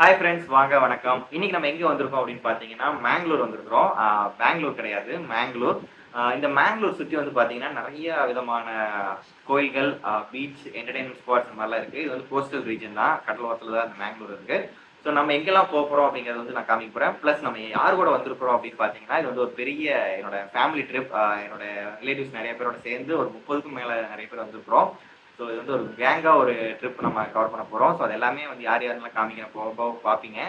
Hi friends, வாங்க வணக்கம். இன்னைக்கு நம்ம எங்க வந்திருக்கோம் அப்படின்னு பார்த்தீங்கன்னா, மேங்களூர் வந்திருக்கிறோம். பெங்களூர் கிடையாது, மேங்களூர். இந்த மேங்களூர் சுத்தி வந்து பார்த்தீங்கன்னா, நெறைய விதமான கோயில்கள், பீச், என்டர்டெயின்மென்ட் ஸ்பாட்ஸ் இந்த மாரிலாம் இருக்கு. இது வந்து கோஸ்டல் ரீஜன் தான். கடலோரத்தில தான் இந்த மேங்களூர் இருக்கு. ஸோ நம்ம எங்கெல்லாம் போப்போறோம் அப்படிங்கிறத வந்து நான் காமிக்க போறேன். பிளஸ் நம்ம யார் கூட வந்திருக்கிறோம் அப்படின்னு பார்த்தீங்கன்னா, இது வந்து ஒரு பெரிய என்னோட ஃபேமிலி ட்ரிப். என்னோட ரிலேட்டிவ்ஸ் நெறைய பேரோட சேர்ந்து ஒரு 30க்கும் மேல நெறைய பேர் வந்திருக்கிறோம். ஸோ இது வந்து ஒரு கேங்கா ஒரு ட்ரிப் நம்ம கவர் பண்ண போறோம். ஸோ அது எல்லாமே வந்து யார் யாரெல்லாம் காமிக்கிறேன் போக போக பார்ப்பீங்க.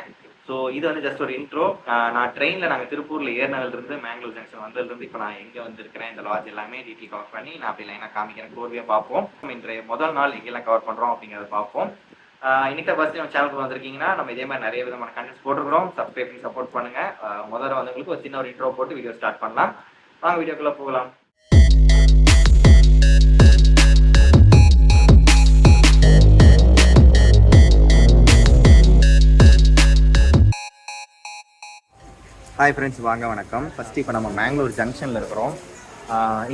ஸோ இது வந்து ஜஸ்ட் ஒரு இன்ட்ரோ. நான் ட்ரெயின்ல நாங்க திருப்பூர்ல ஏறுனதுலருந்து மேங்களூர் ஜங்ஷன் வந்ததுலருந்து இப்போ நான் எங்க வந்திருக்கிறேன், இந்த லாட்ஜ் எல்லாமே டீட்டெயில் கவர் பண்ணி நான் அப்படி லைனா காமிக்கிறேன். கோர்வையா பார்ப்போம். இன்றைய முதல் நாள் எங்கெல்லாம் கவர் பண்றோம் அப்படிங்கிறத பார்ப்போம். இன்னைக்கு ஃபர்ஸ்ட் நம்ம சேனலுக்கு வந்திருக்கீங்கன்னா, நம்ம இதே மாதிரி நிறைய விதமான கண்டென்ட்ஸ் போட்டுருக்கிறோம். சப்ஸ்கிரைப் பண்ணி சப்போர்ட் பண்ணுங்க. முதல்ல வந்தவங்களுக்கு ஒரு சின்ன ஒரு இன்ட்ரோ போட்டு வீடியோ ஸ்டார்ட் பண்ணலாம். வாங்க வீடியோக்குள்ள போகலாம். ஹாய் ஃப்ரெண்ட்ஸ், வாங்க வணக்கம். ஃபஸ்ட்டு இப்போ நம்ம மேங்களூர் ஜங்ஷனில் இருக்கிறோம்.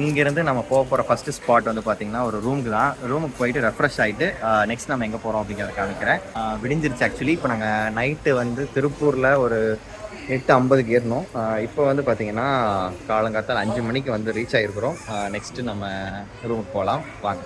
இங்கேருந்து நம்ம போக போகிற ஃபஸ்ட்டு ஸ்பாட் வந்து பார்த்திங்கன்னா ஒரு ரூமுக்கு தான். ரூமுக்கு போயிட்டு ரெஃப்ரெஷ் ஆகிட்டு நெக்ஸ்ட் நம்ம எங்கே போகிறோம் அப்படிங்கிறத காமிக்கிறேன். விடிஞ்சிருச்சு. ஆக்சுவலி இப்போ நாங்கள் நைட்டு வந்து திருப்பூரில் ஒரு 8:50க்கு ஏறணும். இப்போ வந்து பார்த்திங்கன்னா காலங்காத்தால் 5 மணிக்கு வந்து ரீச் ஆகிருக்கிறோம். நெக்ஸ்ட்டு நம்ம ரூமுக்கு போகலாம், வாங்க.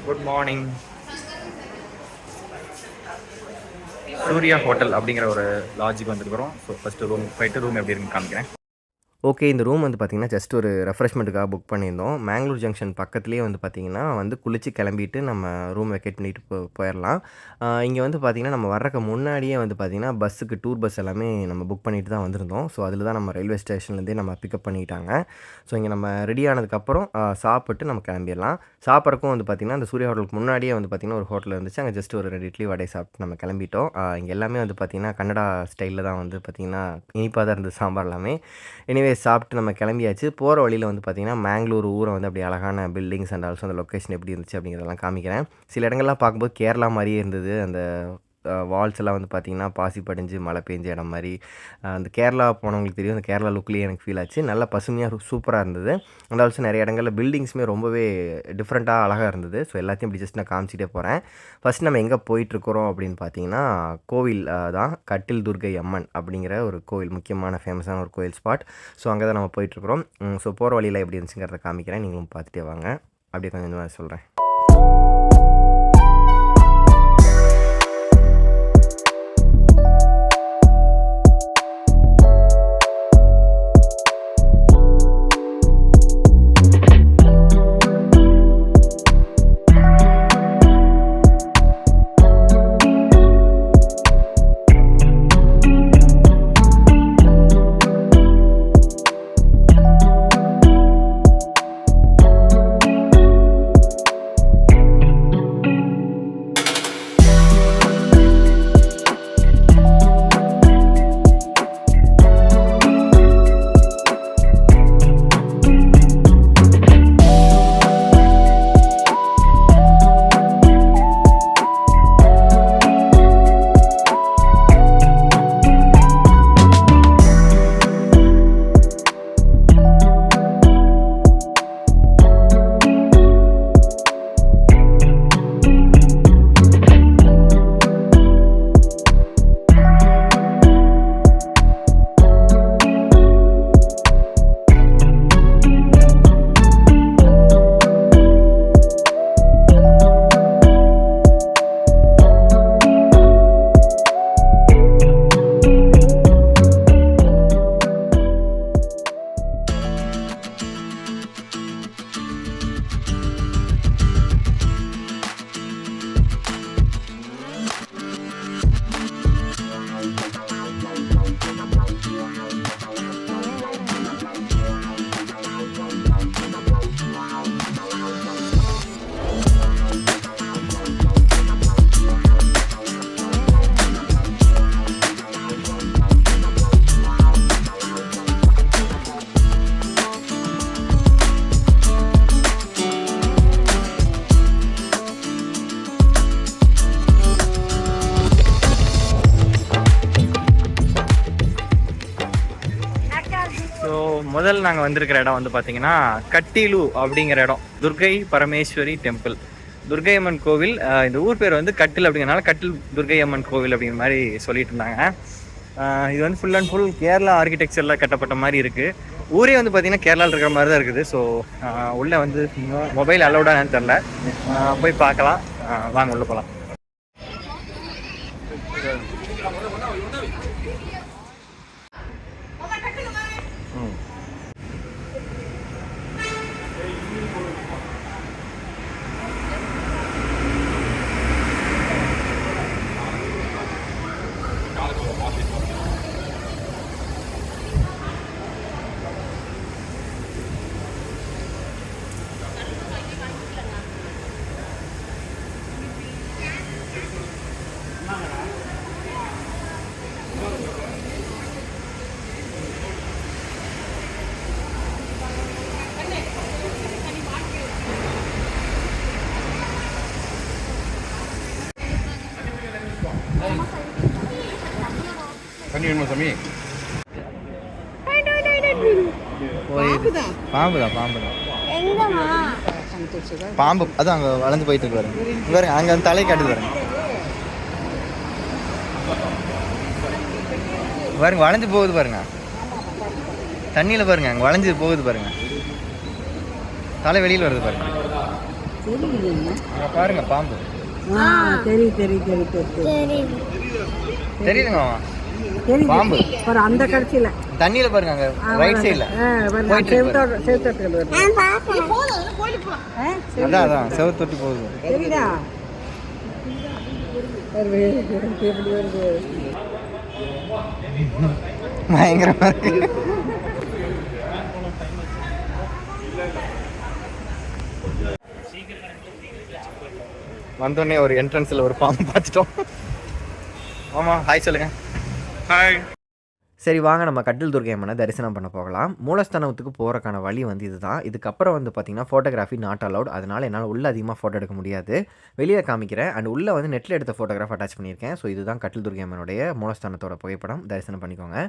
Good morning. சூர்யா ஹோட்டல் அப்படிங்கிற ஒரு லாட்ஜுக்கு வந்துருக்கிறோம். ஸோ ஃபஸ்ட்டு ரூம் போயிட்டு ரூம் எப்படி இருக்குன்னு காமிக்கிறேன். ஓகே, இந்த ரூம் வந்து பார்த்திங்கன்னா ஜஸ்ட் ஒரு ரெஃப்ரெஷ்மெண்ட்டுக்காக புக் பண்ணியிருந்தோம். மேங்களூர் ஜங்ஷன் பக்கத்துலேயே வந்து பார்த்திங்கன்னா வந்து குளிச்சு கிளம்பிட்டு நம்ம ரூம் வெக்கேட் பண்ணிட்டு போயிடலாம். இங்கே வந்து பார்த்திங்கன்னா நம்ம வர்றதுக்கு முன்னாடியே வந்து பார்த்திங்கன்னா பஸ்ஸுக்கு டூர் பஸ் எல்லாமே நம்ம புக் பண்ணிட்டு தான் வந்திருந்தோம். ஸோ அதில் தான் நம்ம ரயில்வே ஸ்டேஷன்லேருந்தே நம்ம பிக்கப் பண்ணிட்டாங்க. ஸோ இங்கே நம்ம ரெடி ஆனதுக்கப்புறம் சாப்பிட்டு நம்ம கிளம்பிடலாம். சாப்பிட்றக்கும் வந்து பார்த்திங்கன்னா அந்த சூர்யா ஹோட்டலுக்கு முன்னாடியே வந்து பார்த்திங்கன்னா ஒரு ஹோட்டல் இருந்துச்சு. அங்கே ஜஸ்ட் ஒரு 2 இட்லி வடை சாப்பிட்டு நம்ம கிளம்பிட்டோம். இங்கே எல்லாமே வந்து பார்த்திங்கன்னா கன்னடா ஸ்டைலில் தான் வந்து பார்த்திங்கன்னா இனிப்பாக தான் இருந்தது சாம்பார் எல்லாமே. எனிவே சாப்பிட்டு நம்ம கிளம்பியாச்சு. போகிற வழியில் வந்து பார்த்திங்கன்னா மேங்களூர் ஊரை வந்து அப்படி அழகான பில்டிங்ஸ் அண்ட் ஆல்சோ அந்த லொக்கேஷன் எப்படி இருந்துச்சு அப்படிங்கிறதெல்லாம் காமிக்கிறேன். சில இடங்கள்லாம் பார்க்கும்போது கேரளா மாதிரியே இருந்தது. அந்த வால்ஸ் எல்லாம் வந்து பார்த்திங்கன்னா பாசி படிஞ்சு மழை பெஞ்ச இடம் மாதிரி. அந்த கேரளா போனவங்களுக்கு தெரியும், அந்த கேரளா லுக்லேயே எனக்கு ஃபீல் ஆச்சு. நல்லா பசுமையாக சூப்பராக இருந்தது. அண்ட் ஆல்சோ நிறைய இடங்களில் பில்டிங்ஸுமே ரொம்பவே டிஃப்ரெண்ட்டாக அழகாக இருந்தது. ஸோ எல்லாத்தையும் இப்படி ஜஸ்ட் நான் காமிச்சிட்டே போகிறேன். ஃபஸ்ட் நம்ம எங்கே போயிட்டுருக்குறோம் அப்படின்னு பார்த்தீங்கன்னா கோவில் தான். கட்டில் துர்க்கை அம்மன் அப்படிங்கிற ஒரு கோவில், முக்கியமான ஃபேமஸான ஒரு கோவில் ஸ்பாட். ஸோ அங்கே தான் நம்ம போயிட்டுருக்குறோம். ஸோ போகிற வழியில் எப்படி இருந்துச்சுங்கிறத காமிக்கிறேன், நீங்களும் பார்த்துட்டே வாங்க. அப்படியே கொஞ்சம் கொஞ்சமாக சொல்கிறேன். முதல் நாங்கள் வந்திருக்கிற இடம் வந்து பார்த்தீங்கன்னா கட்டிலு அப்படிங்கிற இடம், துர்கை பரமேஸ்வரி டெம்பிள், துர்கை அம்மன் கோவில். இந்த ஊர் பேர் வந்து கட்டில் அப்படிங்கிறனால கட்டில் துர்கை அம்மன் கோவில் அப்படிங்கிற மாதிரி சொல்லிட்டு இருந்தாங்க. இது வந்து ஃபுல் அண்ட் ஃபுல் கேரளா ஆர்கிடெக்சரில் கட்டப்பட்ட மாதிரி இருக்குது. ஊரே வந்து பார்த்தீங்கன்னா கேரளாவில் இருக்கிற மாதிரி தான் இருக்குது. ஸோ உள்ளே வந்து மொபைல் அலௌடானு தெரில, போய் பார்க்கலாம். வாங்க உள்ளே போகலாம். தண்ணி வேணுமா சாமி? பாம்பு தான் பாம்பு, அதான் அங்கே வளர்ந்து போயிட்டு இருக்கு பாருங்க. அங்கே வந்து தலை காட்டுது பாருங்க வளைஞ்சு போகுது பாருங்க, தண்ணியில் பாருங்க, அங்கே வளைஞ்சு போகுது பாருங்க, தலை வெளியில் வருது பாருங்க. பாருங்க பாம்பு தெரியுதுங்க பாம்பு அந்த கடைசியில தண்ணியில பாருங்க, அங்க ரைட் சைடுல அதான் செவத்து தொட்டி போகுது. பயங்கரமா இருக்கு. வந்தோடனே ஒரு என்ட்ரன்ஸ்ல ஒரு பாம்பு பார்த்துட்டோம். ஆமா, ஹாய் சொல்லுங்க. ஹாய். சரி வாங்க நம்ம கட்டில் துர்கை அம்மனை தரிசனம் பண்ண போகலாம். மூலஸ்தானத்துக்கு போகிறக்கான வழி வந்து இதுதான். இதுக்கப்புறம் வந்து பார்த்திங்கன்னா ஃபோட்டோகிராஃபி நாட் அலவுட், அதனால் என்னால் உள்ளே அதிகமாக ஃபோட்டோ எடுக்க முடியாது. வெளியே காமிக்கிறேன். அண்ட் உள்ளே வந்து நெட்டில் எடுத்த ஃபோட்டோகிராஃப் அட்டாச் பண்ணியிருக்கேன். ஸோ இதுதான் கட்டில் துர்கை அம்மனுடைய மூலஸ்தானத்தோட புகைப்படம். தரிசனம் பண்ணிக்கோங்க.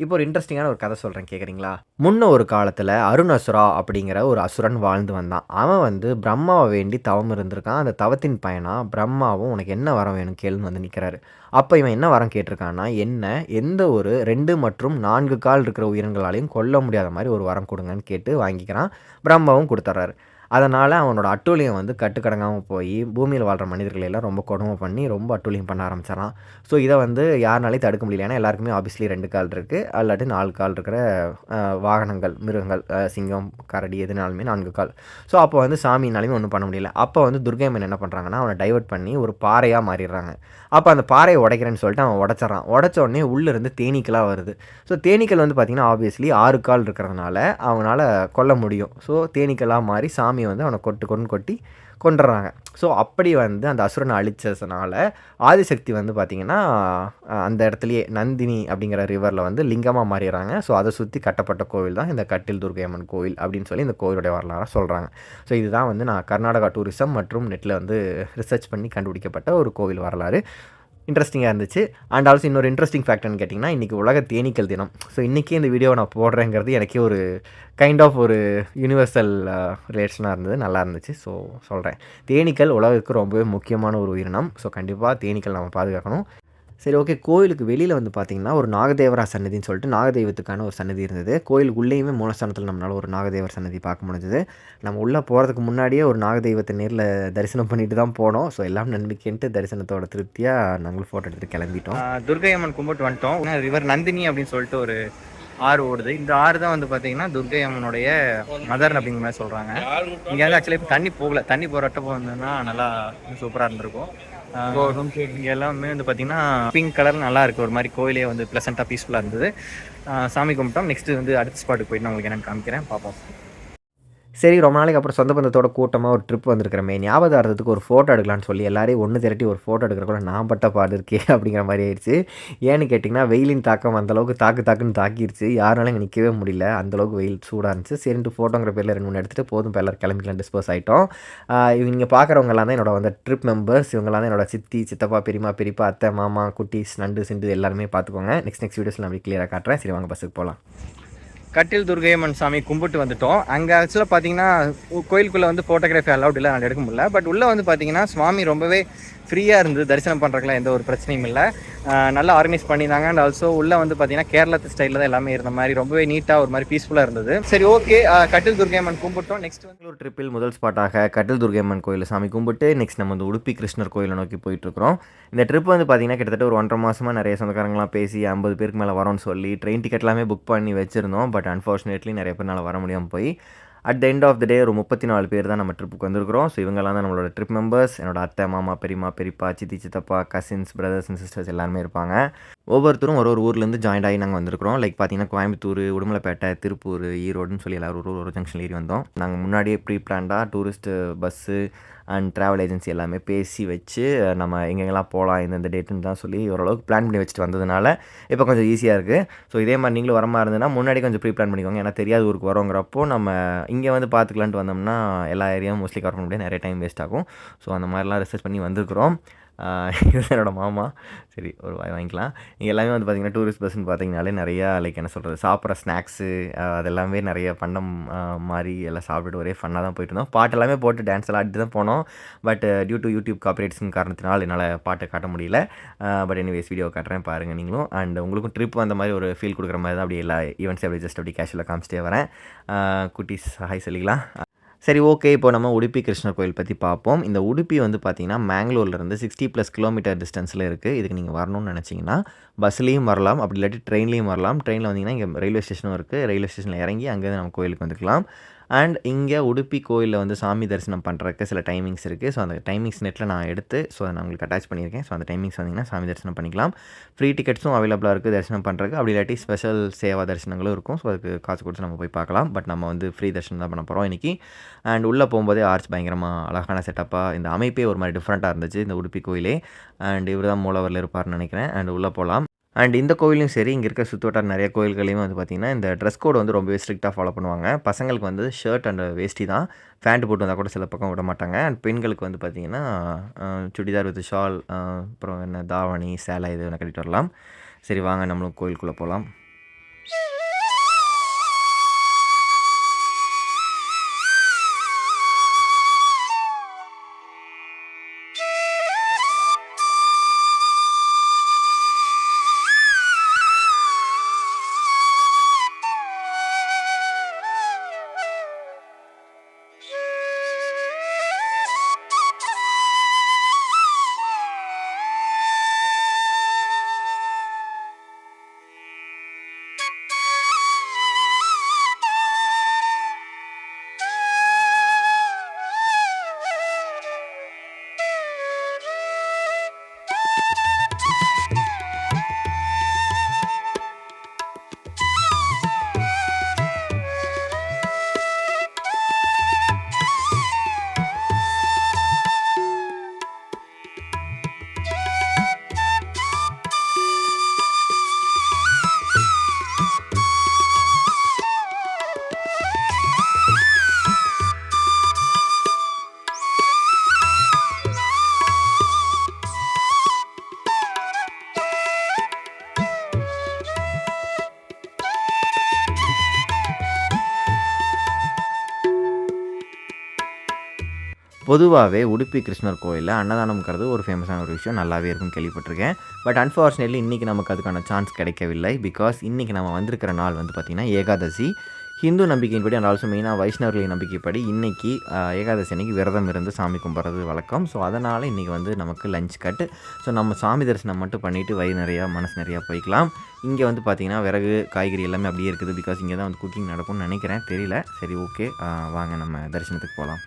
இப்போ ஒரு இன்ட்ரெஸ்டிங்கான ஒரு கதை சொல்கிறேன், கேட்குறீங்களா? முன்ன ஒரு காலத்தில் அருணசுரா அப்படிங்கிற ஒரு அசுரன் வாழ்ந்து வந்தான். அவன் வந்து பிரம்மாவை வேண்டி தவம் இருந்திருக்கான். அந்த தவத்தின் பயனாக பிரம்மாவும் உனக்கு என்ன வரம் வேணும் கேளுன்னு வந்து நிற்கிறாரு. அப்போ இவன் என்ன வரம் கேட்டிருக்கான்னா, என்ன எந்த ஒரு 2 மற்றும் 4 கால் இருக்கிற உயிரினங்களாலையும் கொல்ல முடியாத மாதிரி ஒரு வரம் கொடுங்கன்னு கேட்டு வாங்கிக்கிறான். பிரம்மாவும் கொடுத்துட்றாரு. அதனால் அவனோட அட்டூழியம் வந்து கட்டுக்கடங்காமல் போய் பூமியில் வாழ்கிற மனிதர்கள் எல்லாம் ரொம்ப கொடுமை பண்ணி ரொம்ப அட்டூழியம் பண்ண ஆரம்பிச்சிடறான். ஸோ இதை வந்து யாருனாலையும் தடுக்க முடியல. ஏன்னா எல்லாருக்குமே ஆப்வியஸ்லி 2 கால் இருக்குது, அல்லாட்டி 4 கால் இருக்கிற வாகனங்கள், மிருகங்கள், சிங்கம், கரடி எதுனாலுமே 4 கால். ஸோ அப்போ வந்து சாமினாலுமே ஒன்றும் பண்ண முடியல. அப்போ வந்து துர்கை அம்மன் என்ன பண்ணுறாங்கன்னா, அவனை டைவர்ட் பண்ணி ஒரு பாறையாக மாறிடுறாங்க. அப்போ அந்த பாறையை உடைக்கிறேன்னு சொல்லிட்டு அவன் உடச்சிட்றான். உடச்ச உடனே உள்ளேருந்து தேனீக்களாக வருது. ஸோ தேனீக்கள் வந்து பார்த்திங்கன்னா ஆப்வியஸ்லி 6 கால் இருக்கிறதுனால அவனால் கொல்ல முடியும். ஸோ தேனீக்களாக மாறி சாமியை வந்து அவனை கொட்டி கொண்டுறாங்க. ஸோ அப்படி வந்து அந்த அசுரனை அழிச்சதுனால ஆதிசக்தி வந்து பார்த்திங்கன்னா அந்த இடத்துலையே நந்தினி அப்படிங்கிற ரிவரில் வந்து லிங்கமாக மாறிடுறாங்க. ஸோ அதை சுற்றி கட்டப்பட்ட கோவில் தான் இந்த கட்டில் துர்கை அம்மன் கோவில் அப்படின்னு சொல்லி இந்த கோவிலுடைய வரலாறாக சொல்கிறாங்க. ஸோ இதுதான் வந்து நான் கர்நாடகா டூரிசம் மற்றும் நெட்டில் வந்து ரிசர்ச் பண்ணி கண்டுபிடிக்கப்பட்ட ஒரு கோவில் வரலாறு. இன்ட்ரெஸ்டிங்காக இருந்துச்சு. அண்ட் ஆல்சோ இன்னொரு இன்ட்ரெஸ்டிங் ஃபேக்ட்னு கேட்டிங்கன்னா, இன்றைக்கி உலக தேனீக்கள் தினம். ஸோ இன்றைக்கி இந்த வீடியோவை நான் போடுறேங்கிறது எனக்கே ஒரு கைண்ட் ஆஃப் ஒரு யூனிவர்சல் ரிலேஷனாக இருந்தது, நல்லா இருந்துச்சு. ஸோ சொல்கிறேன், தேனீக்கள் உலகத்துக்கு ரொம்பவே முக்கியமான ஒரு உயிரினம். ஸோ கண்டிப்பாக தேனீக்கள் நம்ம பாதுகாக்கணும். சரி, ஓகே. கோயிலுக்கு வெளியில் வந்து பார்த்திங்கன்னா ஒரு நாகதேவரா சன்னதின்னு சொல்லிட்டு நாகதெய்வத்துக்கான ஒரு சன்னதி இருந்தது. கோயிலுக்கு உள்ளேயுமே மூலஸ்தானத்தில் நம்மளால் ஒரு நாகதேவர் சன்னதி பார்க்க முடிஞ்சது. நம்ம உள்ளே போகிறதுக்கு முன்னாடியே ஒரு நாகதெய்வத்தை நேரில் தரிசனம் பண்ணிட்டு தான் போனோம். ஸோ எல்லாம் நம்பிக்கைன்ட்டு தரிசனத்தோட திருப்தியாக நாங்களும் ஃபோட்டோ எடுத்துகிட்டு கிளம்பிட்டோம். துர்கை அம்மன் கும்பிட்டு வந்துட்டோம். ரிவர் நந்தினி அப்படின்னு சொல்லிட்டு ஒரு ஆறு ஓடுது. இந்த ஆறு தான் வந்து பார்த்தீங்கன்னா துர்கை அம்மனுடைய மதர் அப்படிங்கிற மாதிரி சொல்கிறாங்க. இங்கே வந்து ஆக்சுவலி இப்போ தண்ணி போகல, தண்ணி போகிறப்ப வந்ததுன்னா நல்லா சூப்பராக இருந்திருக்கும். இங்கே எல்லாமே வந்து பார்த்தீங்கன்னா பிங்க் கலர் நல்லா இருக்குது, ஒரு மாதிரி கோயிலே வந்து ப்ளசண்ட்டாக பீஸ்ஃபுல்லாக இருந்தது. சாமி கும்பிட்டோம். நெக்ஸ்ட்டு வந்து அடுத்த ஸ்பாட்டுக்கு போயிட்டு நான் உங்களுக்கு என்னென்னு காமிக்கிறேன், பார்ப்போம். சரி, ரொம்ப நாளைக்கு அப்புறம் சொந்த பந்தத்தோட கூட்டமாக ஒரு ட்ரிப் வந்திருக்கிறமே, ஞாபகார்த்தத்துக்கு ஒரு ஃபோட்டோ எடுக்கலான்னு சொல்லி எல்லாரையும் ஒன்று திரட்டி ஒரு ஃபோட்டோ எடுக்கிறக்குள்ள நான் பட்ட பாடு இருக்கே அப்படிங்கிற மாதிரி ஆயிடுச்சு. ஏன்னு கேட்டிங்கன்னா, வெயிலின் தாக்கம் அந்தளவுக்கு தாக்குன்னு தாக்கிடுச்சு. யாராலும் இங்கே நிற்கவே முடியல, அந்தளவுக்கு வெயில் சூடாக இருந்துச்சு. சரின்ட்டு ஃபோட்டோங்கிற பேரில் 2-3 எடுத்துகிட்டு போதும் இப்போ எல்லோரும் கிளம்பிக்கலாம் டிஸ்போஸ் ஆகிட்டோம். இவங்க பார்க்குறவங்கலாம் தான் என்னோட வந்து ட்ரிப் மெம்பர்ஸ். இவங்களாம் தான் என்னோட சித்தி, சித்தப்பா, பெரியம்மா, பெரியப்பா, அத்தை, மாமா, குட்டீஸ், நண்டு, சிண்டு எல்லாருமே பார்த்துக்கோங்க. நெக்ஸ்ட் வீடியோஸில் நான் அப்படி கிளியராக காட்டுறேன். சரி வாங்க பஸ்ஸுக்கு போகலாம். கட்டில் துர்க்கையம்மன் சாமி கும்பிட்டு வந்துட்டோம். அங்கே ஆக்சுவலாக பார்த்தீங்கன்னா கோயிலுக்குள்ளே வந்து ஃபோட்டோகிராஃபி அலௌட் இல்லை, நான் எடுக்க முடியல. பட் உள்ளே வந்து பார்த்தீங்கன்னா சுவாமி ரொம்பவே ஃப்ரீயாக இருந்தது, தரிசனம் பண்ணுறதுக்குலாம் எந்த ஒரு பிரச்சனையும் இல்லை. நல்லா ஆர்கனைஸ் பண்ணியிருந்தாங்க. அண்ட் ஆல்சோ உள்ளே வந்து பார்த்தீங்கன்னா கேரளத்து ஸ்டைலில் தான் எல்லாமே இருந்த மாதிரி ரொம்பவே நீட்டாக ஒரு மாதிரி பீஸ்ஃபுல்லாக இருந்தது. சரி, ஓகே, கட்டில் துர்க்கையம்மன் கும்பிட்டோம். நெக்ஸ்ட் வந்து ஒரு ட்ரிப்பில் முதல் ஸ்பாட்டாக கட்டில் துர்க்கையம்மன் கோயில் சாமி கும்பிட்டு நெக்ஸ்ட் நம்ம வந்து உடுப்பி கிருஷ்ணர் கோயிலை நோக்கி போயிட்டுருக்கிறோம். இந்த ட்ரிப் வந்து பார்த்தீங்கன்னா கிட்டத்தட்ட ஒரு 1.5 மாதமாக நிறைய சொந்தக்காரங்களாம் பேசி 50 பேருக்கு மேலே வரோன்னு சொல்லி ட்ரெயின் டிக்கெட் எல்லாமே புக் பண்ணி வச்சுருந்தோம். பட் அன்ஃபார்ச்சுனேட்லி நிறைய பேர்னால வர முடியாமல் போய் at the end of the day ஒரு 34 பேர் தான் நம்ம ட்ரிப்புக்கு வந்திருக்கிறோம். ஸோ இவங்கெல்லாம் தான் நம்மளோட ட்ரிப் மெம்பர்ஸ். என்னோட அத்தை, மாமா, பெரியம்மா, பெரியப்பா, சித்தி, சித்தப்பா, கசின்ஸ், பிரதர்ஸ் அண்ட் சிஸ்டர்ஸ் எல்லாருமே இருப்பாங்க. ஒவ்வொருத்தரும் ஒரு ஊர்லேருந்து ஜாயின் ஆகி நாங்கள் வந்திருக்கிறோம். லைக் பார்த்தீங்கன்னா கோயம்புத்தூர், உடுமலைப்பேட்டை, திருப்பூர், ஈரோடுன்னு சொல்லி எல்லோரும் ஒரு ஜங்ஷன் ஏறி வந்தோம். நாங்கள் முன்னாடியே ப்ரீ பிளான்டாக tourist bus and travel agency எல்லாமே பேசி வச்சு நம்ம எங்கெங்கெல்லாம் போகலாம் இந்த டேட்டுன்னு தான் சொல்லி ஓரளவுக்கு பிளான் பண்ணி வச்சுட்டு வந்ததுனால இப்போ கொஞ்சம் ஈஸியாக இருக்குது. ஸோ இதே மாதிரி நீங்களும் வர மாதிரி இருந்ததுன்னா முன்னாடி கொஞ்சம் ப்ரீ பிளான் பண்ணிக்கோங்க. ஏன்னா தெரியாத ஊருக்கு வரோங்கிறப்போ நம்ம இங்கே வந்து பார்த்துக்கலான்ட்டு வந்தோம்னா எல்லா ஏரியாவும் மோஸ்ட்லி கவர் பண்ண முடியாது, நிறைய டைம் வேஸ்ட் ஆகும். ஸோ அந்த மாதிரிலாம் ரிசர்ச் பண்ணி வந்திருக்கிறோம். இது என்னோட மாமா. சரி, ஒரு வாய் வாங்கிக்கலாம். இங்கே எல்லாமே வந்து பார்த்திங்கன்னா டூரிஸ்ட் பஸ்ன்னு பார்த்தீங்கனாலே நிறையா லைக் என்ன சொல்கிறது, சாப்பிட்ற ஸ்நாக்ஸு அதெல்லாமே நிறைய பண்டம் மாதிரி எல்லாம் சாப்பிட்டுட்டு ஒரே ஃபன்னாக தான் போயிட்டு இருந்தோம். பாட்டு எல்லாமே போட்டு டான்ஸ் எல்லாம் ஆடிட்டு தான் போனோம். பட் டியூ டு யூடியூப் காப்பிரைட்ஸ்னு காரணத்தினால் என்னால் பாட்டை காட்ட முடியல. பட் எனிவேஸ் வீடியோ காட்டுறேன் பாருங்கள் நீங்களும். அண்ட் உங்களுக்கும் ட்ரிப் அந்த மாதிரி ஒரு ஃபீல் கொடுக்குற மாதிரி தான் அப்படி எல்லா ஈவெண்ட்ஸையும் அப்படி ஜஸ்ட் அப்படி கேஷுவலாக காமிச்சிட்டே வரேன். குட்டீஸ் ஹாய் சொல்லிக்கலாம். சரி, ஓகே, இப்போ நம்ம உடுப்பி கிருஷ்ணர் கோயில் பற்றி பார்ப்போம். இந்த உடுப்பி வந்து பார்த்திங்கன்னா மேங்களூர்லேருந்து 60+ கிலோமீட்டர் டிஸ்டன்ஸில் இருக்குது. இதுக்கு நீங்கள் வரணும்னு நினச்சிங்கன்னா பஸ்லேயும் வரலாம், அப்படி இல்லாட்டி ட்ரெயின்லேயும் வரலாம். ட்ரெயினில் வந்தீங்கன்னா இங்கே ரயில்வே ஸ்டேஷனும் இருக்குது. ரயில்வே ஸ்டேஷனில் இறங்கி அங்கேருந்து நம்ம கோயிலுக்கு வந்துக்கலாம். அண்ட் இங்கே உடுப்பி கோயிலில் வந்து சாமி தரிசனம் பண்ணுறதுக்கு சில டைமிங்ஸ் இருக்குது. ஸோ அந்த டைமிங்ஸ் நெட்டில் நான் எடுத்து அதை நான் உங்களுக்கு அட்டாச் பண்ணியிருக்கேன். ஸோ அந்த டைமிங்ஸ் வந்தீங்கன்னா சாமி தரிசனம் பண்ணிக்கலாம். ஃப்ரீ டிக்கெட்ஸும் அவைலபிளாக இருக்குது தரிசனம் பண்ணுறதுக்கு. அப்படி இல்லாட்டி ஸ்பெஷல் சேவா தரிசனங்களும் இருக்கும். ஸோ அதுக்கு காசு கொடுத்து நம்ம போய் பார்க்கலாம். பட் நம்ம வந்து ஃப்ரீ தரிசனம் தான் பண்ண போகிறோம் இன்றைக்கி. அண்ட் உள்ளே போகும்போதே ஆர்ச் பயங்கரமாக அழகான செட்டப்பாக, இந்த அமைப்பே ஒரு மாதிரி டிஃப்ரெண்ட்டாக இருந்துச்சு இந்த உடுப்பி கோயிலே. அண்ட் இவர் தான் மூலவரில் இருப்பார்னு நினைக்கிறேன். அண்ட் உள்ளே போகலாம். அண்ட் இந்த கோயிலும் சரி, இங்கே இருக்க சுற்றுவட்டார நிறைய கோயில்களையும் வந்து பார்த்திங்கன்னா இந்த ட்ரெஸ் கோடு வந்து ரொம்பவே ஸ்ட்ரிக்டாக ஃபாலோ பண்ணுவாங்க. பசங்களுக்கு வந்து ஷர்ட் அண்ட் வேஷ்டி தான், பேண்ட் போட்டு வந்தால் கூட சில பக்கம் விட மாட்டாங்க. அண்ட் பெண்களுக்கு வந்து பார்த்திங்கன்னா சுடிதார் வித் ஷால், அப்புறம் என்ன தாவணி, சேலை இது ஒன்று கட்டிட்டு வரலாம். சரி, வாங்க நம்மளும் கோயிலுக்குள்ளே போகலாம். பொதுவாகவே உடுப்பி கிருஷ்ணர் கோயிலில் அன்னதானம்ங்கிறது ஒரு ஃபேமஸான ஒரு விஷயம், நல்லாவே இருக்குன்னு கேள்விப்பட்டிருக்கேன். பட் அன்ஃபார்ச்சுனேட்லி இன்றைக்கி நமக்கு அதுக்கான சான்ஸ் கிடைக்கவில்லை. பிகாஸ் இன்றைக்கி நம்ம வந்திருக்கிற நாள் வந்து பார்த்திங்கன்னா ஏகாதசி. ஹிந்து நம்பிக்கையின்படி அண்ட் ஆல்சோ மெயினாக வைஷ்ணவர்களின் நம்பிக்கைப்படி இன்றைக்கி ஏகாதசி அன்றைக்கி விரதம் இருந்து சாமி கும்பிட்றது வழக்கம். ஸோ அதனால் இன்றைக்கி வந்து நமக்கு லஞ்ச் கட்டு. ஸோ நம்ம சாமி தரிசனம் மட்டும் பண்ணிவிட்டு வயிறு நிறையா மனசு நிறையா போய்க்கலாம். இங்கே வந்து பார்த்திங்கன்னா விறகு, காய்கறி எல்லாமே அப்படியே இருக்குது. பிகாஸ் இங்கே தான் வந்து குக்கிங் நடக்கும்னு நினைக்கிறேன், தெரியல. சரி, ஓகே, வாங்க நம்ம தரிசனத்துக்கு போகலாம்.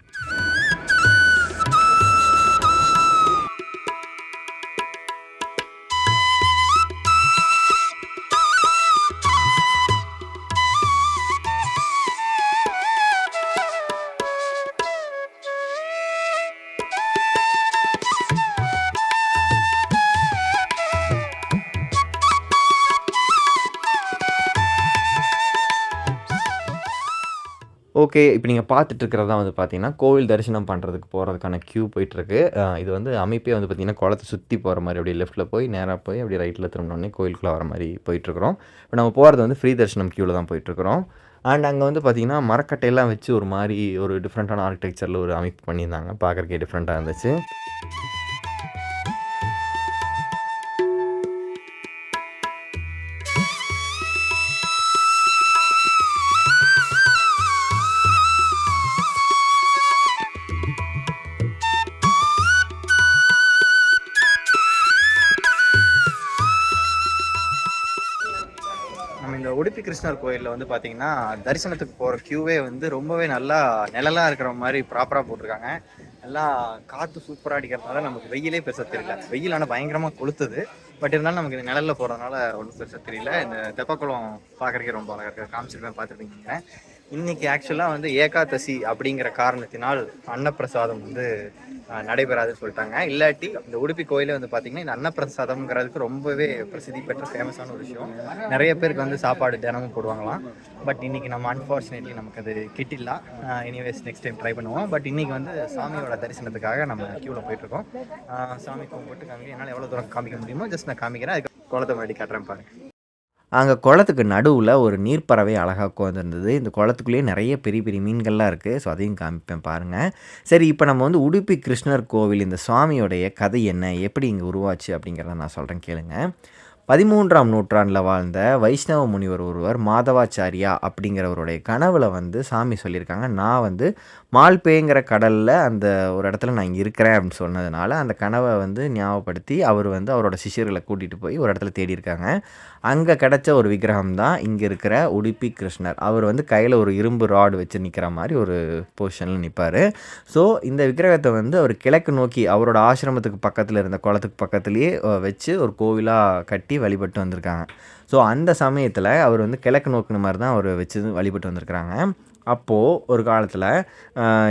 ஓகே. இப்ப நீங்க பார்த்துட்டு இருக்கிறது தான் வந்து பார்த்தீங்கன்னா, கோவில் தரிசனம் பண்ணுறதுக்கு போறதுக்கான கியூ போயிட்டுருக்கு. இது வந்து அமைப்பே வந்து பார்த்தீங்கன்னா, குளத்த சுத்தி போற மாரி அப்படியே லெஃப்ட்ல போய், நேரா போய் அப்படியே ரைட்ல திரும்புனோனே கோயிலுக்குள்ள வர மாரி போயிட்டுருக்குறோம். இப்ப நம்ம போறது வந்து ஃப்ரீ தரிசனம் கியூல தான் போயிட்டுருக்குறோம். அண்ட் அங்க வந்து பார்த்தீங்கன்னா, மரக்கட்டையெல்லாம் வச்சு ஒரு மாரி ஒரு டிஃப்ரெண்ட்டான ஆர்க்கிடெக்சர்ல ஒரு அமைப்பு பண்ணியிருந்தாங்க. பார்க்கறக்கே டிஃப்ரெண்ட்டா இருந்துச்சு. நம்ம இந்த உடுப்பி கிருஷ்ணர் கோயில்ல வந்து பார்த்தீங்கன்னா, தரிசனத்துக்கு போற கியூவே வந்து ரொம்பவே நல்லா நிழலா இருக்கிற மாரி ப்ராப்பரா போட்டிருக்காங்க. நல்லா காத்து சூப்பரா அடிக்கிறதுனால நமக்கு வெயிலே பெருசா தெரியல. வெயில் ஆனா பயங்கரமா கொளுத்துது. பட் இருந்தாலும் நமக்கு இந்த நிழல்ல போறதுனால ஒண்ணும் பெருசா தெரியல. இந்த தெப்பக்குளம் பார்க்கறதுக்கே ரொம்ப அழகா இருக்கு. காமிச்சிருப்பேன் பார்த்துருப்பீங்க. இன்னைக்கு ஆக்சுவலா வந்து ஏகாதசி அப்படிங்கிற காரணத்தினால் அன்னப்பிரசாதம் வந்து நடைபெறாதுன்னு சொல்லிட்டாங்க. இல்லாட்டி இந்த உடுப்பி கோயிலே வந்து பார்த்தீங்கன்னா, இந்த அன்னப்பிரசாதம்ங்கிறதுக்கு ரொம்பவே பிரசித்தி பெற்ற ஃபேமஸான ஒரு விஷயம். நிறைய பேருக்கு வந்து சாப்பாடு தினமும் போடுவாங்களாம். பட் இன்னைக்கு நம்ம அன்ஃபார்ச்சுனேட்லி நமக்கு அது கிட்டில்ல. எனிவேஸ் நெக்ஸ்ட் டைம் ட்ரை பண்ணுவோம். பட் இன்னைக்கு வந்து சாமியோட தரிசனத்துக்காக நம்ம கியூவில் போயிட்டுருக்கோம். சாமி கும்பிட்டு காமிக்க என்னால் எவ்வளோ தூரம் காமிக்க முடியுமோ ஜஸ்ட் நான் காமிக்கிறேன். அதுக்கு குளத்தை முன்னாடி காட்டுறேன் பாருங்க. அங்கே குளத்துக்கு நடுவில் ஒரு நீர்ப்பறவை அழகாக உட்காந்துருந்தது. இந்த குளத்துக்குள்ளேயே நிறைய பெரிய பெரிய மீன்கள்லாம் இருக்குது. ஸோ அதையும் காமிப்பேன் பாருங்கள். சரி, இப்போ நம்ம வந்து உடுப்பி கிருஷ்ணர் கோவில் இந்த சுவாமியோடைய கதை என்ன, எப்படி இங்கே உருவாச்சு அப்படிங்கிறத நான் சொல்கிறேன் கேளுங்க. 13ஆம் நூற்றாண்டில் வாழ்ந்த வைஷ்ணவ முனிவர் ஒருவர் மாதவாச்சாரியா அப்படிங்கிறவருடைய கனவுல வந்து சாமி சொல்லியிருக்காங்க, நான் வந்து மால்பேங்கிற கடலில் அந்த ஒரு இடத்துல நான் இங்கே இருக்கிறேன் அப்படின்னு சொன்னதுனால அந்த கனவை வந்து ஞாபகப்படுத்தி அவர் வந்து அவரோட சிஷ்யர்களை கூட்டிகிட்டு போய் ஒரு இடத்துல தேடி இருக்காங்க. அங்கே கிடச்ச ஒரு விக்கிரகம் தான் இங்கே இருக்கிற உடுப்பி கிருஷ்ணர். அவர் வந்து கையில் ஒரு இரும்பு ராடு வச்சு நிற்கிற மாதிரி ஒரு பொசிஷனில் நிற்பார். ஸோ இந்த விக்கிரகத்தை வந்து அவர் கிழக்கு நோக்கி அவரோட ஆசிரமத்துக்கு பக்கத்தில் இருந்த குளத்துக்கு பக்கத்துலேயே வச்சு ஒரு கோவிலாக கட்டி வழிபட்டு வந்திருக்காங்க. ஸோ அந்த சமயத்தில் அவர் வந்து கிழக்கு நோக்கின மாதிரி தான் அவர் வச்சு வழிபட்டு வந்திருக்கிறாங்க. அப்போது ஒரு காலத்தில்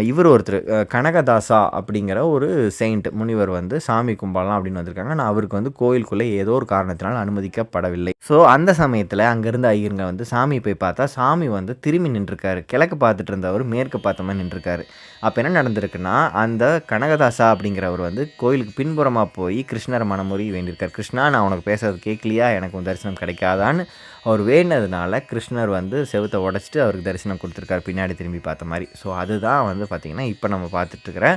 இவர் ஒருத்தர் கனகதாசா அப்படிங்கிற ஒரு செயிண்ட் முனிவர் வந்து சாமி கும்பிடலாம் அப்படின்னு வந்திருக்காங்க. ஆனால் அவருக்கு வந்து கோயிலுக்குள்ளே ஏதோ ஒரு காரணத்தினால் அனுமதிக்கப்படவில்லை. ஸோ அந்த சமயத்தில் அங்கேருந்து ஐயருங்க வந்து சாமி போய் பார்த்தா சாமி வந்து திரும்பி நின்றுருக்காரு. கிழக்கு பார்த்துட்டு இருந்தவர் மேற்கு பார்த்த மாதிரி நின்றுருக்காரு. அப்போ என்ன நடந்திருக்குன்னா, அந்த கனகதாசா அப்படிங்கிறவர் வந்து கோயிலுக்கு பின்புறமாக போய் கிருஷ்ணரை மனமுறி வேண்டியிருக்கார். கிருஷ்ணா, நான் உனக்கு பேசுறது கேட்கலையா, எனக்கு உன் தரிசனம் கிடைக்காதான்னு அவர் வேண்டினதுனால கிருஷ்ணர் வந்து செவுத்தை உடச்சிட்டு அவருக்கு தரிசனம் கொடுத்துருக்காரு, பின்னாடி திரும்பி பார்த்த மாதிரி. ஸோ அதுதான் வந்து பார்த்திங்கன்னா இப்போ நம்ம பார்த்துட்ருக்கிற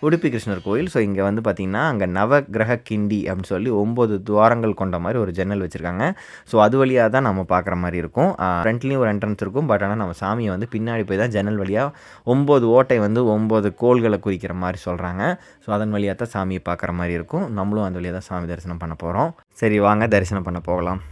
உடுப்பி கிருஷ்ணர் கோயில். ஸோ இங்கே வந்து பார்த்திங்கன்னா அங்கே நவகிரக கிண்டி அப்படின்னு சொல்லி 9 துவாரங்கள் கொண்ட மாதிரி ஒரு ஜன்னல் வச்சுருக்காங்க. ஸோ அது வழியாக தான் நம்ம பார்க்குற மாதிரி இருக்கும். ஃப்ரண்ட்லேயும் ஒரு என்ட்ரன்ஸ் இருக்கும். பட் ஆனால் நம்ம சாமியை வந்து பின்னாடி போய் தான் ஜன்னல் வழியாக 9 ஓட்டை வந்து 9 கோள்களை குறிக்கிற மாதிரி சொல்கிறாங்க. ஸோ அதன் வழியாக தான் சாமியை பார்க்குற மாதிரி இருக்கும். நம்மளும் அந்த வழியாக தான் சாமி தரிசனம் பண்ண போகிறோம். சரி, வாங்க தரிசனம் பண்ண போகலாம்.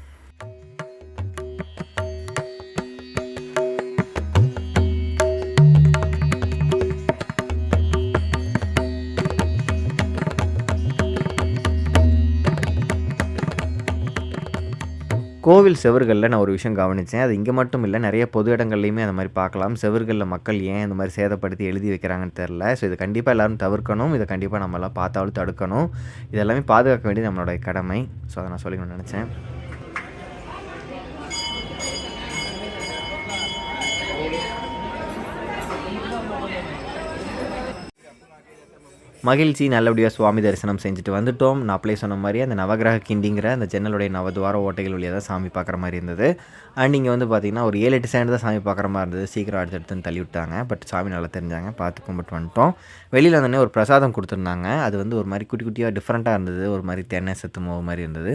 கோவில் செவறுகளில் நான் ஒரு விஷயம் கவனித்தேன். அது இங்கே மட்டும் இல்லை, நிறைய பொது இடங்கள்லையுமே அந்த மாதிரி பார்க்கலாம். செவறுகளில் மக்கள் ஏன் இந்த மாதிரி சேதப்படுத்தி எழுதி வைக்கிறாங்கன்னு தெரில. ஸோ இதை கண்டிப்பாக எல்லோரும் தவிர்க்கணும். இதை கண்டிப்பாக நம்மளாம் பார்த்தாலும் தடுக்கணும். இதெல்லாமே பாதுகாக்க வேண்டியது நம்மளோட கடமை. ஸோ அதை நான் சொல்லிக்கணும்னு நினச்சேன். மகிழ்ச்சி, நல்லபடியாக சுவாமி தரிசனம் செஞ்சுட்டு வந்துட்டோம். நான் அப்ளை சொன்ன மாதிரி அந்த நவகிரக கிண்டிங்கிற அந்த ஜன்னலுடைய நவதுவார ஓட்டைகள் வழியாக தான் சாமி பார்க்குற மாதிரி இருந்தது. அண்ட் இங்கே வந்து பார்த்திங்கன்னா ஒரு 7-8 ஸ்டாண்ட் தான் சாமி பார்க்குற மாதிரி இருந்தது. சீக்கிரம் அடுத்தடுத்துன்னு தள்ளி விட்டாங்க. பட் சாமி நல்லா தெரிஞ்சாங்க, பார்த்து கும்பிட்டு வந்துட்டோம். வெளியில் வந்தோடனே ஒரு பிரசாதம் கொடுத்துருந்தாங்க. அது வந்து ஒரு மாதிரி குட்டி குட்டியாக டிஃப்ரெண்ட்டாக இருந்தது. ஒரு மாதிரி தென்னை சத்து மாவு மாதிரி இருந்தது.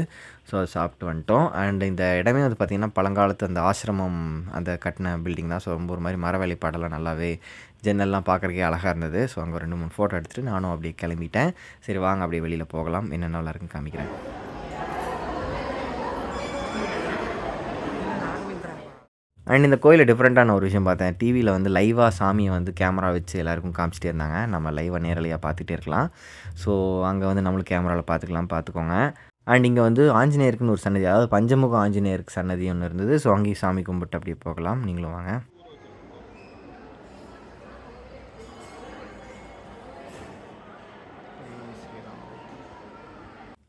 ஸோ அதை சாப்பிட்டு வந்துட்டோம். அண்ட் இந்த இடமே வந்து பார்த்திங்கன்னா பழங்காலத்து அந்த ஆசிரமம் அந்த கட்டின பில்டிங் தான். ஸோ ரொம்ப ஒரு மாதிரி மர வேலைப்பாடெல்லாம் நல்லாவே, ஜன்னல்லாம் பார்க்குறக்கே அழகாக இருந்தது. ஸோ அங்கே 2-3 ஃபோட்டோ எடுத்துகிட்டு நானும் அப்படியே கிளம்பிட்டேன். சரி, வாங்க அப்படியே வெளியில் போகலாம். என்னென்ன நல்லா இருக்குன்னு காமிக்கிறேன். அண்ட் இந்த கோயிலில் டிஃப்ரெண்ட்டான ஒரு விஷயம் பார்த்தேன். டிவியில் வந்து லைவாக சாமியை வந்து கேமரா வச்சு எல்லாருக்கும் காமிச்சிட்டே இருந்தாங்க. நம்ம லைவாக நேரலையாக பார்த்துட்டே இருக்கலாம். ஸோ அங்கே வந்து நம்மளும் கேமராவில் பார்த்துக்கோங்க. அண்ட் இங்கே வந்து ஆஞ்சநேயருக்குன்னு ஒரு சன்னதி, அதாவது பஞ்சமுக ஆஞ்சநேயருக்கு சன்னதி ஒன்று இருந்தது. ஸோ அங்கேயும் சாமி கும்பிட்டு அப்படியே போகலாம். நீங்களும் வாங்க.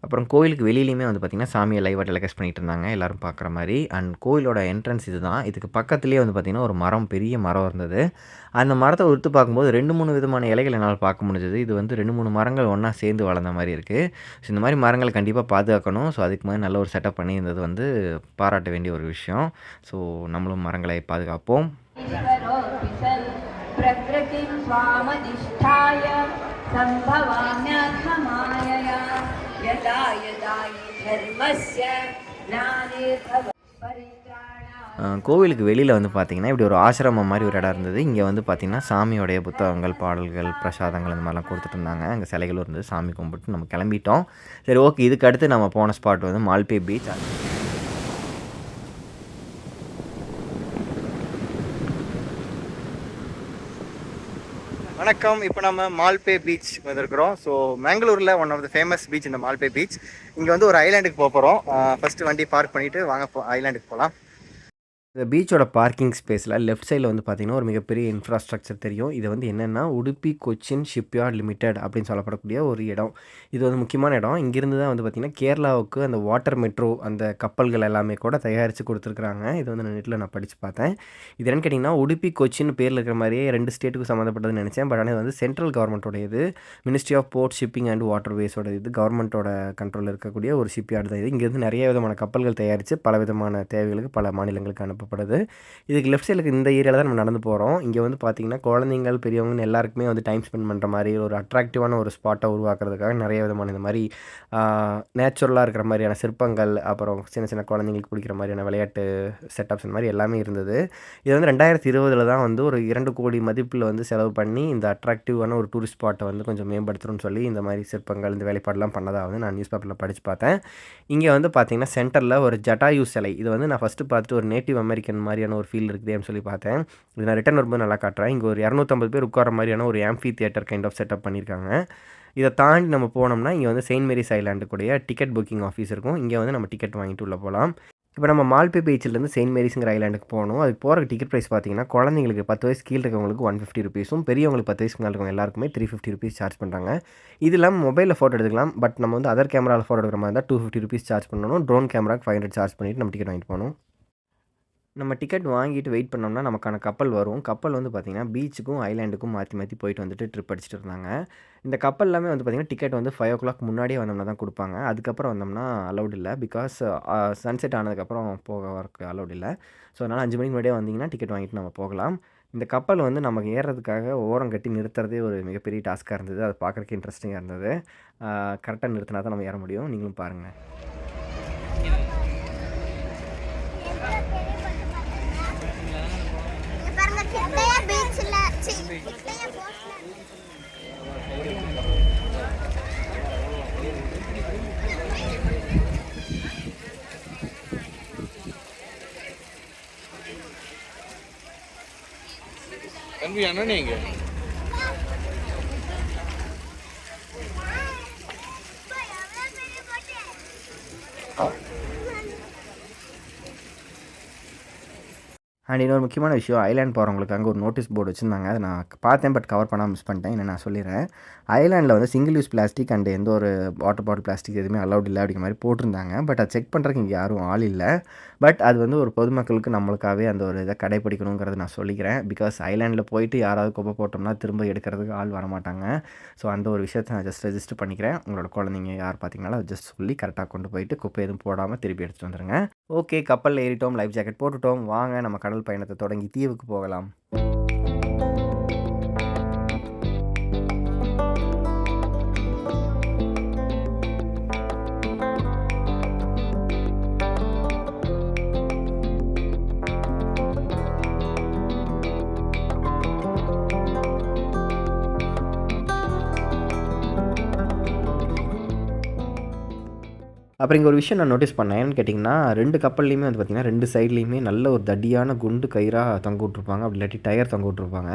அப்புறம் கோயிலுக்கு வெளியிலேயுமே வந்து பார்த்திங்கன்னா சாமியை லைவாக டெலிகாஸ்ட் பண்ணிகிட்டு இருந்தாங்க எல்லோரும் பார்க்குற மாதிரி. அண்ட் கோயிலோட என்ட்ரன்ஸ் இது தான். இதுக்கு பக்கத்துலேயே வந்து பார்த்திங்கன்னா ஒரு மரம், பெரிய மரம் இருந்தது. அந்த மரத்தை உத்து பார்க்கும்போது 2, 3 விதமான இலைகள் என்னால் பார்க்க முடிஞ்சது. இது வந்து 2, 3 மரங்கள் ஒன்றா சேர்ந்து வளர்ந்த மாதிரி இருக்குது. ஸோ இந்த மாதிரி மரங்கள் கண்டிப்பாக பாதுகாக்கணும். ஸோ அதுக்கு மாதிரி நல்ல ஒரு செட்டப் பண்ணியிருந்தது வந்து பாராட்ட வேண்டிய ஒரு விஷயம். ஸோ நம்மளும் மரங்களை பாதுகாப்போம். प्रकृतिं स्वामधिष्ठाय सम्भवाम्यात्ममायया यदा यदा हि धर्मस्य ग्लानिर्भवति परित्राणाय. கோவிலுக்கு வெளியில் வந்து பார்த்திங்கன்னா இப்படி ஒரு ஆசிரமம் மாதிரி ஒரு இடம் இருந்தது. இங்கே வந்து பார்த்திங்கன்னா சாமியோடைய புத்தகங்கள், பாடல்கள், பிரசாதங்கள் இந்த மாதிரிலாம் கொடுத்துட்டு இருந்தாங்க. அங்கே சிலைகளும் இருந்தது. சாமி கும்பிட்டு நம்ம கிளம்பிட்டோம். சரி, ஓகே. இதுக்கு அடுத்து நம்ம போன ஸ்பாட் வந்து மால்பே பீச். வணக்கம். இப்போ நம்ம மால்பே பீச் வந்திருக்கிறோம். ஸோ மேங்களூரில் one of the famous beach இந்த மால்பே பீச். இங்கே வந்து ஒரு ஐலாண்டுக்கு போகிறோம். ஃபஸ்ட்டு வண்டி பார்க் பண்ணிவிட்டு வாங்க ஐலாண்டுக்கு போகலாம். இந்த பீச்சோட பார்க்கிங் ஸ்பேஸில் லெஃப்ட் சைடில் வந்து பார்த்திங்கன்னா ஒரு மிகப்பெரிய இன்ஃப்ராஸ்ட்ரக்சர் தெரியும். இது வந்து என்னென்னா உடுப்பி கொச்சின் ஷிப்யார்ட் லிமிடெட் அப்படின்னு சொல்லப்படக்கூடிய ஒரு இடம். இது வந்து முக்கியமான இடம். இங்கேருந்து தான் வந்து பார்த்திங்கன்னா கேரளாவுக்கு அந்த வாட்டர் மெட்ரோ, அந்த கப்பல்கள் எல்லாமே கூட தயாரித்து கொடுத்துருக்குறாங்க. இது வந்து நான் நெட்டில் படித்து பார்த்தேன். இது என்னென்னு கேட்டிங்கன்னா உடுப்பி கொச்சின் பேரில் இருக்கிற மாதிரியே 2 ஸ்டேட்டுக்கு சம்மந்தப்பட்டதுன்னு நினச்சேன். பட் ஆனால் இது வந்து சென்ட்ரல் கவர்மெண்ட்டோடையது. Ministry of port shipping and water வேஸோட இது கவர்மெண்ட்டோட கண்ட்ரோலில் இருக்கக்கூடிய ஒரு ஷிப்யார்டு தான் இது. இங்கேருந்து நிறைய விதமான கப்பல்கள் தயாரித்து பல விதமான தேவைகளுக்கு பல மாநிலங்களுக்கு அனுப்பப்படுது. இதுக்கு லெஃப்ட் சைடுக்கு இந்த ஏரியாவில் தான் நம்ம நடந்து போகிறோம். இங்கே வந்து பார்த்திங்கன்னா குழந்தைங்கள், பெரியவங்கன்னு எல்லாருக்குமே வந்து டைம் ஸ்பெண்ட் பண்ணுற மாதிரி ஒரு அட்ராக்டிவான ஒரு ஸ்பாட்டை உருவாக்குறதுக்காக நிறைய விதமான இந்த மாதிரி நேச்சுரலாக இருக்கிற மாதிரியான சிற்பங்கள், அப்புறம் சின்ன சின்ன குழந்தைங்களுக்கு பிடிக்கிற மாதிரியான விளையாட்டு செட்டப்ஸ் இந்த மாதிரி எல்லாமே இருந்தது. இது வந்து 2020 தான் வந்து ஒரு 2 கோடி மதிப்பில் வந்து செலவு பண்ணி இந்த அட்ராக்டிவான ஒரு டூரிஸ்ட் ஸ்பாட்டை வந்து கொஞ்சம் மேம்படுத்தணும்னு சொல்லி இந்த மாதிரி சிற்பங்கள், இந்த வேலைப்பாடெல்லாம் பண்ணதாக வந்து நான் நியூஸ் பேப்பரில் படித்து பார்த்தேன். இங்கே வந்து பார்த்திங்கன்னா சென்டரில் ஒரு ஜட்டாயு சிலை. இது வந்து நான் ஃபஸ்ட்டு பார்த்துட்டு ஒரு நேட்டிவ் அமெரிக்கன் மாதிரியான ஒரு ஃபீல் இருக்குதுன்னு சொல்லி பார்த்தேன். இது நான் ரிட்டன் வரும்போது நல்லா காட்டுறேன். இங்கே ஒரு 250 பேர் உட்கார மாதிரியான ஒரு amphitheatre kind of setup பண்ணியிருக்காங்க. இதை தாண்டி நம்ம போனோம்னா இங்கே வந்து செயின்ட் மேரிஸ் ஐலாண்டுக்குடைய டிக்கெட் புக்கிங் ஆஃபீஸ் இருக்கும். இங்கே வந்து நம்ம டிக்கெட் வாங்கிட்டு உள்ளே போகலாம். இப்போ நம்ம மால்பே பீச்சிலேருந்து செயின்ட் மேரிஸுங்கிற ஐலாண்டுக்கு போகணும். அதுக்கு போகிற டிக்கெட் ப்ரைஸ் பார்த்தீங்கன்னா குழந்தைங்களுக்கு 10 வயசு கீழே இருக்கவங்களுக்கு 150 ருபீஸும், பெரியவங்களுக்கு 10 வயசுக்கு மேலே இருக்கவங்க எல்லாருக்குமே 350 ருபீஸ் சார்ஜ் பண்ணுறாங்க. இது இல்லாமல் மொபைலில் ஃபோட்டோ எடுத்துக்கலாம். பட் நம்ம வந்து அதர் கேமராவில் ஃபோட்டோ எடுக்கிற மாதிரி இருந்தால் 250 ருபீஸ் சார்ஜ் பண்ணணும். ட்ரோன் கேமராக்கு 500 சார்ஜ் பண்ணிவிட்டு நம்ம டிக்கெட் வாங்கிட்டு போகணும். நம்ம டிக்கெட் வாங்கிட்டு வெயிட் பண்ணோம்னா நமக்கான கப்பல் வரும். கப்பல் வந்து பார்த்திங்கன்னா பீச்சுக்கும் ஐலாண்டுக்கும் மாற்றி மாற்றி போயிட்டு வந்துட்டு ட்ரிப் அடிச்சுட்டு இருந்தாங்க. இந்த கப்பல் எல்லாமே வந்து பார்த்திங்கன்னா டிக்கெட் வந்து 5 o'clock முன்னாடியே வந்தோம்னா தான் கொடுப்பாங்க. அதுக்கப்புறம் வந்தோம்னா அலௌட் இல்லை. பிகாஸ் சன்செட் ஆனதுக்கப்புறம் வரக்கு அலௌட் இல்லை. ஸோ அதனால் 5 மணிக்கு முன்னாடியே வந்தீங்கன்னா டிக்கெட் வாங்கிட்டு நம்ம போகலாம். இந்த கப்பல் வந்து நமக்கு ஏறுறதுக்காக ஓரம் கட்டி நிறுத்துறதே ஒரு மிகப்பெரிய டாஸ்க்காக இருந்தது. அது பார்க்குறதுக்கு இன்ட்ரெஸ்டிங்காக இருந்தது. கரெக்டாக நிறுத்தினா தான் நம்ம ஏற முடியும். நீங்களும் பாருங்கள். தம்பி அண்ணா நீங்க அண்ட் இன்னொரு முக்கியமான விஷயம், ஐலாண்ட் போகிறவங்களுக்கு அங்கே ஒரு நோட்டீஸ் போர்டு வச்சுருந்தாங்க. அதை நான் பார்த்தேன், பட் கவர் பண்ணாமல் மிஸ் பண்ணிட்டேன். என்ன நான் சொல்லிடுறேன். ஐலாண்டில் வந்து சிங்கிள் யூஸ் பிளாஸ்டிக் அண்ட் எந்த ஒரு வாட்டர் பாட்டில் பிளாஸ்டிக் எதுவுமே அலௌட் இல்லை அப்படிங்கிற மாதிரி போட்டிருந்தாங்க. பட் அதை செக் பண்ணுறதுக்கு இங்கே யாரும் ஆள் இல்லை. பட் அது வந்து ஒரு பொதுமக்களுக்கு நம்மளுக்காகவே அந்த ஒரு இதை கடைப்பிடிக்கணுங்கிறத நான் சொல்லிக்கிறேன். பிகாஸ் ஐலாண்டில் போயிட்டு யாராவது குப்பை போட்டோம்னா திரும்ப எடுக்கிறதுக்கு ஆள் வரமாட்டாங்க. ஸோ அந்த ஒரு விஷயத்தை நான் ஜஸ்ட் ரெஜிஸ்டர் பண்ணிக்கிறேன். உங்களோட குழந்தைங்க யார் பார்த்தீங்கனாலும் அதை ஜஸ்ட் சொல்லி கரெக்டாக கொண்டு போயிட்டு குப்பை எதுவும் போடாமல் திருப்பி எடுத்துகிட்டு வந்துடுங்க. ஓகே, கப்பலில் ஏறிட்டோம், லைஃப் ஜாக்கெட் போட்டுட்டோம். வாங்க நம்ம கடல் பயணத்தை தொடங்கி தீவுக்கு போகலாம். அப்புறம் இங்கே ஒரு விஷயம் நான் நோட்டீஸ் பண்ணேன். என்னன்னு கேட்டிங்கன்னா, 2 கப்பல்லையுமே வந்து பார்த்திங்கன்னா 2 சைட்லேயுமே நல்ல ஒரு தடியான குண்டு கயிறாக தொங்க விட்ருப்பாங்க. அப்படி இல்லாட்டி டயர் தொங்க விட்ருப்பாங்க.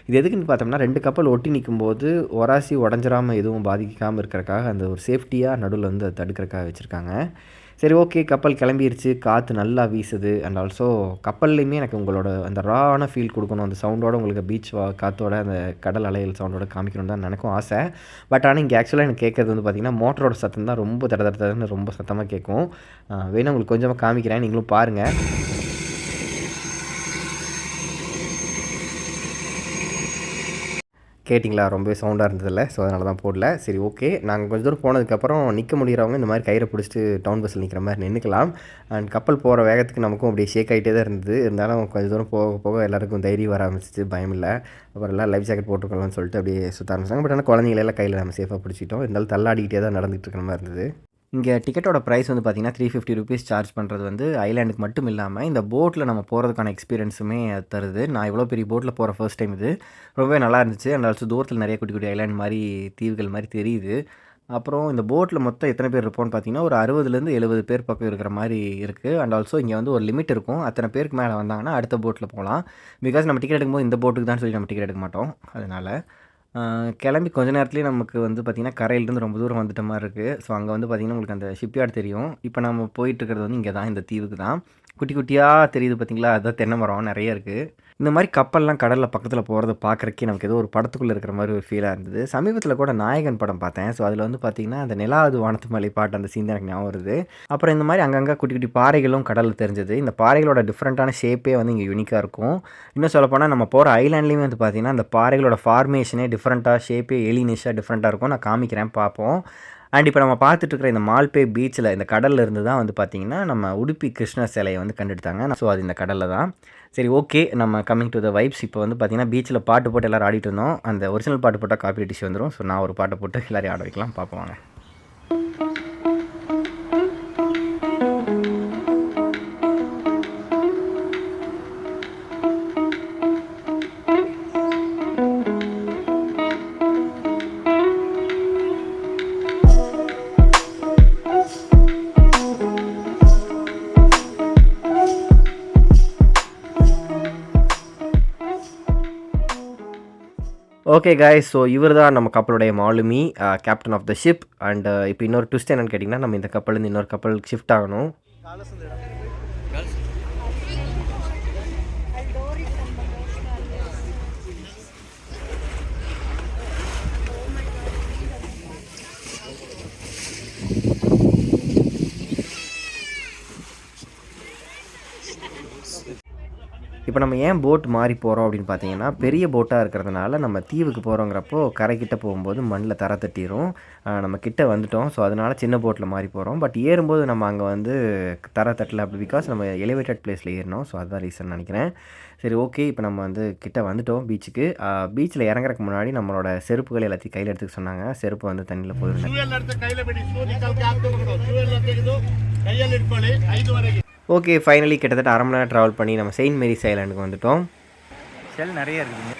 இது எதுக்குன்னு பார்த்தோம்னா 2 கப்பல் ஒட்டி நிற்கும்போது உராசி உடஞ்சிராமல் எதுவும் பாதிக்காமல் இருக்கிறக்காக அந்த ஒரு சேஃப்டியாக நடுவில் வந்து அதை தடுக்கிறக்காக வச்சுருக்காங்க. சரி ஓகே, கப்பல் கிளம்பிருச்சு. காற்று நல்லா வீசுது. அண்ட் ஆல்சோ கப்பல்லையுமே எனக்கு உங்களோட அந்த ராவான ஃபீல் கொடுக்கணும். அந்த சவுண்டோட உங்களுக்கு பீச் காற்றோட அந்த கடல் அலைகள் சவுண்டோட காமிக்கணும்னு தான் எனக்கும் ஆசை. பட் ஆனால் இங்கே ஆக்சுவலாக எனக்கு கேட்குறது வந்து பார்த்திங்கன்னா, மோட்டரோட சத்தம் தான் ரொம்ப தட தட தடன்னு ரொம்ப சத்தமாக கேட்கும். வேணா உங்களுக்கு கொஞ்சமாக காமிக்கிறேன், நீங்களும் பாருங்கள். கேட்டிங்களா? ரொம்பவே சவுண்டாக இருந்ததில்ல. ஸோ அதனால தான் போடல. சரி ஓகே, நாங்கள் கொஞ்சம் தூரம் போனதுக்கப்புறம் நிற்க முடிகிறவங்க இந்த மாதிரி கயிறை பிடிச்சிட்டு டவுன் பஸ்ஸில் நிற்கிற மாதிரி நின்றுக்கலாம். அண்ட் கப்பல் போகிற வேகத்துக்கு நமக்கும் அப்படியே ஷேக் ஆகிட்டே தான் இருந்தது. இருந்தாலும் கொஞ்சம் தூரம் போக போக எல்லாருக்கும் தைரியம் வர ஆரம்பிச்சிச்சு, பயம் இல்லை. அப்புறம் எல்லாம் லைஃப் ஜாக்கெட் போட்டுக்கலாம்னு சொல்லிட்டு அப்படியே சுற்ற ஆரம்பிச்சாங்க. பட் ஆனால் குழந்தைங்களெல்லாம் கையில் நம்ம சேஃபாக பிடிச்சிட்டோம். இருந்தாலும் தள்ளாடிக்கிட்டே தான் நடந்துகிட்டு இருக்கிற மாதிரி இருந்தது. இங்கே டிக்கெட்டோட ப்ரைஸ் வந்து பார்த்திங்கன்னா ₹350 சார்ஜ் பண்ணுறது வந்து ஐலாண்டுக்கு மட்டும் இல்லாமல் இந்த போட்டில் நம்ம போகிறதுக்கான எக்ஸ்பீரியன்ஸுமே அது தருது. நான் இவ்வளோ பெரிய போட்டில் போகிற ஃபர்ஸ்ட் டைம் இது. ரொம்பவே நல்லா இருந்துச்சு. அண்ட் ஆல்சோ தூரத்தில் நிறைய குட்டி குட்டி ஐலாண்ட் மாதிரி தீவுகள் மாதிரி தெரியுது. அப்புறம் இந்த போட்டில் மொத்தம் எத்தனை பேர் இருப்போம்னு பார்த்தீங்கன்னா, ஒரு 60லேருந்து 70 பேர் பக்கம் இருக்கிற மாதிரி இருக்குது. அண்ட் ஆல்சோ இங்கே வந்து ஒரு லிமிட் இருக்கும். அத்தனை பேருக்கு மேலே வந்தாங்கன்னா அடுத்த போட்டில் போகலாம். பிகாஸ் நம்ம டிக்கெட் எடுக்கும்போது இந்த போட்டுக்கு தான் சொல்லி நம்ம டிக்கெட் எடுக்க மாட்டோம். அதனால் கிளம்பி கொஞ்ச நேரத்துலேயே நமக்கு வந்து பார்த்திங்கன்னா, கரையிலேருந்து ரொம்ப தூரம் வந்துட்ட மாதிரி இருக்குது. ஸோ அங்கே வந்து பார்த்திங்கன்னா, உங்களுக்கு அந்த ஷிப்யார்ட் தெரியும். இப்போ நம்ம போயிட்டுருக்கிறது வந்து இங்கே தான், இந்த தீவுக்கு தான். குட்டி குட்டியாக தெரியுது பார்த்தீங்களா? அதுதான் தென்னை மரம் நிறைய இருக்குது. இந்த மாதிரி கப்பல்லாம் கடலில் பக்கத்தில் போகிறத பார்க்குறக்கே நமக்கு ஏதோ ஒரு படத்துக்குள்ளே இருக்கிற மாதிரி ஒரு ஃபீலாக இருந்தது. சமீபத்தில் கூட நாயகன் படம் பார்த்தேன். ஸோ அதில் வந்து பார்த்திங்கன்னா, அந்த நிலாது வானத்து மலை பாட்டு அந்த சீன் தான் எனக்கு ஞாபகம் வருது. அப்புறம் இந்த மாதிரி அங்கங்கே குட்டி குட்டி பாறைகளும் கடலில் தெரிஞ்சது. இந்த பாறைகளோட டிஃப்ரெண்ட்டான ஷேப்பே வந்து இங்கே யூனிக்காக இருக்கும். இன்னும் சொல்லப்போனால் நம்ம போகிற ஐலாண்ட்லேயுமே வந்து பார்த்திங்கன்னா, அந்த பாறைகளோட ஃபார்மேஷனே டிஃப்ரெண்ட்டாக, ஷேப்பே எலினிஷாக டிஃப்ரெண்ட்டாக இருக்கும். நான் காமிக்கிறேன், பார்ப்போம். அண்ட் இப்போ நம்ம பார்த்துட்ருக்கிற இந்த மால்பே பீச்சில் இந்த கடலில் இருந்து தான் வந்து பார்த்திங்கன்னா, நம்ம உடுப்பி கிருஷ்ணர் சிலையை வந்து கண்டெடுத்தாங்க. ஸோ அது இந்த கடலில் தான். சரி ஓகே, நம்ம கம்மிங் டு த வைப்ஸ். இப்போ வந்து பார்த்திங்கன்னா, பீச்சில் பாட்டு போட்டு எல்லோரும் ஆடிட்டு இருந்தோம். அந்த ஒரிஜினல் பாட்டு போட்டால் காப்பி டிஷ் வந்துடும். ஸோ நான் ஒரு பாட்டை போட்டு எல்லோரையும் ஆட வைக்கலாம், பார்ப்போம் வாங்க. ஓகே காய்ஸ், ஸோ இவர் தான் நம்ம கப்பலுடைய மாலுமி, captain of the ship. And இப்போ இன்னொரு ட்விஸ்ட் என்னென்னு கேட்டிங்கன்னா, நம்ம இந்த கப்பல்லேருந்து இன்னொரு கப்பலுக்கு ஷிஃப்ட் ஆகணும். இப்போ நம்ம ஏன் போட் மாறி போகிறோம் அப்படின்னு பார்த்தீங்கன்னா, பெரிய போட்டாக இருக்கிறதுனால நம்ம தீவுக்கு போகிறோங்கிறப்போ கரைக்கிட்ட போகும்போது மண்ணில் தர தட்டிடும். நம்ம கிட்ட வந்துட்டோம். ஸோ அதனால் சின்ன போட்டில் மாறி போகிறோம். பட் ஏறும்போது நம்ம அங்கே வந்து தர தட்டலை, அப்படி பிகாஸ் நம்ம எலிவேட்டட் பிளேஸில் ஏறினோம். ஸோ அதுதான் ரீசன் நினைக்கிறேன். சரி ஓகே, இப்போ நம்ம வந்து கிட்ட வந்துட்டோம் பீச்சுக்கு. பீச்சில் இறங்குறதுக்கு முன்னாடி நம்மளோட செருப்புகள் எல்லாத்தையும் கையில் எடுத்துக்க சொன்னாங்க. செருப்பு வந்து தண்ணியில் போயிருந்தேன். ஓகே, ஃபைனலி கிட்டத்தட்ட அரை மணி நேரம் ட்ராவல் பண்ணி நம்ம செயின்ட் மேரிஸ் ஐலாண்டுக்கு வந்துவிட்டோம். ஷெல் நிறைய இருக்குதுங்க.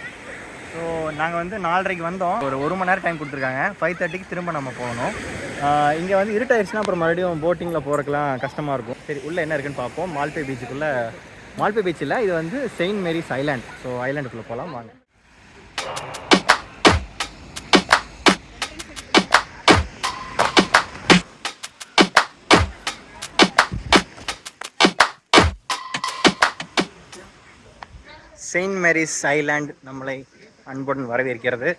ஸோ நாங்கள் வந்து 4:30க்கு வந்தோம். ஒரு மணி நேரம் டைம் கொடுத்துருக்காங்க. 5:30க்கு திரும்ப நம்ம போகணும். இங்கே வந்து இருட்டாயிருச்சுன்னா அப்புறம் மறுபடியும் போட்டிங்கில் போகிறதுக்குலாம் கஷ்டமாக இருக்கும். சரி, உள்ளே என்ன இருக்குன்னு பார்ப்போம். மால்பே பீச்சுக்குள்ளே, மால்பே பீச் இல்லை, இது வந்து செயின்ட் மேரிஸ் ஐலாண்ட். ஸோ ஐலாண்டுக்குள்ளே போகலாம் வாங்க. செயின்ட் மேரிஸ் ஐலாண்ட் நம்மளை அன்புடன் வரவேற்கிறது.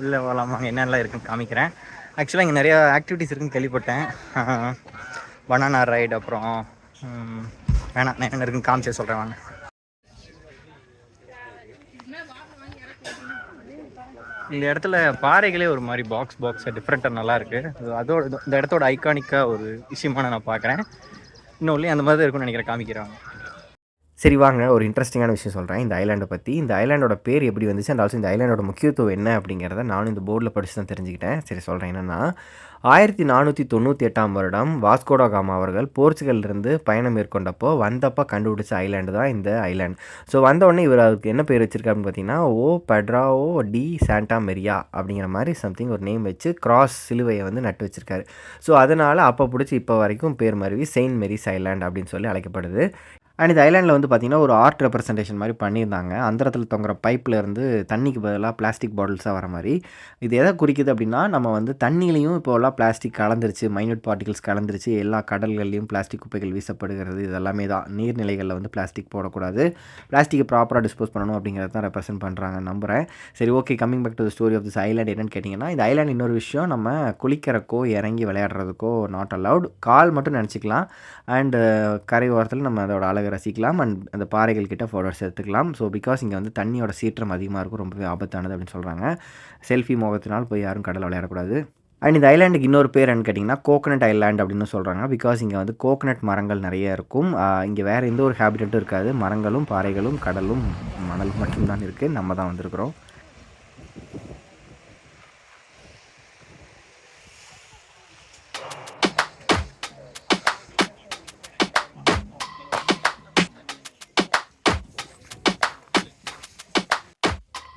உள்ளே போகலாமா? என்னெல்லாம் இருக்குன்னு காமிக்கிறேன். ஆக்சுவலாக இங்கே நிறையா ஆக்டிவிட்டீஸ் இருக்குன்னு கேள்விப்பட்டேன். பனானா ரைடு, அப்புறம் வேணாம், நான் என்ன இருக்குன்னு காமிச்சே சொல்கிறேன் வாங்க. இந்த இடத்துல பாறைகளே ஒரு மாதிரி பாக்ஸாக டிஃப்ரெண்ட்டாக நல்லா இருக்குது. அதோட இந்த இடத்தோட ஐகானிக்காக ஒரு விஷயமான நான் பார்க்குறேன். இன்னும் உள்ளே அந்த மாதிரி தான் இருக்குன்னு நினைக்கிறேன், காமிக்கிறாங்க. சரி வாங்க, ஒரு இன்ட்ரெஸ்டிங்கான விஷயம் சொல்கிறேன் இந்த ஐலாண்டை பற்றி. இந்த ஐலாண்டோட பேர் எப்படி வந்துச்சு, அண்ட் ஆல்சோ இந்த ஐலாண்டோட முக்கியத்துவம் என்ன அப்படிங்கிறத நானும் இந்த போர்டில் படித்து தான் தெரிஞ்சுக்கிட்டேன். சரி சொல்கிறேன். என்னென்னா, 1498ஆம் வருடம் வாஸ்கோ ட காமா அவர்கள் போர்ச்சுகல்லிருந்து பயணம் மேற்கொண்டப்போ வந்தப்போ கண்டுபிடிச்ச ஐலாண்டு தான் இந்த ஐலாண்ட். ஸோ வந்தவுடனே இவர் அதுக்கு என்ன பேர் வச்சுருக்காருன்னு பார்த்தீங்கன்னா, ஓ பெட்ராவோ டி சாண்டா மெரியா அப்படிங்கிற மாதிரி சம்திங் ஒரு நேம் வச்சு கிராஸ் சிலுவையை வந்து நட்டு வச்சுருக்காரு. ஸோ அதனால் அப்போ பிடிச்சி இப்போ வரைக்கும் பேர் மருவி செயின்ட் மேரிஸ் ஐலாண்ட் அப்படின்னு சொல்லி அழைக்கப்படுது. அண்ட் இந்த ஐலாண்டில் வந்து பார்த்திங்கன்னா ஒரு ஆர்ட் ரெப்ரசன்டேஷன் மாதிரி பண்ணியிருந்தாங்க. அந்த இடத்துல தொங்குற பைப்பில் இருந்து தண்ணிக்கு பதிலாக பிளாஸ்டிக் பாட்டில்ஸாக வர மாதிரி. இது எதை குறிக்குது அப்படின்னா, நம்ம வந்து தண்ணியிலையும் இப்போலாம் பிளாஸ்டிக் கலந்துருச்சு, மைன்யூட் பார்ட்டிகல்ஸ் கலந்துருச்சு, எல்லா கடல்கள்லையும் பிளாஸ்டிக் குப்பைகள் வீசப்படுகிறது. இது எல்லாமே தான் நீர்நிலைகளில் வந்து பிளாஸ்டிக் போடக்கூடாது, பிளாஸ்டிக்கை ப்ராப்பராக டிஸ்போஸ் பண்ணணும் அப்படிங்கிறத தான் ரெப்ரசென்ட் பண்ணுறாங்க நம்புகிறேன். சரி, okay, coming back to the story of this island. என்னென்னு கேட்டிங்கன்னா, இந்த ஐலாண்ட் இன்னொரு விஷயம், நம்ம குளிக்கிறக்கோ இறங்கி விளையாடுறதுக்கோ நாட் அலவுட். கால் மட்டும் நினச்சிக்கலாம். அண்டு கரை ஓரத்தில் நம்ம அதோட அழகை ரசிக்கலாம். அண்ட் அந்த பாறைகள் கிட்ட ஃபோட்டோஸ் எடுத்துக்கலாம். ஸோ பிகாஸ் இங்கே வந்து தண்ணியோட சீற்றம் அதிகமாக இருக்கும், ரொம்பவே ஆபத்தானது அப்படின்னு சொல்கிறாங்க. செல்ஃபி மோகத்தினால் போய் யாரும் கடலில் விளையாடக்கூடாது. அண்ட் இந்த ஐலாண்டுக்கு இன்னொரு பேர் என்னன்னு கேட்டிங்கன்னா கோகனட் ஐலாண்ட் அப்படின்னு சொல்கிறாங்க. பிகாஸ் இங்கே வந்து கோகனட் மரங்கள் நிறைய இருக்கும். இங்கே வேறு எந்த ஒரு ஹேபிட்டட்டும் இருக்காது. மரங்களும் பாறைகளும் கடலும் மணல் மட்டும்தான் இருக்குது. நம்ம தான் வந்திருக்கிறோம்.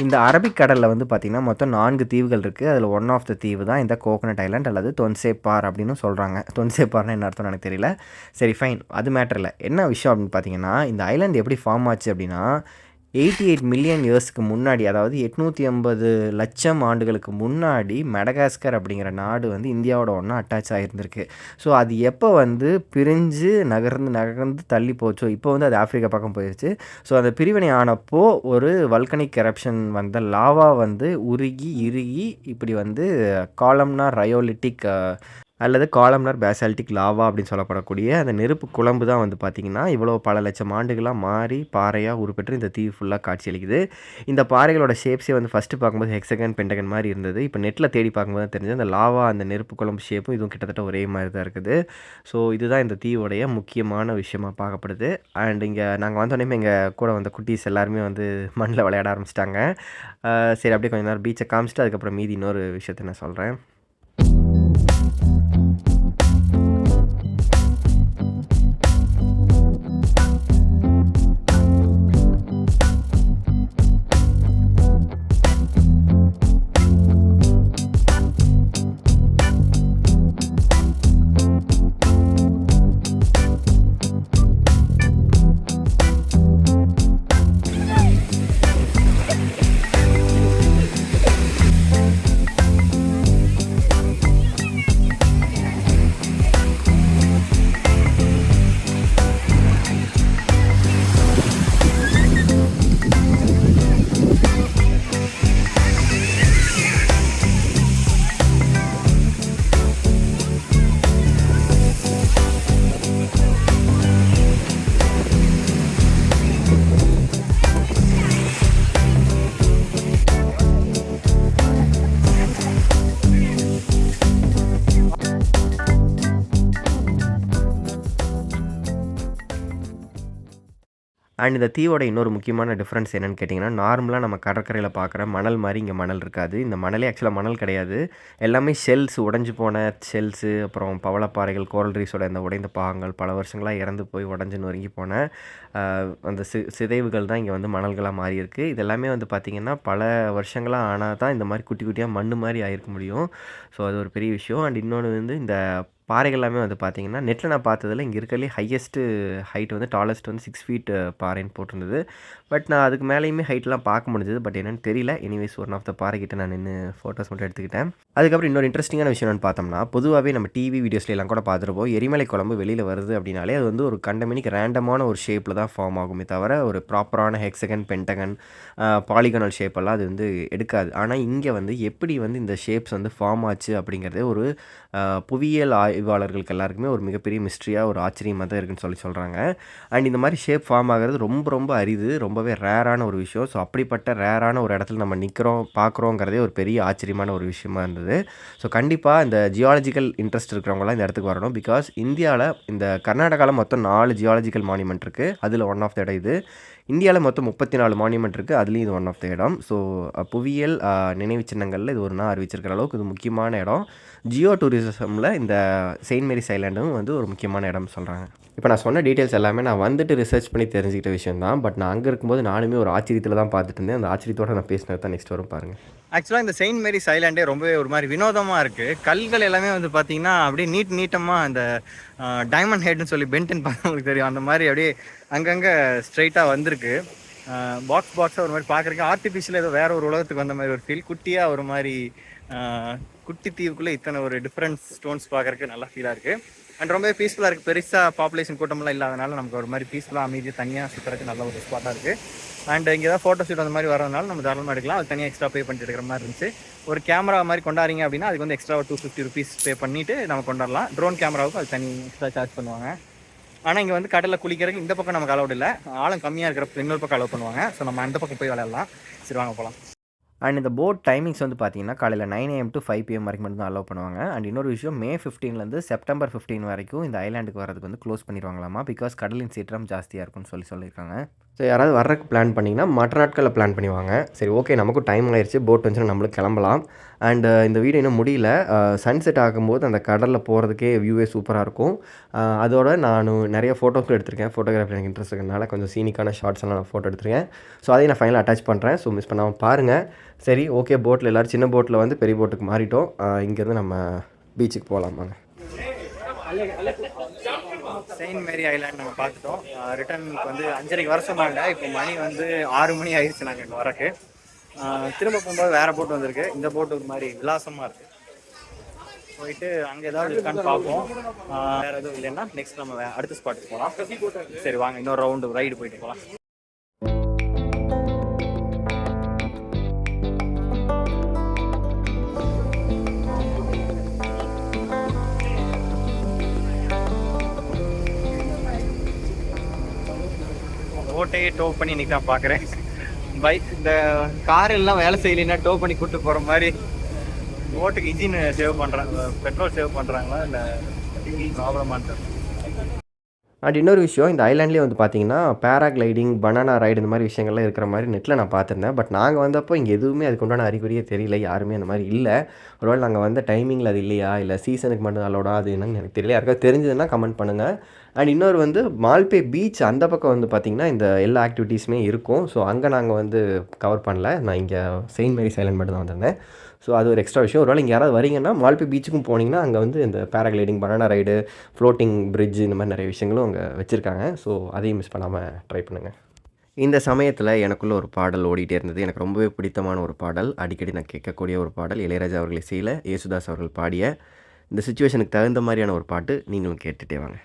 இந்த அரபிக் கடலில் வந்து பார்த்திங்கன்னா மொத்தம் 4 தீவுகள் இருக்குது. அதில் ஒன் ஆஃப் த தீவு தான் இந்த கோகனட் ஐலாண்ட் அல்லது தொன்சேப்பார் அப்படின்னு சொல்கிறாங்க. தொன்சேப்பார்னா என்ன அர்த்தம்னு எனக்கு தெரியல. சரி, ஃபைன், அது மேட்டர் இல்லை. என்ன விஷயம் அப்படின்னு பார்த்தீங்கன்னா, இந்த ஐலாண்ட் எப்படி ஃபார்ம் ஆச்சு அப்படின்னா 88 மில்லியன் இயர்ஸ்க்கு முன்னாடி, அதாவது 880 லட்சம் ஆண்டுகளுக்கு முன்னாடி மெடகாஸ்கர் அப்படிங்கிற நாடு வந்து இந்தியாவோட ஒன்றா அட்டாச் ஆகியிருந்திருக்கு. ஸோ அது எப்போ வந்து பிரிஞ்சு நகர்ந்து தள்ளி போச்சோ, இப்போ வந்து அது ஆஃப்ரிக்கா பக்கம் போயிடுச்சு. ஸோ அந்த பிரிவினை ஆனப்போ ஒரு வல்கனிக் எரப்ஷன் வந்த லாவா வந்து இறுகி இப்படி வந்து காலம்னார் ரயோலிட்டிக் அல்லது காலம்னார் பேசால்டிக் லாவா அப்படின்னு சொல்லப்படக்கூடிய அந்த நெருப்பு குழம்பு தான் வந்து பார்த்திங்கன்னா இவ்வளோ பல லட்சம் ஆண்டுகளாக மாறி பாறையாக உருப்பெற்று இந்த தீவு ஃபுல்லாக காட்சியளிக்குது. இந்த பாறைகளோட ஷேப்ஸே வந்து ஃபஸ்ட்டு பார்க்கும்போது ஹெக்ஸகன் பென்டகன் மாதிரி இருந்தது. இப்போ நெட்டில் தேடி பார்க்கும்போது தான் தெரிஞ்சது அந்த லாவா அந்த நெருப்பு குழம்பு ஷேப்பும் இதுவும் கிட்டத்தட்ட ஒரே மாதிரி தான் இருக்குது. ஸோ இதுதான் இந்த தீவுடைய முக்கியமான விஷயமாக பார்க்கப்படுது. அண்ட் இங்கே நாங்கள் வந்தோடனே எங்கள் கூட வந்த குட்டீஸ் எல்லாருமே வந்து மண்ணில் விளையாட ஆரம்பிச்சிட்டாங்க. சரி, அப்படியே கொஞ்சம் நேரம் பீச்சை காமிச்சிட்டு அதுக்கப்புறம் மீதி இன்னொரு விஷயத்த நான் சொல்கிறேன். அண்ட் இந்த தீவோட இன்னொரு முக்கியமான டிஃப்ரென்ஸ் என்னென்னு கேட்டிங்கன்னா, நார்மலாக நம்ம கடற்கரையில் பார்க்குற மணல் மாதிரி இங்கே மணல் இருக்காது. இந்த மணலே ஆக்சுவலாக மணல் கிடையாது. எல்லாமே ஷெல்ஸ், உடைஞ்சு போன ஷெல்ஸு, அப்புறம் பவளப்பாறைகள், கோரல் ரீஃப்ஸோட இந்த உடைந்த பாகங்கள், பல வருஷங்களாக இறந்து போய் உடஞ்சி நொறுங்கி போன அந்த சிதைவுகள் தான் இங்கே வந்து மணல்களாக மாறி இருக்குது. இது எல்லாமே வந்து பார்த்திங்கன்னா பல வருஷங்களாக ஆனால் தான் இந்த மாதிரி குட்டி குட்டியாக மண் மாதிரி ஆகிருக்க முடியும். ஸோ அது ஒரு பெரிய விஷயம். அண்ட் இன்னொன்று வந்து இந்த பாறைகள் எல்லாமே வந்து பார்த்திங்கன்னா நெட்டில் நான் பார்த்ததில் இங்கே இருக்கிறதுலே ஹையஸ்ட்டு ஹைட் வந்து டாலஸ்ட் வந்து 6 ஃபீட் பாறைன்னு போட்டிருந்தது. பட் நான் அதுக்கு மேலேயுமே ஹைட்லாம் பார்க்க முடிஞ்சது. பட் என்னென்னு தெரியல. எனிவேஸ் ஒன் ஆஃப் த பாறைக்கிட்ட நான் நின்று ஃபோட்டோஸ் மட்டும் எடுத்துக்கிட்டேன். அதுக்கப்புறம் இன்னொரு இன்ட்ரெஸ்டிங்கான விஷயம் என்னென்னு பார்த்தோம்னா, பொதுவாகவே நம்ம டிவி வீடியோஸ்லாம் கூட பார்த்துருப்போம். எரிமலை குழம்பு வெளியில் வருது அப்படின்னாலே அது வந்து ஒரு கண்டமேனிக்கு ரேண்டமான ஒரு ஷேப்பில் தான் ஃபார்ம் ஆகுமே தவிர ஒரு ப்ராப்பரான ஹெக்ஸகன், பென்டகன், பாலிகனல் ஷேப்பெல்லாம் அது வந்து எடுக்காது. ஆனால் இங்கே வந்து எப்படி வந்து இந்த ஷேப்ஸ் வந்து ஃபார்ம் ஆச்சு அப்படிங்கிறது ஒரு புவியியல் ஆய்வாளர்களுக்கு எல்லாருக்குமே ஒரு மிகப்பெரிய மிஸ்ட்ரியாக ஒரு ஆச்சரியமாக தான் இருக்குன்னு சொல்கிறாங்க. அண்ட் இந்த மாதிரி ஷேப் ஃபார்ம் ஆகிறது ரொம்ப ரொம்ப அரிது, ரொம்பவே ரேரான ஒரு விஷயம். ஸோ அப்படிப்பட்ட ரேரான ஒரு இடத்துல நம்ம நிற்கிறோம் பார்க்குறோங்கிறதே ஒரு பெரிய ஆச்சரியமான ஒரு விஷயமா இருந்தது. ஸோ கண்டிப்பாக இந்த ஜியாலஜிக்கல் இன்ட்ரெஸ்ட் இருக்கிறவங்களாம் இந்த இடத்துக்கு வரணும். பிகாஸ் இந்தியாவில் இந்த கர்நாடகாவில் மொத்தம் 4 ஜியாலஜிக்கல் மானுமெண்ட் இருக்குது. அதில் ஒன் ஆஃப் த இடம் இது. இந்தியாவில் மொத்தம் 34 மானுமெண்ட் இருக்குது. அதுலேயும் இது ஒன் ஆஃப் த இடம். ஸோ புவியியல் நினைவு சின்னங்களில் இது ஒரு நாள் அறிவிச்சிருக்கிற அளவுக்கு இது முக்கியமான இடம். ஜியோ டூரிசமில் இந்த செயின்ட் மேரிஸ் ஐலாண்டும் வந்து ஒரு முக்கியமான இடம் சொல்கிறாங்க. இப்போ நான் சொன்ன டீட்டெயில்ஸ் எல்லாமே நான் வந்துட்டு ரிசர்ச் பண்ணி தெரிஞ்சுக்கிட்ட விஷயம் தான். பட் நான் அங்கே இருக்கும்போது நானுமே ஒரு ஆச்சரியத்தில் தான் பார்த்துட்டு இருந்தேன். அந்த ஆச்சரியத்தோட நான் பேசினது தான் நெக்ஸ்ட் வரும் பாருங்கள். ஆக்சுவலாக இந்த செயின்ட் மேரிஸ் ஐலாண்டே ரொம்பவே ஒரு மாதிரி வினோதமாக இருக்குது. கல்கள் எல்லாமே வந்து பார்த்தீங்கன்னா அப்படியே நீட்டமாக அந்த டைமண்ட் ஹெட்னு சொல்லி பென்டன் பார்த்தவங்களுக்கு தெரியும், அந்த மாதிரி அப்படியே அங்கங்கே ஸ்ட்ரைட்டாக வந்திருக்கு. பாக்ஸாக ஒரு மாதிரி பார்க்குறதுக்கு ஆர்டிஃபிஷியல் ஏதோ வேற ஒரு உலகத்துக்கு வந்த மாதிரி ஒரு ஃபீல். குட்டியாக ஒரு மாதிரி குட்டி தீவுக்குள்ளே இத்தனை ஒரு டிஃப்ரெண்ட் ஸ்டோன்ஸ் பார்க்குறதுக்கு நல்லா ஃபீலாக இருக்குது. அண்ட் ரொம்பவே பீஸ்ஃபுல்லாக இருக்குது. பெருசாக பாப்புலேஷன் கூட்டமெல்லாம் இல்லாதனால நமக்கு ஒரு மாதிரி பீஸ்ஃபுல்லாக அமைதியாக தனியாக சுற்றுறதுக்கு நல்ல ஒரு ஸ்பாட்டாக இருக்குது. அண்ட் இங்கே ஏதாவது ஃபோட்டோ ஷூட் அந்த மாதிரி வரதுனால நம்ம தாராளமாக எடுக்கலாம். அது தனியாக எக்ஸ்ட்ரா பே பண்ணிட்டு இருக்கிற மாதிரி இருந்துச்சு. ஒரு கேமரா மாதிரி கொண்டாடுறீங்க அப்படின்னா அதுக்கு வந்து எக்ஸ்ட்ரா 250 rupees பே பண்ணிவிட்டு நம்ம கொண்டாடலாம். ட்ரோன் கேமராவுக்கு அது தனி எக்ஸ்ட்ரா சார்ஜ் பண்ணுவாங்க. ஆனால் இங்கே வந்து கடலில் குளிக்கிறதுக்கு இந்த பக்கம் நமக்கு அலௌட் இல்லை. ஆழம் கம்மியாக இருக்கிற இன்னொரு பக்கம் அலோவ் பண்ணுவாங்க. ஸோ நம்ம அந்த பக்கம் போய் விளையாடலாம். சரி வாங்க போகலாம். அண்ட் இந்த போட் டைமிங்ஸ் வந்து பார்த்தீங்கன்னா காலையில் 9 AM to 5 PM வரைக்கும் மட்டும் தான் அலோவ் பண்ணுவாங்க. அண்ட் இன்னொரு விஷயம், May 15லேருந்து September 15 வரைக்கும் இந்த ஐலாண்டுக்கு வரதுக்கு வந்து க்ளோஸ் பண்ணிடுவாங்களாமா. பிகாஸ் கடலின் சீற்றம் ஜாஸ்தியாக இருக்கும்னு சொல்லியிருக்காங்க. ஸோ யாராவது வர்றதுக்கு பிளான் பண்ணிங்கன்னா மற்ற நாட்களில் பிளான் பண்ணிவாங்க. சரி ஓகே, நமக்கும் டைம் ஆயிடுச்சு, போட் வந்துச்சுன்னா நம்மளுக்கு கிளம்பலாம். அண்ட் இந்த வீடியோ இன்னும் முடியல. சன்செட் ஆகும்போது அந்த கடலில் போகிறதுக்கே வியூவே சூப்பராக இருக்கும். அதோட நான் நிறைய ஃபோட்டோஸும் எடுத்திருக்கேன். ஃபோட்டோகிராஃபி எனக்கு இன்ட்ரெஸ்ட் இருக்கிறதுனால கொஞ்சம் சீனிக்கான ஷார்ட்ஸ் எல்லாம் நான் ஃபோட்டோ எடுத்திருக்கேன். ஸோ அதையும் நான் ஃபைனலாக அட்டாச் பண்ணுறேன். ஸோ மிஸ் பண்ணாமல் பாருங்கள். சரி ஓகே, போட்டில் எல்லோரும் சின்ன போட்டில் வந்து பெரிய போட்டுக்கு மாறிட்டோம். இங்கேருந்து நம்ம பீச்சுக்கு போகலாமாங்க. செயின்ட் மேரி ஐலாண்ட் நம்ம பார்த்துட்டோம். ரிட்டர்னுக்கு வந்து 5:30 வர சொன்னாங்க. இப்போ மணி வந்து 6 மணி ஆயிடுச்சு நாங்கள் இங்கே வரக்கு. திரும்ப போகும்போது வேறு போட்டு வந்திருக்கு. இந்த போட்டு ஒரு மாதிரி விலாசமாக இருக்குது. போயிட்டு அங்கே ஏதாவது இருக்கான்னு பார்ப்போம். வேறு எதுவும் இல்லைன்னா நெக்ஸ்ட் நம்ம அடுத்த ஸ்பாட்டுக்கு போகலாம். சரி வாங்க, இன்னொரு ரவுண்டு ரைடு போயிட்டு போகலாம். போட்டையே டோ பண்ணி இன்றைக்கி தான் பார்க்குறேன். பைக் இந்த கார் எல்லாம் வேலை செய்யலைன்னா டோ பண்ணி கூப்பிட்டு போகிற மாதிரி போட்டுக்கு இன்ஜின் சேவ் பண்ணுறாங்க, பெட்ரோல் சேவ் பண்ணுறாங்களா இல்லை ப்ராப்ளமாக. அண்ட் இன்னொரு விஷயம், இந்த ஐலாண்ட்லேயே வந்து பார்த்தீங்கன்னா பேராகிளைடிங், பனானா ரைடு இந்த மாதிரி விஷயங்கள்லாம் இருக்கிற மாதிரி நெட்டில் நான் பார்த்துருந்தேன். பட் நாங்கள் வந்தப்போ இங்கே எதுவுமே அதுக்கு உண்டான அறிகுறியே தெரியல, யாருமே அந்த மாதிரி இல்லை. ஒருவேளை நாங்கள் வந்த டைமிங்கில் அது இல்லையா, இல்லை சீசனுக்கு மட்டும் அலோடா, அது என்னன்னு எனக்கு தெரியல. யாருக்காவது தெரிஞ்சதுன்னா கமெண்ட் பண்ணுங்கள். அண்ட் இன்னொரு வந்து மால்பே பீச் அந்த பக்கம் வந்து பார்த்திங்கன்னா இந்த எல்லா ஆக்டிவிட்டீஸுமே இருக்கும். ஸோ அங்கே நாங்கள் வந்து கவர் பண்ணல. நான் இங்கே செயின்ட் மேரிஸ் ஐலாண்ட் மட்டும் தான் வந்திருந்தேன். ஸோ அது ஒரு எக்ஸ்ட்ரா விஷயம். ஒருவேளை இங்கே யாராவது வரீங்கன்னா மால்பே பீச்சுக்கும் போனீங்கன்னா அங்கே வந்து இந்த paragliding, banana ride, floating bridge இந்த மாதிரி நிறைய விஷயங்களும் அங்கே வச்சுருக்காங்க. ஸோ அதையும் மிஸ் பண்ணாமல் ட்ரை பண்ணுங்கள். இந்த சமயத்தில் எனக்குள்ளே ஒரு பாடல் ஓடிட்டே இருந்தது. எனக்கு ரொம்பவே பிடித்தமான ஒரு பாடல், அடிக்கடி நான் கேட்கக்கூடிய ஒரு பாடல். இளையராஜா அவர்கள் இசையில் யேசுதாஸ் அவர்கள் பாடிய இந்த சிச்சுவேஷனுக்கு தகுந்த மாதிரியான ஒரு பாட்டு. நீங்களும் கேட்டுகிட்டே வாங்க.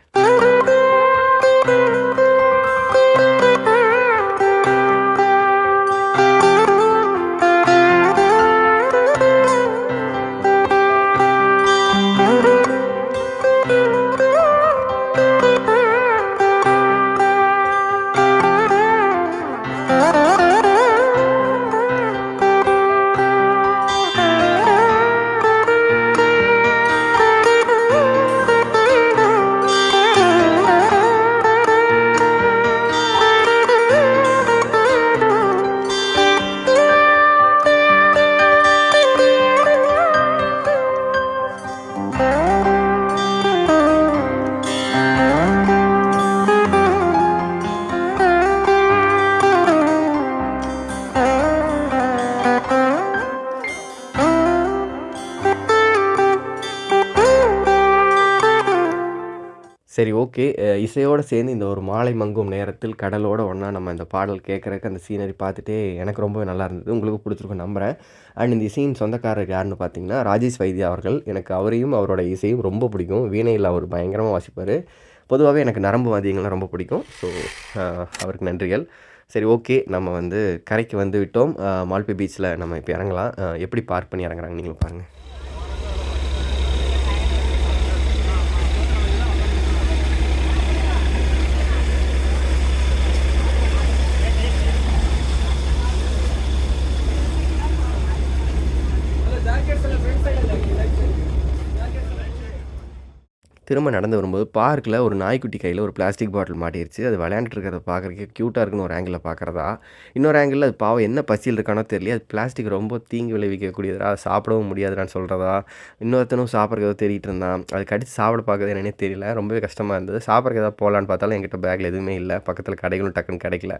சரி ஓகே, இசையோடு சேர்ந்து இந்த ஒரு மாலை மங்கும் நேரத்தில் கடலோட ஒன்றா நம்ம இந்த பாடல் கேட்குறக்கு அந்த சீனரி பார்த்துட்டே எனக்கு ரொம்பவே நல்லா இருந்தது. உங்களுக்கு பிடிச்சிருக்கும் நம்புகிறேன். அண்ட் இந்த இசையின் சொந்தக்காரர் யாருன்னு பார்த்தீங்கன்னா ராஜேஷ் வைத்தியா அவர்கள். எனக்கு அவரையும் அவரோட இசையும் ரொம்ப பிடிக்கும். வீணையில் அவர் பயங்கரமாக வாசிப்பார். பொதுவாகவே எனக்கு நரம்பு வாத்தியங்கள்லாம் ரொம்ப பிடிக்கும். ஸோ அவருக்கு நன்றிகள். சரி ஓகே, நம்ம வந்து கரைக்கு வந்து விட்டோம். மால்பே பீச்சில் நம்ம இப்போ இறங்கலாம். எப்படி பார்க் பண்ணி இறங்குறாங்க நீங்களும் பாருங்கள். திரும்ப நடந்து வரும்போது பார்க்கில் ஒரு நாய்க்குட்டி கையில் ஒரு பிளாஸ்டிக் பாட்டில் மாட்டிருச்சு. அது விளையாண்டுட்டு இருக்கிறத பார்க்குறதுக்கே க்யூட்டாக இருக்குன்னு ஒரு ஆங்கிளில் பார்க்குறதா. இன்னொரு ஆங்கிளில் அது பாவம் என்ன பசியில் இருக்கானோ தெரியல. அது பிளாஸ்டிக் ரொம்ப தீங்கு விளைவிக்கக்கூடியதா, சாப்பிடவும் முடியாதுடான்னு சொல்கிறதா. இன்னொருத்தனும் சாப்பிட்றதுக்கு ஏதோ தேடிட்டு இருந்தான். அது கடிச்சு சாப்பிட பார்க்குறது என்னன்னே தெரியல. ரொம்பவே கஷ்டமாக இருந்தது. சாப்பிட்றதுக்கு ஏதாவது போகலான்னு பார்த்தாலும் என்கிட்ட பேக்கில் எதுவுமே இல்லை. பக்கத்தில் கடைகளும் டக்குன்னு கிடைக்கல.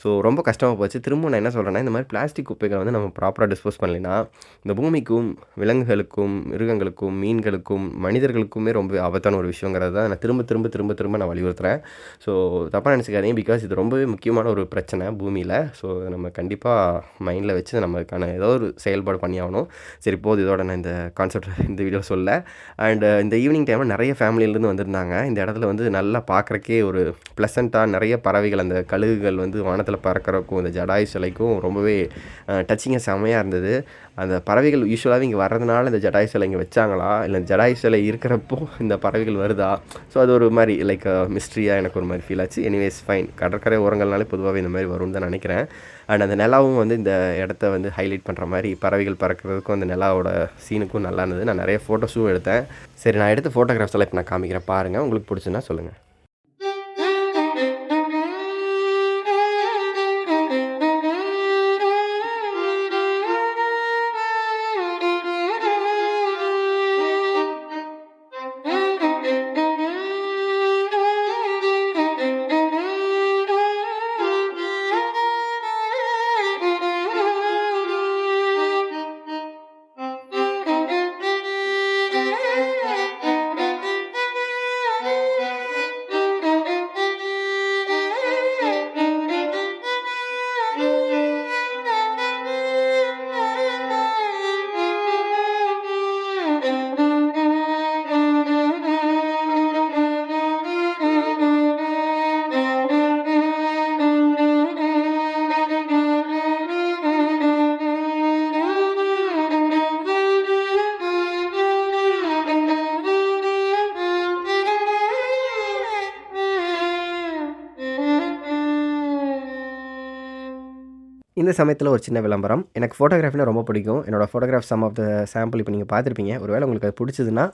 ஸோ ரொம்ப கஷ்டமாக போச்சு. திரும்ப நான் என்ன சொல்கிறேன்னா, இந்த மாதிரி பிளாஸ்டிக் குப்பைகளை வந்து நம்ம ப்ராப்பராக டிஸ்போஸ் பண்ணலைன்னா இந்த பூமிக்கும், விலங்குகளுக்கும், மிருகங்களுக்கும், மீன்களுக்கும், மனிதர்களுக்குமே ரொம்ப ஆபத்தான ஒரு விஷயங்கிறது தான் நான் திரும்ப நான் வலியுறுத்துறேன். ஸோ தப்பாக நினச்சிக்காதீங்க. பிகாஸ் இது ரொம்பவே முக்கியமான ஒரு பிரச்சனை பூமியில். ஸோ நம்ம கண்டிப்பாக மைண்டில் வச்சு நம்மளுக்கான ஏதோ ஒரு செயல்பாடு பண்ணி ஆகணும். சரி போது, இதோட நான் இந்த கான்செப்ட் இந்த வீடியோ சொல்ல. அண்ட் இந்த ஈவினிங் டைமில் நிறைய ஃபேமிலியிலேருந்து வந்திருந்தாங்க. இந்த இடத்துல வந்து நல்லா பார்க்குறக்கே ஒரு ப்ளசண்ட்டாக நிறைய பறவைகள், அந்த கழுகுகள் வந்து வானத்தில் பறக்கிறக்கும் இந்த ஜடாயு சிலைக்கும் ரொம்பவே டச்சிங்காக செம்மையாக இருந்தது. அந்த பறவைகள் யூஸ்வலாகவே இங்கே வர்றதுனால இந்த ஜடாயு சிலை இங்கே வச்சாங்களா, இல்லை ஜடாயு சிலை இருக்கிறப்போ இந்த பறவைகள் வருதா? ஸோ அது ஒரு மாதிரி லைக் மிஸ்ட்ரியாக எனக்கு ஒரு மாதிரி ஃபீல் ஆச்சு. Anyways fine. கடற்கரை ஓரங்கள்னாலே பொதுவாகவே இந்த மாதிரி வரும்னு தான் நினைக்கிறேன். அண்ட் அந்த நிலாவும் வந்து இந்த இடத்த வந்து ஹைலைட் பண்ணுற மாதிரி பறவைகள் பறக்கிறதுக்கும் அந்த நிலாவோட சீனுக்கும் நல்லா இருந்தது. நான் நிறைய ஃபோட்டோஸும் எடுத்தேன். சரி, நான் எடுத்த ஃபோட்டோகிராஃப்ஸ் எல்லாம் இப்போ நான் காமிக்கிறேன் பாருங்கள். உங்களுக்கு பிடிச்சுன்னா சொல்லுங்கள். இந்த சமயத்தில் ஒரு சின்ன விளம்பரம். எனக்கு ஃபோட்டோகிராஃபினா ரொம்ப பிடிக்கும். என்னோடய photograph some of the sample இப்போ நீங்கள் பார்த்துருப்பீங்க. ஒருவேளை உங்களுக்கு அது பிடிச்சதுன்னா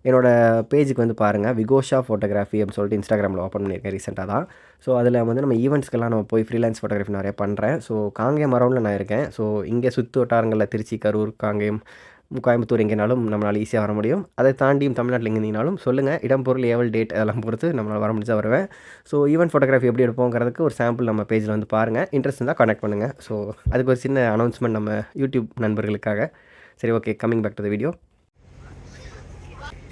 என்னோடய பேஜுக்கு வந்து பாருங்கள். விகோஷா ஃபோட்டோகிராஃபி அப்படின்னு சொல்லிட்டு இன்ஸ்டாகிராமில் ஓப்பன் பண்ணியிருக்கேன் ரீசெண்டாக தான். ஸோ அதில் வந்து நம்ம ஈவெண்ட்ஸ்க்கெல்லாம் நம்ம போய் ஃப்ரீலான்ஸ் ஃபோட்டோகிராஃபி நிறைய பண்ணுறேன். ஸோ காங்கேயம் அரௌண்டில் நான் இருக்கேன். ஸோ இங்கே சுற்று வட்டாரங்களில் திருச்சி, கரூர், காங்கேயம், கோயம்புத்தூர் எங்கேனாலும் நம்மளால் ஈஸியாக வர முடியும். அதை தாண்டியும் தமிழ்நாட்டில் எங்கே இருந்தீங்கனாலும் சொல்லுங்கள். இடம், பொருள், ஏவல், டேட் அதெல்லாம் பொறுத்து நம்மளால் வர முடிஞ்சா வருவேன். ஸோ ஈவெண்ட் ஃபோட்டோகிராஃபி எப்படி எடுப்போங்கிறதுக்கு ஒரு சாம்பிள் நம்ம பேஜில் வந்து பாருங்கள். இன்ட்ரெஸ்ட் இருந்தால் கான்டாக்ட் பண்ணுங்கள். ஸோ அதுக்கு ஒரு சின்ன அனௌன்ஸ்மெண்ட் நம்ம யூடியூப் நண்பர்களுக்காக. சரி, okay, coming back to the video.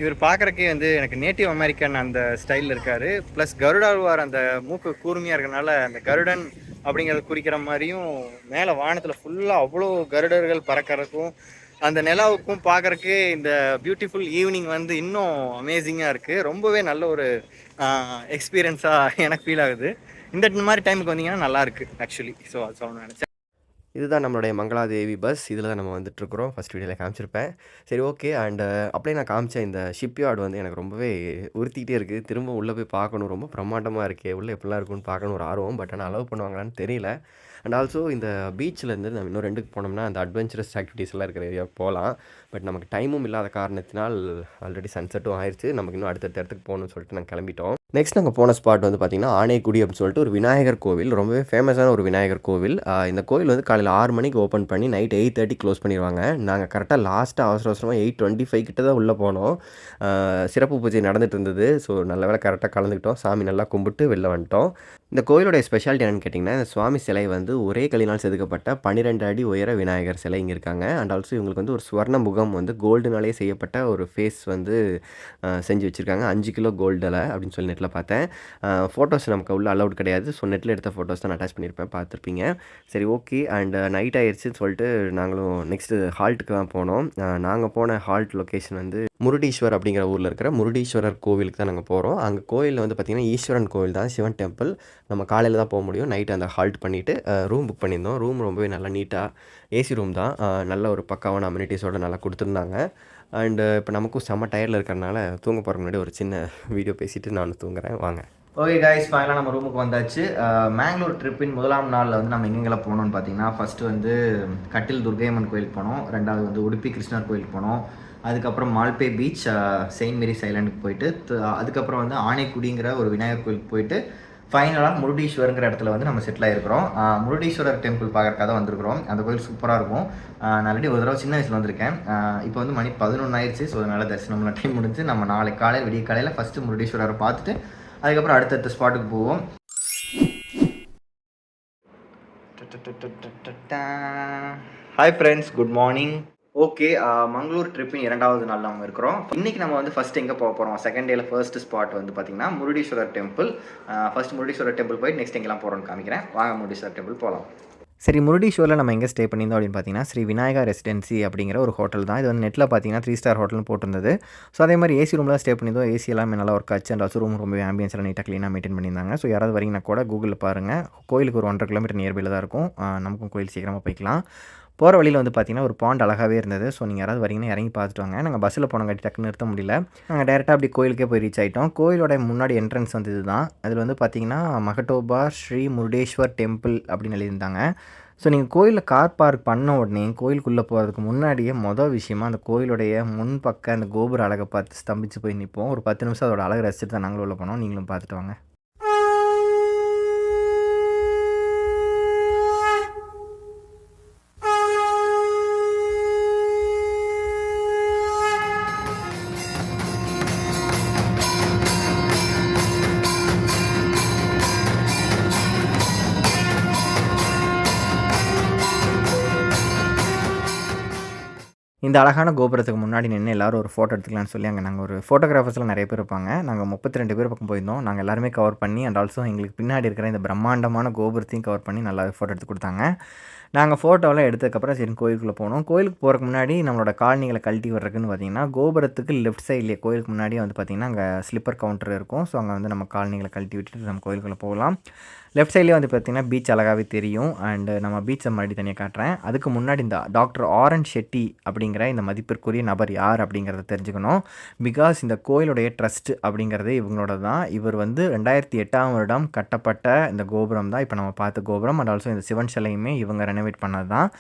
இவர் பார்க்குறக்கே வந்து எனக்கு நேட்டிவ் அமெரிக்கன் அந்த ஸ்டைலில் இருக்கார். ப்ளஸ் கருடாழ்வார் அந்த மூக்கு கூர்மையாக இருக்கனால அந்த கருடன் அப்படிங்கிறத குறிக்கிற மாதிரியும் மேலே வானத்தில் ஃபுல்லாக அவ்வளோ கருடர்கள் பறக்கிறதுக்கும் அந்த நிலாவுக்கும் பார்க்குறக்கே இந்த பியூட்டிஃபுல் ஈவினிங் வந்து இன்னும் அமேசிங்காக இருக்குது. ரொம்பவே நல்ல ஒரு எக்ஸ்பீரியன்ஸாக எனக்கு ஃபீல் ஆகுது. இந்த மாதிரி டைமுக்கு வந்தீங்கன்னா நல்லாயிருக்கு ஆக்சுவலி. ஸோ அது சொல்லணும்னு நினச்சேன். இதுதான் நம்மளுடைய மங்களாதேவி பஸ். இதில் தான் நம்ம வந்துட்டுருக்குறோம். ஃபஸ்ட் வீடியோவில் காமிச்சிருப்பேன். சரி, ஓகே. அண்டு அப்படியே நான் காமிச்ச இந்த ஷிப்யார்டு வந்து எனக்கு ரொம்பவே உறுத்திக்கிட்டே இருக்குது. திரும்ப உள்ளே போய் பார்க்கணும். ரொம்ப பிரம்மாண்டமாக இருக்கே, உள்ளே எப்படிலாம் இருக்குன்னு பார்க்கணும் ஒரு ஆர்வம். பட் ஆனால் அலோவ் பண்ணுவாங்களான்னு தெரியல. அண்ட் ஆல்சோ இந்த பீச்சிலேருந்து நம்ம இன்னும் 2க்கு போனோம்னா அந்த அட்வென்ச்சரஸ் ஆக்டிவிட்டீஸ் எல்லாம் இருக்கிற ஏரியா போகலாம். பட் நமக்கு டைமும் இல்லாத காரணத்தினால் ஆல்ரெடி சன்செட்டும் ஆயிடுச்சு. நமக்கு இன்னும் அடுத்தடுத்த இடத்துக்கு போகணும்னு சொல்லிட்டு நாங்கள் கிளம்பிட்டோம். நெக்ஸ்ட் நாங்கள் போன ஸ்பாட் வந்து பார்த்திங்கன்னா ஆனைக்குடி அப்படின்னு சொல்லிட்டு ஒரு விநாயகர் கோவில். ரொம்பவே ஃபேமஸான ஒரு விநாயகர் கோவில். இந்த கோவில் வந்து காலையில் 6 மணிக்கு ஓப்பன் பண்ணி நைட் 8:30 க்ளோஸ் பண்ணிடுவாங்க. நாங்கள் கரெக்டாக லாஸ்ட்டாக அவசரமாக 8:25 கிட்ட தான் உள்ளே போனோம். சிறப்பு பூஜை நடந்துகிட்டு இருந்தது. ஸோ நல்ல வேலை கரெக்டாக கலந்துக்கிட்டோம். சாமி நல்லா கும்பிட்டு வெளில வந்துட்டோம். இந்த கோயிலுடைய ஸ்பெஷாலிட்டி என்னென்னு கேட்டிங்கன்னா, இந்த சுவாமி சிலை வந்து ஒரே கல்லினால் செதுக்கப்பட்ட 12 அடி உயர விநாயகர் சிலை இங்கே இருக்காங்க. அண்ட் ஆல்சோ இவங்களுக்கு வந்து ஒரு சுவர்ண முகம் வந்து கோல்டுனாலே செய்யப்பட்ட ஒரு ஃபேஸ் வந்து செஞ்சு வச்சுருக்காங்க. 5 கிலோ கோல்டில் அப்படின்னு சொல்லி நெட்டில் பார்த்தேன். ஃபோட்டோஸ் நமக்கு உள்ள அலவுட் கிடையாது. ஸோ நெட்டில் எடுத்த ஃபோட்டோஸ் தான் நான் அட்டாச் பண்ணியிருப்பேன், பார்த்துருப்பீங்க. சரி, ஓகே. அண்ட் நைட் ஆயிடுச்சுன்னு சொல்லிட்டு நாங்களும் நெக்ஸ்ட்டு ஹால்ட்டுக்கு தான் போனோம். நாங்கள் போன ஹால்ட் லொக்கேஷன் வந்து முருடீஸ்வர் அப்படிங்கிற ஊரில் இருக்கிற முருடீஸ்வரர் கோவிலுக்கு தான் நாங்கள் போகிறோம். அங்கே கோயிலில் வந்து பார்த்திங்கன்னா ஈஸ்வரன் கோவில் தான், சிவன் டெம்பிள். நம்ம காலையில் தான் போக முடியும். நைட்டு அந்த ஹால்ட் பண்ணிவிட்டு ரூம் புக் பண்ணியிருந்தோம். ரூம் ரொம்பவே நல்லா நீட்டாக ஏசி ரூம் தான். நல்ல ஒரு பக்காவான அம்யூனிட்டிஸோடு நல்லா கொடுத்துருந்தாங்க. அண்டு இப்போ நமக்கும் செம்ம டயர்டில் இருக்கிறனால தூங்க போகிறதுக்கு முன்னாடி ஒரு சின்ன வீடியோ பேசிவிட்டு நான் தூங்குறேன். வாங்க. ஓகே கைஸ், ஃபைனலாக நம்ம ரூமுக்கு வந்தாச்சு. மேங்களூர் ட்ரிப்பின் முதலாம் நாளில் வந்து நம்ம எங்கெங்கெல்லாம் போனோம்னு பார்த்தீங்கன்னா, ஃபஸ்ட்டு வந்து கட்டில் துர்கையம்மன் கோயிலுக்கு போனோம். ரெண்டாவது வந்து உடுப்பி கிருஷ்ணர் கோயிலுக்கு போனோம். அதுக்கப்புறம் மால்பே பீச், செயின்ட் மேரிஸ் ஐலாண்டுக்கு போயிட்டு அதுக்கப்புறம் வந்து ஆனைக்குடிங்கிற ஒரு விநாயகர் கோயிலுக்கு போயிட்டு ஃபைனலாக முருடீஸ்வருங்கிற இடத்துல வந்து நம்ம செட்டில் ஆகிருக்கிறோம். முருடீஸ்வரர் டெம்பிள் பார்க்குறக்காக தான் வந்திருக்கிறோம். அந்த கோயில் சூப்பராக இருக்கும். நான் ஆல்ரெடி ஒரு தடவை சின்ன வயசில் வந்திருக்கேன். இப்போ வந்து மணி 11 ஆயிடுச்சு. ஸோ அதனால் தரிசனம்லாம் டைம் முடிஞ்சு நம்ம நாளைக்கு காலையில் விடிய காலையில் ஃபஸ்ட்டு முருடீஸ்வரரை பார்த்துட்டு அதுக்கப்புறம் அடுத்தடுத்த ஸ்பாட்டுக்கு போவோம். Hi friends, good morning. Okay, Mangalore ட்ரிப்பின் 2வது நாள் நம்ம இருக்கிறோம். இன்றைக்கி நம்ம வந்து ஃபஸ்ட் எங்கே போக போகிறோம், செகண்ட் டேயில் ஃபர்ஸ்ட் ஸ்பாட் வந்து பார்த்திங்கன்னா முருடீஸ்வரர் டெம்பிள். ஃபஸ்ட் முருடீஸ்வரர் டெம்பிள் போயிட்டு நெக்ஸ்ட் எங்கெல்லாம் போகிறோன்னு காமிக்கிறேன். வாங்க முருடீஸ்வரர் டெம்பிள் போகலாம். சரி, முருடீஸ்வரில் நம்ம எங்கே ஸ்டே பண்ணியிருந்தோம் அப்படின்னு பார்த்தீங்கன்னா ஸ்ரீ விநாயகா ரெசிடென்சி அப்படிங்கிற ஒரு ஹோட்டல் தான். இது வந்து நெட்டில் பார்த்தீங்கன்னா 3 ஸ்டார் ஹோட்டல்னு போட்டிருந்தது. ஸோ அதே மாதிரி ஏசி ரூமில் ஸ்டே பண்ணியிருந்தோம். ஏசி எல்லாமே நல்லா ஒர்க் ஆச்சு. அண்ட் ஆல்சோ ரூம் ரொம்ப ஆம்பியன்ஸ் எல்லாம் நீட்டாக க்ளீனாக மெயின்டைன் பண்ணியிருந்தாங்க. ஸோ யாராவது வரீங்கன்னா கூட கூகுளில் பாருங்கள். கோயிலுக்கு ஒரு 1.5 கிலோமீட்டர் நியர்பையில் தான் இருக்கும். நமக்கும் கோயில் சீக்கிரமாக போய்க்கலாம். போகிற வழியில் வந்து பார்த்திங்கன்னா ஒரு பாண்ட் அழகாகவே இருந்தது. ஸோ நீங்கள் யாராவது வரீங்கன்னா இறங்கி பார்த்துட்டு வாங்க. நாங்கள் பஸ்ஸில் போனங்காட்டி டக்குன்னு நிறுத்த முடியல. நாங்கள் டேரெக்டாக அப்படி கோயிலுக்கே போய் ரீச் ஆகிட்டோம். கோயிலோட முன்னாடி என்ட்ரன்ஸ் வந்து இது தான். அதில் வந்து பார்த்திங்கன்னா மகட்டோபா ஸ்ரீ முருடேஸ்வர் டெம்பிள் அப்படின்னு எழுதியிருந்தாங்க. ஸோ நீங்கள் கோயிலில் கார் பார்க் பண்ண உடனே கோயிலுக்குள்ளே போகிறதுக்கு முன்னாடியே மொதல் விஷயமா அந்த கோயிலுடைய முன்பக்க அந்த கோபுர அழகை பார்த்து ஸ்தம்பிச்சு போய் நிற்போம். ஒரு 10 நிமிஷம் அதோட அழகை ரசிச்சுட்டு தான் நாங்களும் உள்ள போனோம். நீங்களும் பார்த்துட்டு வாங்க. இந்த அழகான கோபுரத்துக்கு முன்னாடி நின்று எல்லோரும் ஒரு ஃபோட்டோ எடுத்துக்கலாம்னு சொல்லி அங்கே நாங்கள் ஒரு ஃபோட்டோகிராஃபர்ஸ்லாம் நிறைய பேர் இருப்பாங்க. நாங்கள் 32 பேர் பக்கம் போயிருந்தோம். நாங்கள் எல்லாருமே கவர் பண்ணி அண்ட் ஆல்சோ எங்களுக்கு பின்னாடி இருக்கிற இந்த பிரம்மாண்டமான கோபுரத்தையும் கவர் பண்ணி நல்லா ஃபோட்டோ எடுத்து கொடுத்தாங்க. நாங்கள் ஃபோட்டோலாம் எடுத்ததுக்கப்புறம் சரி கோயிலுக்குள்ளே போனோம். கோயிலுக்கு போகிறதுக்கு முன்னாடி நம்மளோட காலணிகளை கழட்டி வர்றதுக்குன்னு பார்த்தீங்கன்னா கோபுரத்துக்கு லெஃப்ட் சைட்லேயே கோயிலுக்கு முன்னாடியே வந்து பார்த்திங்கன்னா அங்கே ஸ்லிப்பர் கவுண்டர் இருக்கும். ஸோ அங்கே வந்து நம்ம காலணிகளை கழட்டி விட்டுட்டு நம்ம கோயிலுக்குள்ளே போகலாம். லெஃப்ட் சைட்லேயே வந்து பார்த்திங்கன்னா பீச் அழகாகவே தெரியும். அண்டு நம்ம பீச்சை மறுபடி தனியாக காட்டுறேன். அதுக்கு முன்னாடி இந்த டாக்டர் ஆர்.என். ஷெட்டி அப்படிங்கிற இந்த மதிப்பிற்குரிய நபர் யார் அப்படிங்கிறத தெரிஞ்சுக்கணும். பிகாஸ் இந்த கோயிலுடைய ட்ரஸ்ட் அப்படிங்கிறது இவங்களோட தான். இவர் வந்து 2008ஆம் வருடம் கட்டப்பட்ட இந்த கோபுரம் தான் இப்போ நம்ம பார்த்த கோபுரம். அண்ட் ஆல்சோ இந்த சிவன் சிலையுமே இவங்க ரெனோவேட் பண்ணது தான்.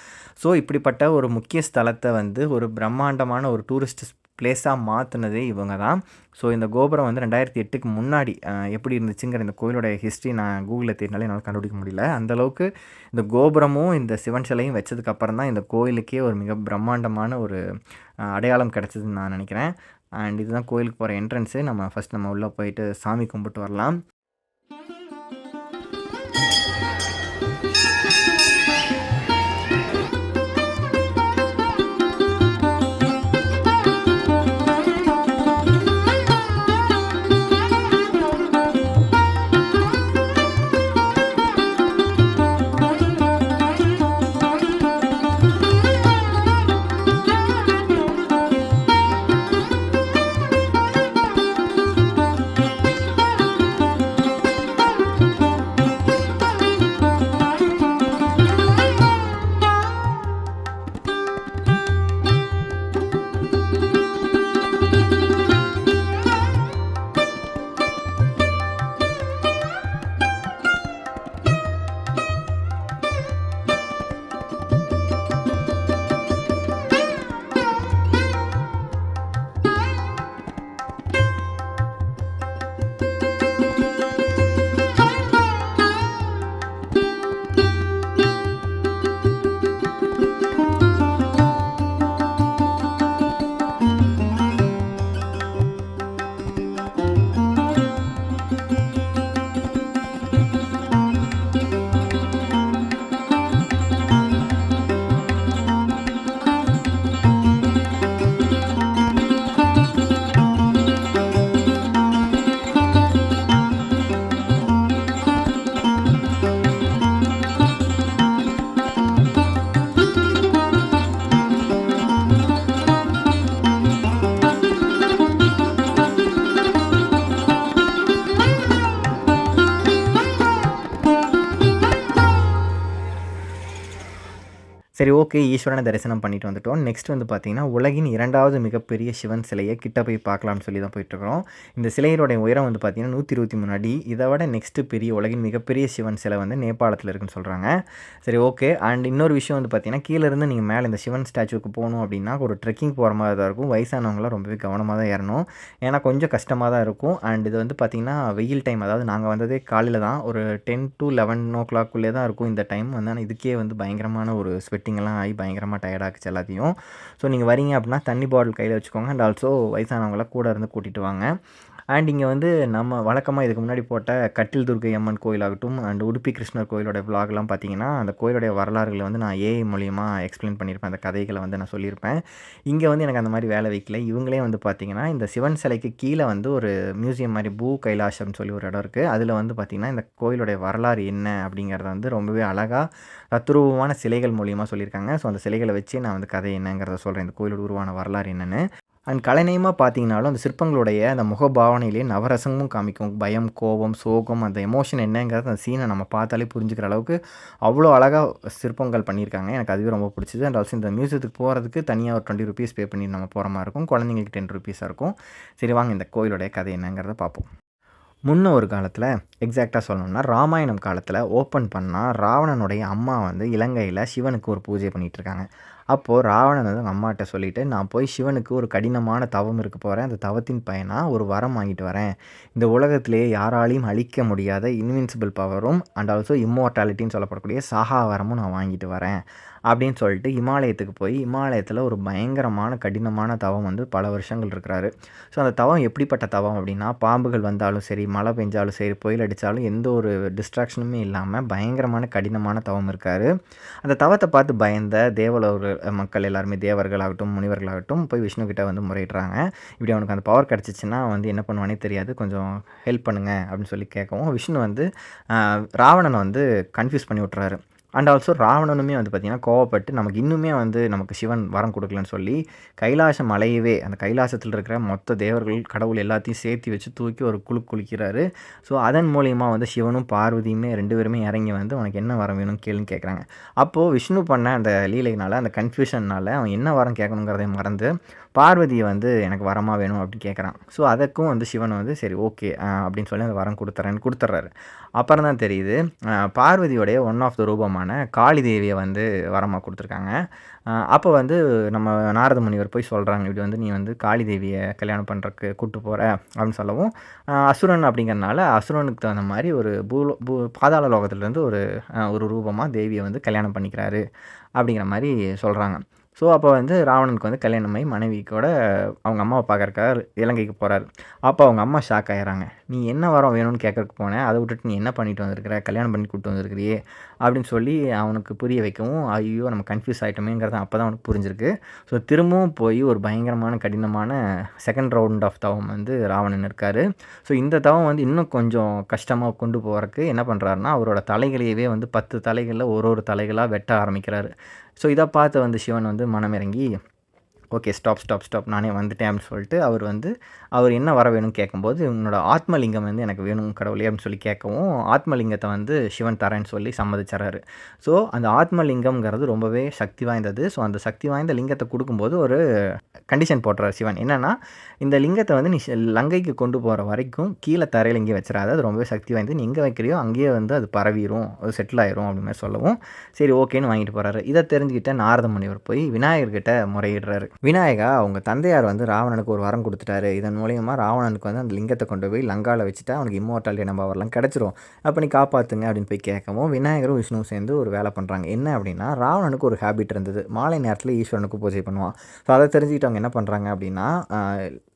ஸோ இப்படிப்பட்ட ஒரு முக்கிய ஸ்தலத்தை வந்து ஒரு பிரம்மாண்டமான ஒரு டூரிஸ்ட் பிளேஸாக மாற்றினதே இவங்க தான். ஸோ இந்த கோபுரம் வந்து 2008க்கு முன்னாடி எப்படி இருந்துச்சுங்கிற இந்த கோயிலோடைய ஹிஸ்ட்ரி நான் கூகுளில் தேடினாலே என்னால் கண்டுபிடிக்க முடியல. அந்தளவுக்கு இந்த கோபுரமும் இந்த சிவன் சிலையும் வச்சதுக்கப்புறம் தான் இந்த கோயிலுக்கே ஒரு மிக பிரம்மாண்டமான ஒரு அடையாளம் கிடச்சிதுன்னு நான் நினைக்கிறேன். அண்ட் இதுதான் கோயிலுக்கு போகிற என்ட்ரன்ஸு. நம்ம ஃபஸ்ட் நம்ம உள்ளே போயிட்டு சாமி கும்பிட்டு வரலாம். சரி ஓகே, ஈஸ்வரனை தரிசனம் பண்ணிட்டு வந்துட்டோம். நெக்ஸ்ட் வந்து பார்த்தீங்கன்னா, உலகின் 2வது மிகப்பெரிய சிவன் சிலையை கிட்ட போய் பார்க்கலாம்னு சொல்லி தான் போயிட்டுருக்கிறோம். இந்த சிலையினுடைய உயரம் வந்து பார்த்தீங்கன்னா 123 அடி. இதை விட நெக்ஸ்ட்டு பெரிய உலகின் மிகப்பெரிய சிவன் சிலை வந்து நேபாளத்தில் இருக்குன்னு சொல்கிறாங்க. சரி ஓகே. அண்ட் இன்னொரு விஷயம் வந்து பார்த்தீங்கன்னா, கீழேருந்து நீங்கள் மேலே இந்த சிவன் ஸ்டாச்சுவுக்கு போகணும் அப்படின்னா ஒரு ட்ரெக்கிங் போகிற மாதிரி தான் இருக்கும். வயசானவங்களாம் ரொம்பவே கவனமாக தான் ஏறணும். ஏன்னா கொஞ்சம் கஷ்டமாக தான் இருக்கும். அண்ட் இது வந்து பார்த்தீங்கன்னா வெயில் டைம், அதாவது நாங்கள் வந்ததே காலையில் தான், ஒரு 10 to 11 o'clock தான் இருக்கும் இந்த டைம் வந்து. ஆனால் இதுக்கே வந்து பயங்கரமான ஒரு ஸ்வெட்டிங்கெல்லாம் ஆகி பயங்கரமாக டயர்டாகிச்சு எல்லாத்தையும். ஸோ நீங்கள் வரீங்க அப்படின்னா தண்ணி பாட்டில் கையில் வச்சுக்கோங்க. அண்ட் ஆல்சோ வயசானவங்கள கூட இருந்து கூட்டிகிட்டு வாங்க. அண்ட் இங்கே வந்து நம்ம வழக்கமாக இதுக்கு முன்னாடி போட்ட கட்டில் துர்க்கை அம்மன் கோயிலாகட்டும் அண்ட் உடுப்பி கிருஷ்ணர் கோயிலோட விலாக்லாம் பார்த்தீங்கன்னா அந்த கோயிலுடைய வரலாறுகளை வந்து நான் ஏஐ மூலிமா எக்ஸ்பிளைன் பண்ணியிருப்பேன். அந்த கதைகளை வந்து நான் சொல்லியிருப்பேன். இங்கே வந்து எனக்கு அந்த மாதிரி வேலை வைக்கல. இவங்களே வந்து பார்த்தீங்கன்னா இந்த சிவன் சிலைக்கு கீழே வந்து ஒரு மியூசியம் மாதிரி பூ கைலாசம்னு சொல்லி ஒரு இடம் இருக்குது. அதில் வந்து பார்த்திங்கன்னா இந்த கோயிலுடைய வரலாறு என்ன அப்படிங்கிறத வந்து ரொம்பவே அழகாக தத்ரூபமான சிலைகள் மூலியமாக சொல்லியிருக்காங்க. ஸோ அந்த சிலைகளை வச்சு நான் வந்து கதை என்னங்கிறத சொல்கிறேன், இந்த கோயிலோட உருவான வரலாறு என்னென்னு. அண்ட் கலைநயமாக பார்த்தீங்கன்னாலும் அந்த சிற்பங்களுடைய அந்த முகபாவனையிலேயே நவரசமும் காமிக்கும். பயம், கோபம், சோகம், அந்த எமோஷன் என்னங்கிறது அந்த சீனை நம்ம பார்த்தாலே புரிஞ்சுக்கிற அளவுக்கு அவ்வளோ அழகாக சிற்பங்கள் பண்ணியிருக்காங்க. எனக்கு அதுவே ரொம்ப பிடிச்சிது. அண்ட் ஆல்சோ இந்த மியூசியத்துக்கு போகிறதுக்கு தனியாக ஒரு 20 rupees பே பண்ணி நம்ம போகிற மாதிரி இருக்கும். குழந்தைங்களுக்கு 10 rupees இருக்கும். சரி வாங்க இந்த கோயிலுடைய கதை என்னங்கிறத பார்ப்போம். முன்ன ஒரு காலத்தில் எக்ஸாக்டாக சொல்லணும்னா ராமாயணம் காலத்தில் ஓப்பன் பண்ணால் ராவணனுடைய அம்மா வந்து இலங்கையில் சிவனுக்கு ஒரு பூஜை பண்ணிகிட்ருக்காங்க. அப்போது ராவணன் வந்து அவங்க அம்மாட்ட சொல்லிவிட்டு, நான் போய் சிவனுக்கு ஒரு கடினமான தவம் இருக்க போகிறேன், அந்த தவத்தின் பயனாக ஒரு வரம் வாங்கிட்டு வரேன், இந்த உலகத்திலேயே யாராலையும் அழிக்க முடியாத இன்வின்சிபிள் பவரும் அண்ட் ஆல்சோ இம்மோர்டாலிட்டின்னு சொல்லப்படக்கூடிய சாகா வரமும் நான் வாங்கிட்டு வரேன் அப்படின்னு சொல்லிட்டு இமாலயத்துக்கு போய் இமாலயத்தில் ஒரு பயங்கரமான கடினமான தவம் வந்து பல வருஷங்கள் இருக்கிறாரு. ஸோ அந்த தவம் எப்படிப்பட்ட தவம் அப்படின்னா, பாம்புகள் வந்தாலும் சரி, மழை பெஞ்சாலும் சரி, புயல் அடித்தாலும் எந்த ஒரு டிஸ்ட்ராக்ஷனுமே இல்லாமல் பயங்கரமான கடினமான தவம் இருக்கார். அந்த தவத்தை பார்த்து பயந்த தேவலோக மக்கள் எல்லாருமே, தேவர்களாகட்டும் முனிவர்களாகட்டும், போய் விஷ்ணுக்கிட்ட வந்து முறையிடுறாங்க. இப்படி அவனுக்கு அந்த பவர் கிடச்சிச்சின்னா வந்து என்ன பண்ணுவானே தெரியாது, கொஞ்சம் ஹெல்ப் பண்ணுங்க அப்படின்னு சொல்லி கேட்கவும் விஷ்ணு வந்து ராவணனை வந்து கன்ஃபியூஸ் பண்ணி விட்டுறாரு. அண்ட் ஆல்சோ ராவணனுமே வந்து பார்த்திங்கன்னா கோவப்பட்டு நமக்கு இன்னுமே வந்து நமக்கு சிவன் வரம் கொடுக்கலன்னு சொல்லி கைலாச மலையவே, அந்த கைலாசத்தில் இருக்கிற மொத்த தேவர்கள் கடவுள் எல்லாத்தையும் சேர்த்து வச்சு தூக்கி ஒரு குளிக்கிறாரு. ஸோ அதன் மூலிமா வந்து சிவனும் பார்வதியுமே 2 பேருமே இறங்கி வந்து உனக்கு என்ன வரம் வேணும்னு கேளுன்னு கேட்குறாங்க. அப்போது விஷ்ணு பண்ண அந்த லீலையினால், அந்த கன்ஃபியூஷனால் அவன் என்ன வரம் கேட்கணுங்கிறதை மறந்து பார்வதியை வந்து எனக்கு வரமாக வேணும் அப்படின்னு கேட்குறான். ஸோ அதுக்கும் வந்து சிவன் வந்து சரி ஓகே அப்படின்னு சொல்லி அந்த வரம் கொடுத்துட்றாரு. அப்புறம் தான் தெரியுது பார்வதியோடைய ஒன் ஆஃப் த ரூபமான காளி தேவியை வந்து வரமாக கொடுத்துருக்காங்க. அப்போ வந்து நம்ம நாரத முனிவர் போய் சொல்கிறாங்க, இப்படி வந்து நீ வந்து காளி தேவியை கல்யாணம் பண்ணுறக்கு கூப்பிட்டு போகிற அப்படின்னு சொல்லவும், அசுரன் அப்படிங்கிறனால அசுரனுக்கு தகுந்த மாதிரி ஒரு பாதாள லோகத்துலேருந்து ஒரு ரூபமாக தேவியை வந்து கல்யாணம் பண்ணிக்கிறாரு அப்படிங்கிற மாதிரி சொல்கிறாங்க. ஸோ அப்போ வந்து ராவணனுக்கு வந்து கல்யாணமாகி மனைவி கூட அவங்க அம்மாவை பார்க்கறக்காக இலங்கைக்கு போகிறாரு. அப்போ அவங்க அம்மா ஷாக் ஆகிறாங்க. நீ என்ன வரம் வேணும்னு கேட்கறக்கு போனேன், அதை விட்டுட்டு நீ என்ன பண்ணிட்டு வந்திருக்கிற, கல்யாணம் பண்ணி கூப்பிட்டு வந்திருக்கிறியே அப்படின்னு சொல்லி அவனுக்கு புரிய வைக்கவும், ஐயோ நம்ம கன்ஃபியூஸ் ஆகிட்டோமேங்கிறது அப்போ தான் அவனுக்கு புரிஞ்சிருக்கு. ஸோ திரும்பவும் போய் ஒரு பயங்கரமான கடினமான செகண்ட் ரவுண்ட் ஆஃப் தவம் வந்து ராவணன் இருக்கார். ஸோ இந்த தவம் வந்து இன்னும் கொஞ்சம் கஷ்டமாக கொண்டு போகிறதுக்கு என்ன பண்ணுறாருன்னா, அவரோட தலைகளையவே வந்து 10 தலைகளில் ஒரு தலைகளாக வெட்ட ஆரம்பிக்கிறாரு. ஸோ இதை பார்த்து வந்து சிவன் வந்து மனமிறங்கி ஓகே ஸ்டாப் நானே வந்துட்டேன் அப்படின்னு சொல்லிட்டு அவர் என்ன வர வேணும்னு கேட்கும்போது, உன்னோட ஆத்மலிங்கம் வந்து எனக்கு வேணும் கடவுளே அப்படின்னு சொல்லி கேட்கவும், ஆத்மலிங்கத்தை வந்து சிவன் தரேன்னு சொல்லி சம்மதிச்சாரு. ஸோ அந்த ஆத்மலிங்கம்ங்கிறது ரொம்பவே சக்தி வாய்ந்தது. ஸோ அந்த சக்தி வாய்ந்த லிங்கத்தை கொடுக்கும்போது ஒரு கண்டிஷன் போட்டுறாரு சிவன். என்னென்னா, இந்த லிங்கத்தை வந்து நீ லங்கைக்கு கொண்டு போகிற வரைக்கும் கீழே தரையில் இங்கே வச்சிடாது, அது ரொம்பவே சக்தி வாய்ந்தது, நீ எங்கே வைக்கிறியோ அங்கேயே வந்து அது பரவிடும், அது செட்டில் ஆயிரும் அப்படின்னு மாதிரி சொல்லவும் சரி ஓகேன்னு வாங்கிட்டு போகிறாரு. இதை தெரிஞ்சுக்கிட்ட நாரத முனிவர் போய் விநாயகர்கிட்ட முறையிடுறாரு. விநாயகா, அவங்க தந்தையார் வந்து ராவணனுக்கு ஒரு வரம் கொடுத்துட்டாரு, இதன் மூலியமாக ராவணனுக்கு வந்து அந்த லிங்கத்தை கொண்டு போய் லங்காவில் வச்சுட்டா அவனுக்கு இம்மோர்டாலிட்டி நம்ம வரலாம் கிடச்சிரும், அப்போ நீ காப்பாற்றுங்க அப்படின்னு போய் கேட்கவும் விநாயகரும் விஷ்ணுவும் சேர்ந்து ஒரு வேலை பண்ணுறாங்க. என்ன அப்படின்னா, ராவணனுக்கு ஒரு ஹேபிட் இருந்தது, மாலை நேரத்தில் ஈஸ்வரனுக்கு பூஜை பண்ணுவான். ஸோ அதை தெரிஞ்சுக்கிட்டு அவங்க என்ன பண்ணுறாங்க அப்படின்னா,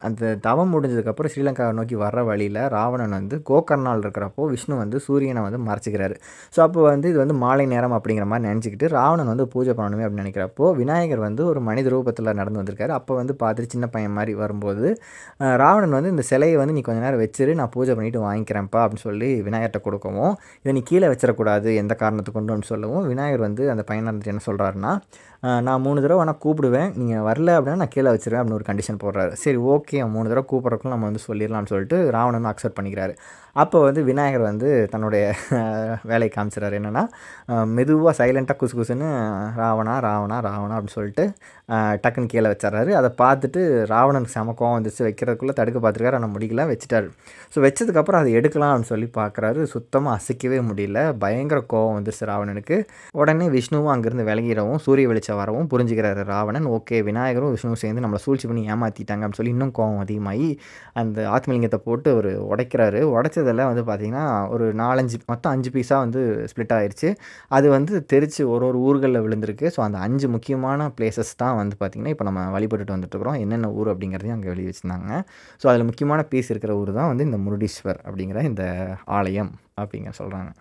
அந்த தவம் முடிஞ்சதுக்கப்புறம் ஸ்ரீலங்காவை நோக்கி வர்ற வழியில் ராவணன் வந்து கோகர்ணால் இருக்கிறப்போ விஷ்ணு வந்து சூரியனை வந்து மறைச்சிக்கிறாரு. ஸோ அப்போ வந்து இது வந்து மாலை நேரம் அப்படிங்கிற மாதிரி நினச்சிக்கிட்டு ராவணன் வந்து பூஜை பண்ணணுமே அப்படின்னு நினைக்கிறப்போ விநாயகர் வந்து ஒரு மனித ரூபத்தில் நடந்து வந்திருக்காரு. அப்போ வந்து பார்த்துட்டு சின்ன பையன் மாதிரி வரும்போது ராவணன் வந்து இந்த சிலையை வந்து நீ கொஞ்ச நேரம் வச்சிரு, நான் பூஜை பண்ணிவிட்டு வாங்கிக்கிறேன்ப்பா அப்படின்னு சொல்லி விநாயகர்கிட்ட கொடுக்கவும், இதை நீ கீழே வச்சிடக்கூடாது எந்த காரணத்துக்கு கொண்டு அப்படின்னு சொல்லவும், விநாயகர் வந்து அந்த பையனை இருந்துட்டு என்ன சொல்கிறாருன்னா, நான் 3 தடவை வேணால் கூப்பிடுவேன், நீங்கள் வரல அப்படின்னா நான் கீழே வச்சிருவேன் அப்படின்னு ஒரு கண்டிஷன் போடுறாரு. சரி ஓகே, 3 தடவை கூப்பிட்றக்கும் நம்ம வந்து சொல்லிடலாம்னு சொல்லிட்டு ராவணன் அக்செப்ட் பண்ணிக்கிறாரு. அப்போ வந்து விநாயகர் வந்து தன்னுடைய வேலையை காமிச்சிடறாரு. என்னென்னா மெதுவாக சைலண்ட்டாக குசு குசுன்னு ராவணா ராவணா ராவணா அப்படின்னு சொல்லிட்டு டக்குன்னு கீழே வச்சிட்றாரு. அதை பார்த்துட்டு ராவணனுக்கு செம கோவம் வந்துச்சு. வைக்கிறதுக்குள்ளே தடுக்க பார்த்துருக்காரு, ஆனால் முடியல, வச்சுட்டாரு. ஸோ வச்சதுக்கப்புறம் அதை எடுக்கலாம் அப்படின்னு சொல்லி பார்க்குறாரு. சுத்தமாக அசைக்கவே முடியல. பயங்கர கோவம் வந்துருச்சு ராவணனுக்கு. உடனே விஷ்ணுவும் அங்கேருந்து விலகிடவும் சூரிய வெளிச்சம் வரவும் புரிஞ்சுக்கிறாரு ராவணன். ஓகே, விநாயகரும் விஷ்ணுவும் சேர்ந்து நம்மளை சூழ்ச்சி பண்ணி ஏமாற்றிட்டாங்க அப்படின்னு சொல்லி இன்னும் கோவம் அதிகமாகி அந்த ஆத்மலிங்கத்தை போட்டு ஒரு உடைக்கிறாரு. உடைச்சதெல்லாம் வந்து பார்த்திங்கன்னா ஒரு 4-5 மொத்தம் 5 பீஸாக வந்து ஸ்ப்ளிட் ஆகிடுச்சு. அது வந்து தெரித்து ஒரு ஊர்களில் விழுந்திருக்கு. ஸோ அந்த 5 முக்கியமான பிளேசஸ் தான் வந்து பார்த்திங்கன்னா இப்போ நம்ம வழிபட்டுட்டு வந்துட்டுருக்குறோம். என்னென்ன ஊர் அப்படிங்கிறதையும் அங்கே வெளியே வச்சுருந்தாங்க. ஸோ அதில் முக்கியமான பீஸ் இருக்கிற ஊர் தான் வந்து இந்த முருடீஸ்வர் அப்படிங்கிற இந்த ஆலயம் அப்படிங்க சொல்கிறாங்க.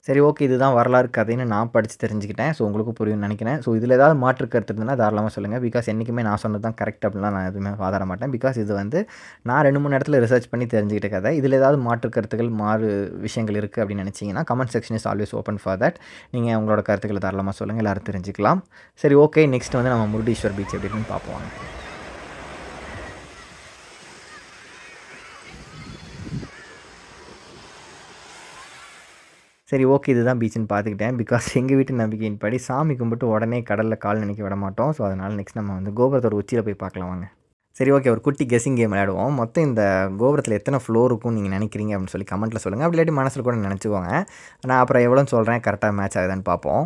சரி, ஓகே, இதுதான் வரலாறு கதைன்னு நான் படித்து தெரிஞ்சுக்கிட்டேன். ஸோ உங்களுக்கு புரியும்னு நினைக்கிறேன். ஸோ இதில் ஏதாவது மாற்று கருத்து இருந்ததுன்னா தாராளமாக சொல்லுங்கள். பிகாஸ் என்றைக்குமே நான் சொன்னது தான் கரெக்ட் அப்படின்லாம் நான் எதுவுமே வாதாட மாட்டேன். பிகாஸ் இது வந்து நான் 2-3 இடத்துல ரிசர்ச் பண்ணி தெரிஞ்சுக்கிட்ட கதை. இதில் ஏதாவது மாற்று கருத்துக்கள் விஷயங்கள் இருக்குது அப்படின்னு நினச்சிங்கன்னா comment section is always open for that. நீங்கள் உங்களோட கருத்துக்களை தாராளமாக சொல்லுங்கள், எல்லோரும் தெரிஞ்சுக்கலாம். சரி, ஓகே, நெக்ஸ்ட் வந்து நம்ம முருடீஸ்வர் பீச் எப்படி இருக்குன்னு பார்ப்போம். சரி, ஓகே, இதுதான் பீச்சுன்னு பார்த்துக்கிட்டேன். பிகாஸ் எங்கள் வீட்டு நம்பிக்கையின்படி சாமி கும்பிட்டு உடனே கடலில் கால் நினைக்க விட மாட்டோம். ஸோ அதனால் நெக்ஸ்ட் நம்ம வந்து கோபுரத்தோட உச்சியில் போய் பார்க்கலாம் வாங்க. சரி, ஓகே, ஒரு குட்டி கெஸ்ஸிங் கேம் விளையாடுவோம். மொத்தம் இந்த கோபுரத்தில் எத்தனை ஃப்ளோர் இருக்கும்னு நீங்கள் நினைக்கிறீங்க அப்படின்னு சொல்லி கமெண்ட்டில் சொல்லுங்கள். அப்படி இல்லாட்டி மனசில் கூட நினச்சிக்கோங்க. நான் அப்புறம் எவ்வளோன்னு சொல்கிறேன், கரெக்டாக மேட்ச் ஆகுதான்னு பார்ப்போம்.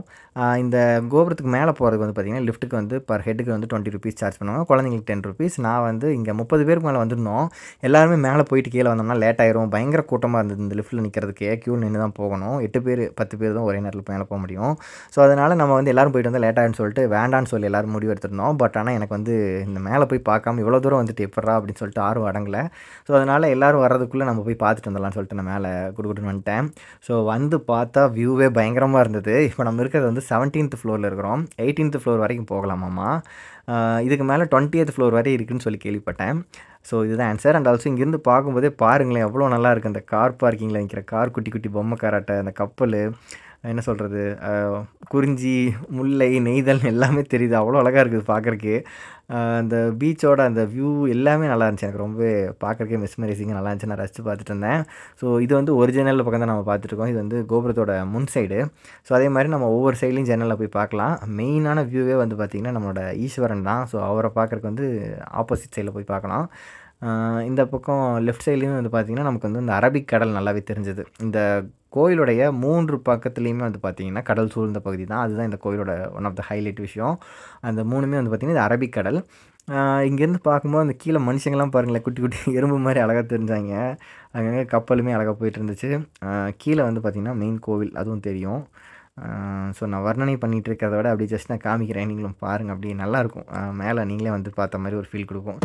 இந்த கோபுரத்துக்கு மேலே போகிறதுக்கு வந்து பார்த்திங்கன்னா லிஃப்ட்டுக்கு வந்து பர் ஹெட்டுக்கு வந்து 20 ருபீஸ் சார்ஜ் பண்ணுவாங்க. குழந்தைங்களுக்கு 10 ருபீஸ். நான் வந்து இங்கே 30 பேருக்கு மேலே வந்திருந்தோம். எல்லாருமே மேலே போயிட்டு கீழே வந்தோம்னா லேட் ஆயிரும். பயங்கர கூட்டமாக இருந்தது. இந்த லிஃப்ட்டில் நிற்கிறதுக்கே க்யூ நின்று தான் போகணும். 8 பேர் 10 பேர் தான் ஒரே நேரத்தில் மேலே போக முடியும். ஸோ அதனால் நம்ம வந்து எல்லோரும் போயிட்டு வந்தால் லேட் ஆகிடுன்னு சொல்லிட்டு வேண்டான்னு சொல்லி எல்லோரும் முடிவு எடுத்துருந்தோம். பட் ஆனால் எனக்கு வந்து இந்த மேலே போய் பார்க்காம இவ்வளோ தூரம் வந்துட்டு எப்பட்றா அப்படின்னு சொல்லிட்டு ஆர்வம் அடங்கலை. ஸோ அதனால் எல்லோரும் வர்றதுக்குள்ளே நம்ம போய் பார்த்துட்டு வந்துடலாம்னு சொல்லிட்டு நான் மேலே குடுக்குன்னு வந்துட்டேன். ஸோ வந்து பார்த்தா வியூவே பயங்கரமாக இருந்தது. இப்போ நம்ம இருக்கிறது வந்து 17th ஃப்ளோரில் இருக்கிறோம். 18th ஃப்ளோர் வரைக்கும் போகலாமாம்மா. இதுக்கு மேலே 20th ஃப்ளோர் வரை இருக்குதுன்னு சொல்லி கேள்விப்பட்டேன். ஸோ இதுதான் ஆன்சர். அண்ட் ஆல்சோ இங்கேருந்து பார்க்கும்போதே பாருங்களேன் எவ்வளோ நல்லா இருக்குது. அந்த கார் பார்க்கிங்கில் நிற்கிற கார், குட்டி குட்டி பொம்மை காராட்டை, அந்த கப்பல், என்ன சொல்கிறது, குறிஞ்சி, முல்லை, நெய்தல் எல்லாமே தெரியுது. அவ்வளோ அழகாக இருக்குது பார்க்குறக்கு. அந்த பீச்சோட அந்த வியூ எல்லாமே நல்லா இருந்துச்சு. எனக்கு ரொம்ப பார்க்குறக்கே மெஸ்மரைசிங்காக நல்லா இருந்துச்சு. நான் ரசித்து பார்த்துட்டு இருந்தேன். ஸோ இது வந்து ஒரு ஜன்னலில் பக்கம் தான் நம்ம பார்த்துட்ருக்கோம். இது வந்து கோபுரத்தோட முன் சைடு. ஸோ அதே மாதிரி நம்ம ஒவ்வொரு சைட்லேயும் ஜன்னலில் போய் பார்க்கலாம். மெயினான வியூவே வந்து பார்த்திங்கன்னா நம்மளோட ஈஸ்வரன் தான். ஸோ அவரை பார்க்குறக்கு வந்து ஆப்போசிட் சைடில் போய் பார்க்கலாம். இந்த பக்கம் லெஃப்ட் சைட்லேயும் வந்து பார்த்திங்கன்னா நமக்கு வந்து இந்த அரபிக் கடல் நல்லாவே தெரிஞ்சது. இந்த கோயிலுடைய 3 பக்கத்துலேயுமே வந்து பார்த்திங்கன்னா கடல் சூழ்ந்த பகுதி தான். அதுதான் இந்த கோயிலோட ஒன் ஆஃப் த ஹைலைட் விஷயம். அந்த 3மே வந்து பார்த்திங்கன்னா இது அரபிக் கடல். இங்கேருந்து பார்க்கும்போது அந்த கீழே மனுஷங்கள்லாம் பாருங்களேன், குட்டி குட்டி எறும்பு மாதிரி அழகாக தெரிஞ்சாங்க. அங்கங்கே கப்பலுமே அழகாக போயிட்டு இருந்துச்சு. கீழே வந்து பார்த்திங்கன்னா மெயின் கோவில் அதுவும் தெரியும். ஸோ நான் வர்ணனை பண்ணிகிட்டு இருக்கிறத விட அப்படி ஜஸ்ட் நான் காமிக்கிறேன், நீங்களும் பாருங்கள். அப்படி நல்லாயிருக்கும். மேலே நீங்களே வந்து பார்த்த மாதிரி ஒரு ஃபீல் கொடுக்கும்.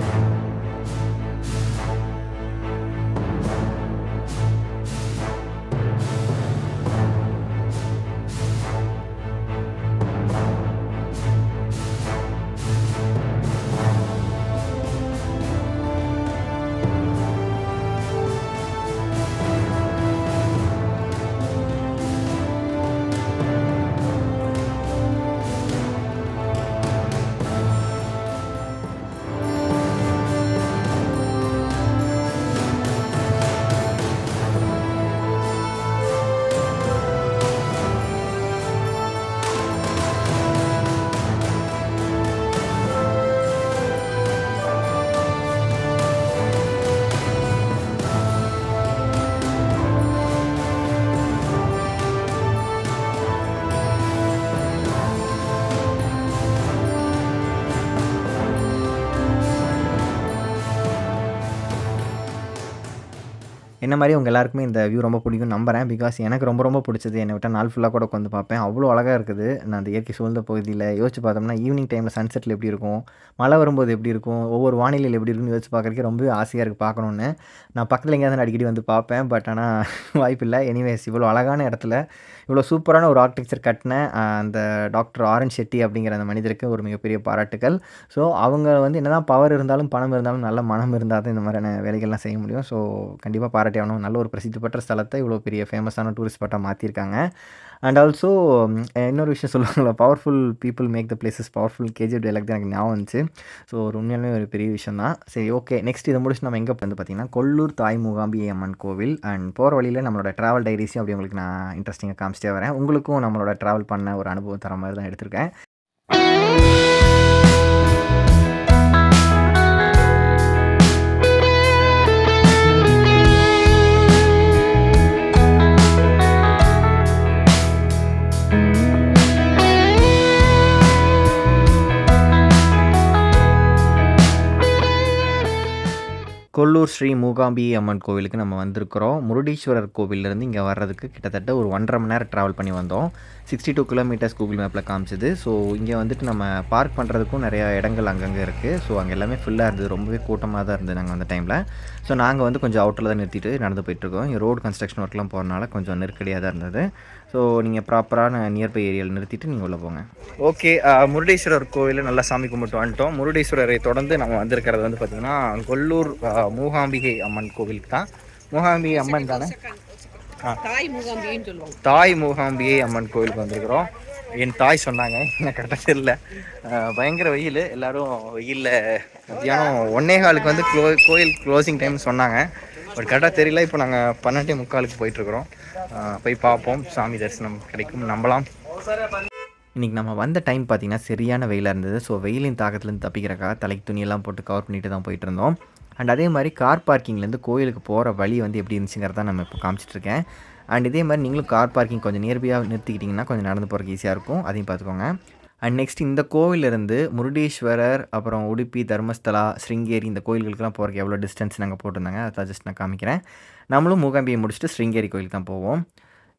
என்ன மாதிரி உங்கள் எல்லாருக்குமே இந்த வியூ ரொம்ப பிடிக்கும் நம்புறேன். பிகாஸ் எனக்கு ரொம்ப ரொம்ப பிடிச்சது. என்னை விட்டால் நாள் ஃபுல்லாக கூட உட்காந்து பார்ப்பேன். அவ்வளோ அழகாக இருக்குது. நான் அந்த இயற்கை சூழ்ந்த பகுதியில் யோசிச்சு பார்த்தோம்னா ஈவினிங் டைமில் சன்செட்டில் எப்படி இருக்கும், மழை வரும்போது எப்படி இருக்கும், ஒவ்வொரு வானிலையில் எப்படி இருக்குன்னு யோசிச்சு பார்க்குறதுக்கே ரொம்ப ஆசையாக இருக்குது பார்க்கணுன்னு. நான் பக்கத்தில் எங்கேயாவது அடிக்கடி வந்து பார்ப்பேன். பட் ஆனால் வாய்ப்பில்லை. எனிவேஸ் இவ்வளோ அழகான இடத்துல இவ்வளோ சூப்பரான ஒரு ஆர்கிடெக்சர் கட்டின அந்த டாக்டர் ஆர்.என். ஷெட்டி அப்படிங்கிற அந்த மனிதருக்கு ஒரு மிகப்பெரிய பாராட்டுக்கள். ஸோ அவங்க வந்து என்ன தான் பவர் இருந்தாலும் பணம் இருந்தாலும் நல்ல மனம் இருந்தால் தான் இந்த மாதிரியான வேலைகள்லாம் செய்ய முடியும். ஸோ கண்டிப்பாக பாராட்டி காட்டி ஆகணும். நல்ல ஒரு பிரசித்தி பெற்ற ஸ்தலத்தை இவ்வளோ பெரிய ஃபேமஸான டூரிஸ்ட் ஸ்பாட்டாக மாற்றிருக்காங்க. அண்ட் ஆல்சோ இன்னொரு விஷயம் சொல்லுவாங்கள்ல, powerful people make the places powerful. KGF dialogue தான் எனக்கு ஞாபகம் வந்துச்சு. ஸோ ஒரு உண்மையாலுமே ஒரு பெரிய விஷயம் தான். சரி, ஓகே. நெக்ஸ்ட் இதை முடிச்சு நம்ம எங்கே வந்து பார்த்திங்கன்னா கொல்லூர் தாய் மூகாம்பிகை அம்மன் கோவில். அண்ட் போகிற வழியில் நம்மளோட ட்ராவல் டைரிஸையும் அப்படி உங்களுக்கு நான் இன்ட்ரெஸ்டிங்காக காமிச்சிட்டே வரேன். உங்களுக்கும் நம்மளோட ட்ராவல் பண்ண ஒரு அனுபவம் தர மாதிரி தான் எடுத்திருக்கேன். கொல்லூர் ஸ்ரீ மூகாம்பிகை அம்மன் கோவிலுக்கு நம்ம வந்திருக்கிறோம். முருடீஸ்வரர் கோவிலேருந்து இங்கே வர்றதுக்கு கிட்டத்தட்ட ஒரு 1.5 மணி நேரம் ட்ராவல் பண்ணி வந்தோம். 62 கிலோமீட்டர்ஸ் கூகுள் மேப்பில் காமிச்சிது. ஸோ இங்கே வந்துட்டு நம்ம பார்க் பண்ணுறதுக்கும் நிறையா இடங்கள் அங்கங்கே இருக்குது. ஸோ அங்கே எல்லாமே ஃபுல்லாக இருந்தது, ரொம்பவே கூட்டமாக தான் இருந்தது நாங்கள் வந்த டைமில். ஸோ நாங்கள் வந்து கொஞ்சம் அவுட்டரில் தான் நிறுத்திட்டு நடந்து போயிட்டுருக்கோம். இங்கே ரோடு கன்ஸ்ட்ரக்ஷன் ஒர்க்லாம் போகிறனால கொஞ்சம் நெருக்கடியாக தான் இருந்தது. ஸோ நீங்கள் ப்ராப்பரான நியர்பை ஏரியாவில் நிறுத்திட்டு நீங்கள் உள்ளே போங்க. ஓகே, முருடீஸ்வரர் கோவிலில் நல்லா சாமி கும்பிட்டு வந்துட்டோம். முருடீஸ்வரரை தொடர்ந்து நம்ம வந்திருக்கிறது வந்து பார்த்திங்கன்னா கொல்லூர் மூகாம்பிகை அம்மன் கோவிலுக்கு தான். மூகாம்பிகை அம்மன் தானே? தாய் மூகாம்பிகை அம்மன் கோவிலுக்கு வந்திருக்கிறோம். என் தாய் சொன்னாங்க, எனக்கு கரெக்டாக தெரியல. பயங்கர வெயில், எல்லோரும் வெயிலில் மத்தியானம் 1:15 வந்து கோயில் க்ளோசிங் டைம் சொன்னாங்க. பட் கரெக்டாக தெரியல. இப்போ நாங்கள் 12:45 போயிட்டுருக்குறோம். போய் பார்ப்போம், சாமி தரிசனம் கிடைக்கும் நம்பலாம். இன்றைக்கி நம்ம வந்த டைம் பார்த்திங்கன்னா சரியான வெயிலாக இருந்தது. ஸோ வெயிலின் தாக்கத்துலேருந்து தப்பிக்கிறக்காக தலைக்கு துணியெல்லாம் போட்டு கவர் பண்ணிட்டு தான் போயிட்டு இருந்தோம். அண்ட் அதே மாதிரி கார் பார்க்கிங்லேருந்து கோயிலுக்கு போகிற வழி வந்து எப்படி இருந்துச்சுங்கிறத நம்ம இப்போ காமிச்சிட்ருக்கேன். அண்ட் இதே மாதிரி நீங்களும் கார் பார்க்கிங் கொஞ்சம் நியர்பையாக நிறுத்திக்கிட்டிங்கன்னா கொஞ்சம் நடந்து போகிறதுக்கு ஈஸியாக இருக்கும். அதையும் பார்த்துக்கோங்க. அண்ட் நெக்ஸ்ட் இந்த கோவிலிருந்து முருடீஸ்வரர், அப்புறம் உடுப்பி, தர்மஸ்தலா, ஸ்ருங்கேரி இந்த கோயில்களுக்கெல்லாம் போகிறதுக்கு எவ்வளோ டிஸ்டன்ஸ் நாங்கள் போட்டிருந்தாங்க, அதை ஜஸ்ட் நான் காமிக்கிறேன். நம்மளும் மூகாம்பியை முடிச்சுட்டு ஸ்ருங்கேரி கோயிலுக்கு தான் போவோம்.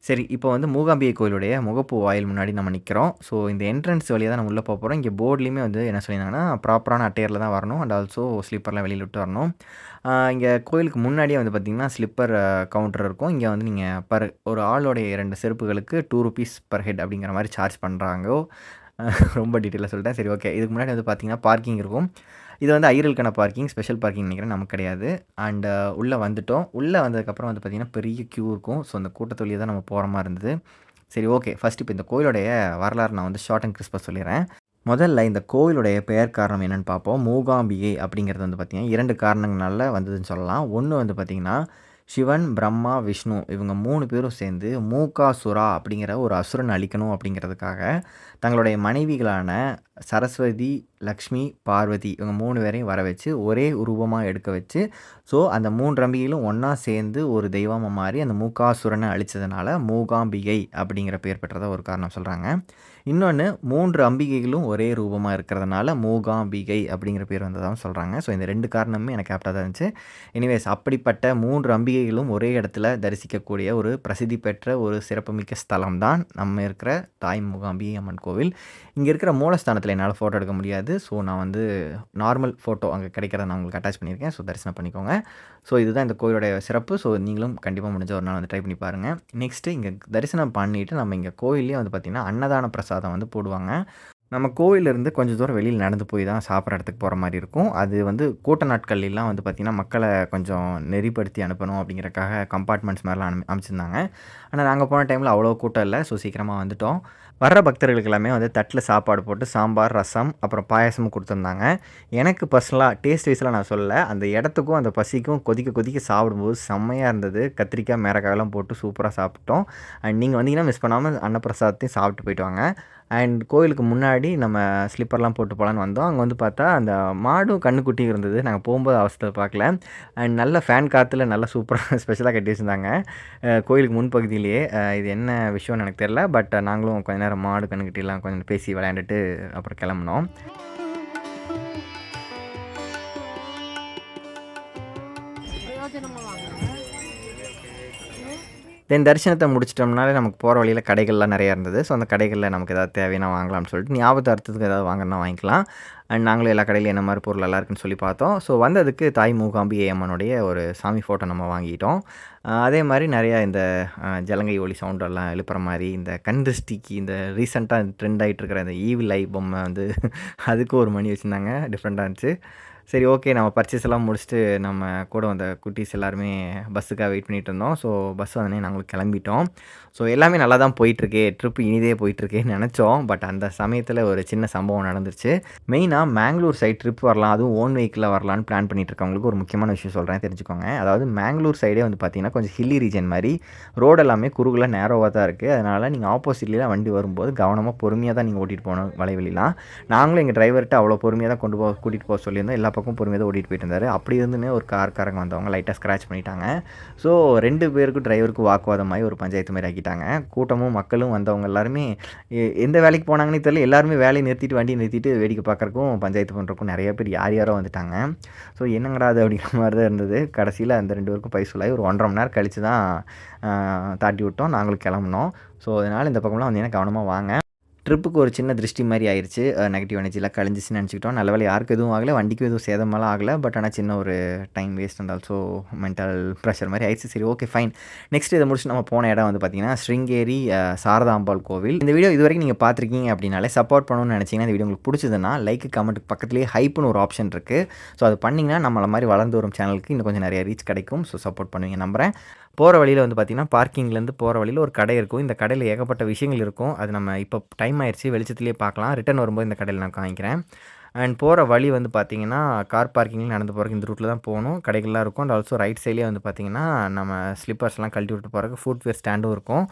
சரி, இப்போ வந்து மூகாம்பிகை கோயிலுடைய முகப்பு வாயில் முன்னாடி நம்ம நிற்கிறோம். ஸோ இந்த என்ட்ரன்ஸ் வழியாக தான் நம்ம உள்ளே போகிறோம். இங்கே போர்ட்லேயுமே வந்து என்ன சொல்லியிருந்தாங்கன்னா ப்ராப்பரான அட்டையரில் தான் வரணும். அண்ட் ஆல்சோ ஸ்லிப்பர்லாம் வெளியில் விட்டு வரணும். இங்கே கோயிலுக்கு முன்னாடியே வந்து பார்த்திங்கன்னா ஸ்லிப்பர் கவுண்டர் இருக்கும். இங்கே வந்து நீங்கள் ஒரு ஆளோடைய 2 செருப்புகளுக்கு 2 rupees per head அப்படிங்கிற மாதிரி சார்ஜ் பண்ணுறாங்க. ரொம்ப டீட்டெயிலாக சொல்லிட்டேன். சரி, ஓகே. இதுக்கு முன்னாடி வந்து பார்த்திங்கன்னா பார்க்கிங் இருக்கும். இது வந்து ஐரலுக்கான பார்க்கிங், ஸ்பெஷல் பார்க்கிங் நினைக்கிறேன், நமக்கு கிடையாது. அண்ட் உள்ளே வந்துவிட்டோம். உள்ளே வந்ததுக்கப்புறம் வந்து பார்த்திங்கன்னா பெரிய க்யூ இருக்கும். ஸோ அந்த கூட்டத்து வழியாக தான் நம்ம போகிற மாதிரி இருந்தது. சரி, ஓகே. ஃபஸ்ட் இப்போ இந்த கோயிலுடைய வரலாறு நான் வந்து ஷார்ட் அண்ட் கிறிஸ்பாக சொல்லிடுறேன். முதல்ல இந்த கோயிலுடைய பெயர் காரணம் என்னென்னு பார்ப்போம். மூகாம்பிகை அப்படிங்கிறது வந்து பார்த்திங்கன்னா 2 காரணங்களால வந்ததுன்னு சொல்லலாம். ஒன்று வந்து பார்த்திங்கன்னா சிவன், பிரம்மா, விஷ்ணு இவங்க 3 பேரும் சேர்ந்து மூகாசுரா அப்படிங்கிற ஒரு அசுரன் அழிக்கணும் அப்படிங்கிறதுக்காக தங்களுடைய மனைவிகளான சரஸ்வதி, லக்ஷ்மி, பார்வதி இவங்க 3 பேரையும் வர வச்சு ஒரே உருவமாக எடுக்க வச்சு, ஸோ அந்த 3 அம்பிகைகளும் ஒன்றா சேர்ந்து ஒரு தெய்வமாக மாறி அந்த மூகாசுரனை அழித்ததுனால மூகாம்பிகை அப்படிங்கிற பேர் பெற்றதாக ஒரு காரணம் சொல்கிறாங்க. இன்னொன்று 3 அம்பிகைகளும் ஒரே ரூபமாக இருக்கிறதுனால மூகாம்பிகை அப்படிங்கிற பேர் வந்ததாகவும் சொல்கிறாங்க. ஸோ இந்த 2 காரணமே எனக்கு ஆப்டாக தான் இருந்துச்சு. எனிவேஸ், அப்படிப்பட்ட 3 அம்பிகைகளும் ஒரே இடத்துல தரிசிக்கக்கூடிய ஒரு பிரசித்தி பெற்ற ஒரு சிறப்புமிக்க ஸ்தலம் தான் நம்ம இருக்கிற தாய் மூகாம்பிகை அம்மன் கோவில். இங்கே இருக்கிற மூலஸ்தானத்தில் என்னால் ஃபோட்டோ எடுக்க முடியாது. ஸோ நான் வந்து நார்மல் ஃபோட்டோ அங்கே கிடைக்கிறத நான் உங்களுக்கு அட்டாச் பண்ணியிருக்கேன். ஸோ தரிசனம் பண்ணிக்கோங்க. ஸோ இதுதான் இந்த கோயிலுடைய சிறப்பு. ஸோ நீங்களும் கண்டிப்பாக முடிஞ்ச ஒரு நாள் வந்து ட்ரை பண்ணி பாருங்கள். நெக்ஸ்ட்டு இங்கே தரிசனம் பண்ணிவிட்டு நம்ம இங்கே கோயிலே வந்து பார்த்திங்கன்னா அன்னதான பிரசாதம் வந்து போடுவாங்க. நம்ம கோயிலிருந்து கொஞ்சம் தூரம் வெளியில் நடந்து போய் தான் சாப்பிட்ற இடத்துக்கு போகிற மாதிரி இருக்கும். அது வந்து கூட்ட நாட்கள்லாம் வந்து பார்த்திங்கன்னா மக்களை கொஞ்சம் நெறிப்படுத்தி அனுப்பணும் அப்படிங்கிறக்காக கம்பார்ட்மெண்ட்ஸ் மாதிரிலாம் அமைச்சிருந்தாங்க. ஆனால் நாங்கள் போன டைமில் அவ்வளோ கூட்டம் இல்லை. ஸோ சீக்கிரமாக வந்துவிட்டோம். வர்ற பக்தர்களுக்கு எல்லாமே வந்து தட்டில் சாப்பாடு போட்டு சாம்பார், ரசம், அப்புறம் பாயாசமும் கொடுத்துருந்தாங்க. எனக்கு பர்சனலாக டேஸ்ட் வைஸில் நான் சொல்லலை, அந்த இடத்துக்கும் அந்த பசிக்கும் கொதிக்க கொதிக்க சாப்பிடும்போது செம்மையாக இருந்தது. கத்திரிக்காய், மிளகாயெல்லாம் போட்டு சூப்பராக சாப்பிட்டோம். அண்ட் நீங்கள் வந்தீங்கன்னா மிஸ் பண்ணாமல் அன்னப்பிரசாதத்தையும் சாப்பிட்டு போயிட்டு வாங்க. அண்ட் கோயிலுக்கு முன்னாடி நம்ம ஸ்லிப்பர்லாம் போட்டு போகலான்னு வந்தோம். அங்கே வந்து பார்த்தா அந்த மாடும் கண்ணுக்குட்டியும் இருந்தது. நாங்கள் போகும்போது அவசரத்தை பார்க்கல. அண்ட் நல்ல ஃபேன் காற்றுல நல்லா சூப்பராக ஸ்பெஷலாக கட்டி வச்சுருந்தாங்க கோயிலுக்கு முன்பகுதியிலேயே. இது என்ன விஷயம்னு எனக்கு தெரியல. பட் நாங்களும் கொஞ்ச நேரம் மாடு கண்ணுக்குட்டிலாம் கொஞ்சம் பேசி விளையாண்டுட்டு அப்புறம் கிளம்புனோம். தென் தரிசனத்தை முடிச்சிட்டோம்னாலே நமக்கு போகிற வழியில் கடைகள்லாம் நிறையா இருந்தது. ஸோ அந்த கடைகளில் நமக்கு ஏதாவது தேவையான வாங்கலாம்னு சொல்லிட்டு ஞாபகார்த்தத்துக்கு ஏதாவது வாங்கினா வாங்கிக்கலாம். அண்ட் நாங்களும் எல்லா கடையிலும் என்ன மாதிரி பொருள் எல்லாம் இருக்குன்னு சொல்லி பார்த்தோம். ஸோ வந்ததுக்கு தாய் மூகாம்பிகை அம்மனுடைய ஒரு சாமி ஃபோட்டோ நம்ம வாங்கிட்டோம். அதே மாதிரி நிறையா இந்த ஜலங்கை ஒலி சவுண்டெல்லாம் எழுப்புற மாதிரி இந்த கண் திருஷ்டிக்கு இந்த ரீசெண்டாக ட்ரெண்ட் ஆகிட்டு இருக்கிற இந்த ஈவில் ஐ பொம்மை வந்து அதுக்கு ஒரு மணி வச்சுருந்தாங்க. டிஃப்ரெண்ட்டாக இருந்துச்சு. சரி ஓகே. நம்ம பர்ச்சேஸ் எல்லாம் முடிச்சுட்டு நம்ம கூட வந்த குட்டீஸ் எல்லாருமே பஸ்ஸுக்காக வெயிட் பண்ணிட்டு இருந்தோம். ஸோ பஸ் வந்தோனே நாங்களும் கிளம்பிட்டோம். ஸோ எல்லாமே நல்லா தான் போயிட்டுருக்கு. ட்ரிப் இனிதே போயிட்டுருக்கேன்னு நெனச்சோம். பட் அந்த சமயத்தில் ஒரு சின்ன சம்பவம் நடந்துருச்சு. மெயினாக மேங்களூர் சைட் ட்ரிப் வரலாம், அதுவும் ஓன் வெஹிக்கிளில் வரலான்னு பிளான் பண்ணிட்டு இருக்கவங்களுக்கு ஒரு முக்கியமான விஷயம் சொல்கிறேன், தெரிஞ்சுக்கோங்க. அதாவது மேங்களூர் சைடே வந்து பார்த்தீங்கன்னா கொஞ்சம் ஹில்லி ரீஜன் மாதிரி ரோடு எல்லாமே குறுகலாக நேரோவாக தான் இருக்குது. அதனால் நீங்கள் ஆப்போசிட்லாம் வண்டி வரும்போது கவனமாக பொறுமையாக தான் நீங்கள் ஓட்டிகிட்டு போகணும் வளைவெளிலாம். நாங்களும் எங்கள் டிரைவர்கிட்ட அவ்வளோ பொறுமையாக தான் கூட்டிகிட்டு போக சொல்லியிருந்தோம். எல்லா பக்கமும் பொறுமையாக தான் ஓட்டிகிட்டு போயிட்டு இருந்தார். அப்படி இருந்துன்னு ஒரு காரங்க வந்தவங்க லைட்டாக ஸ்க்ராட்ச் பண்ணிட்டாங்க. ஸோ 2 பேருக்கும் டிரைவருக்கும் வாக்குவாதமாகி ஒரு பஞ்சாயத்து மாதிரி ஆக்கிட்டாங்க. கூட்டமும் மக்களும் வந்தவங்க எல்லாருமே எந்த வேலைக்கு போனாங்கன்னே தெரியல. எல்லாருமே வேலையை நிறுத்திட்டு வண்டியை நிறுத்திட்டு வேடிக்கை பார்க்குறக்கும் பஞ்சாயத்து பண்ணுறக்கும் நிறைய பேர் யாரோ வந்துட்டாங்க. ஸோ என்னங்கடா அது அப்படிங்கிற மாதிரி தான் இருந்தது. கடைசியில் அந்த 2 பேருக்கும் பைசலாகி ஒரு 1.5 மணி நேரம் கழித்து தான் தாட்டி விட்டோம். நாங்களும் கிளம்புனோம். ஸோ அதனால் இந்த பக்கம்லாம் வந்தீங்கன்னா கவனமாக வாங்க. ட்ரிப்புக்கு ஒரு சின்ன திருஷ்டி மாதிரி ஆயிடுச்சு. நெகட்டிவ் எனர்ஜிலாம் கழிஞ்சிச்சுன்னு நினச்சிக்கிட்டோம். நல்ல வேளை யாருக்கும் எதுவும் ஆகலை, வண்டிக்கும் எதுவும் சேதமெல்லாம் ஆகலை. பட் ஆனால் சின்ன ஒரு time waste and also mental pressure மாதிரி ஆயிடுச்சு. சரி ஓகே ஃபைன். நெக்ஸ்ட் இதை முடிச்சு நம்ம போன இடம் வந்து பார்த்திங்கன்னா ஸ்ருங்கேரி சாரதாம்பாள் கோவில். இந்த வீடியோ இது வரைக்கும் நீங்கள் பார்த்துருக்கீங்க அப்படின்னாலே சப்போர்ட் பண்ணணும்னு நினச்சிங்கன்னா இந்த வீடியோ உங்களுக்கு பிடிச்சதுன்னா லைக் கமெண்ட் பக்கத்துலேயே ஹைப்னு ஒரு ஆப்ஷன் இருக்குது. ஸோ அது பண்ணிங்கன்னா நம்மள மாதிரி வளர்ந்து வரும் சேனலுக்கு இன்னும் கொஞ்சம் நிறைய ரீச் கிடைக்கும். ஸோ சப்போர்ட் பண்ணுவீங்க நம்புகிறேன். போகிற வழியில் வந்து பார்த்திங்கன்னா பார்க்கிங்லேருந்து போகிற வழியில் ஒரு கடை இருக்கும். இந்த கடையில் ஏகப்பட்ட விஷயங்கள் இருக்கும். அது நம்ம இப்போ டைம் ஆயிடுச்சு, வெளிச்சத்துலேயே பார்க்கலாம். ரிட்டர்ன் வரும்போது இந்த கடையில் நான் காமிக்கிறேன். அண்ட் போகிற வழி வந்து பார்த்திங்கன்னா கார் பார்க்கிங்கில் நடந்து போகிறதுக்கு இந்த ரூட்டில் தான் போகணும். கடைகள்லாம் இருக்கும். அண்ட் ஆல்சோ ரைட் சைட்லேயே வந்து பார்த்திங்கன்னா நம்ம ஸ்லிப்பர்ஸ்லாம் கழட்டி விட்டு போகிறதுக்கு ஃபுட்வேர் ஸ்டாண்டும் இருக்கும்.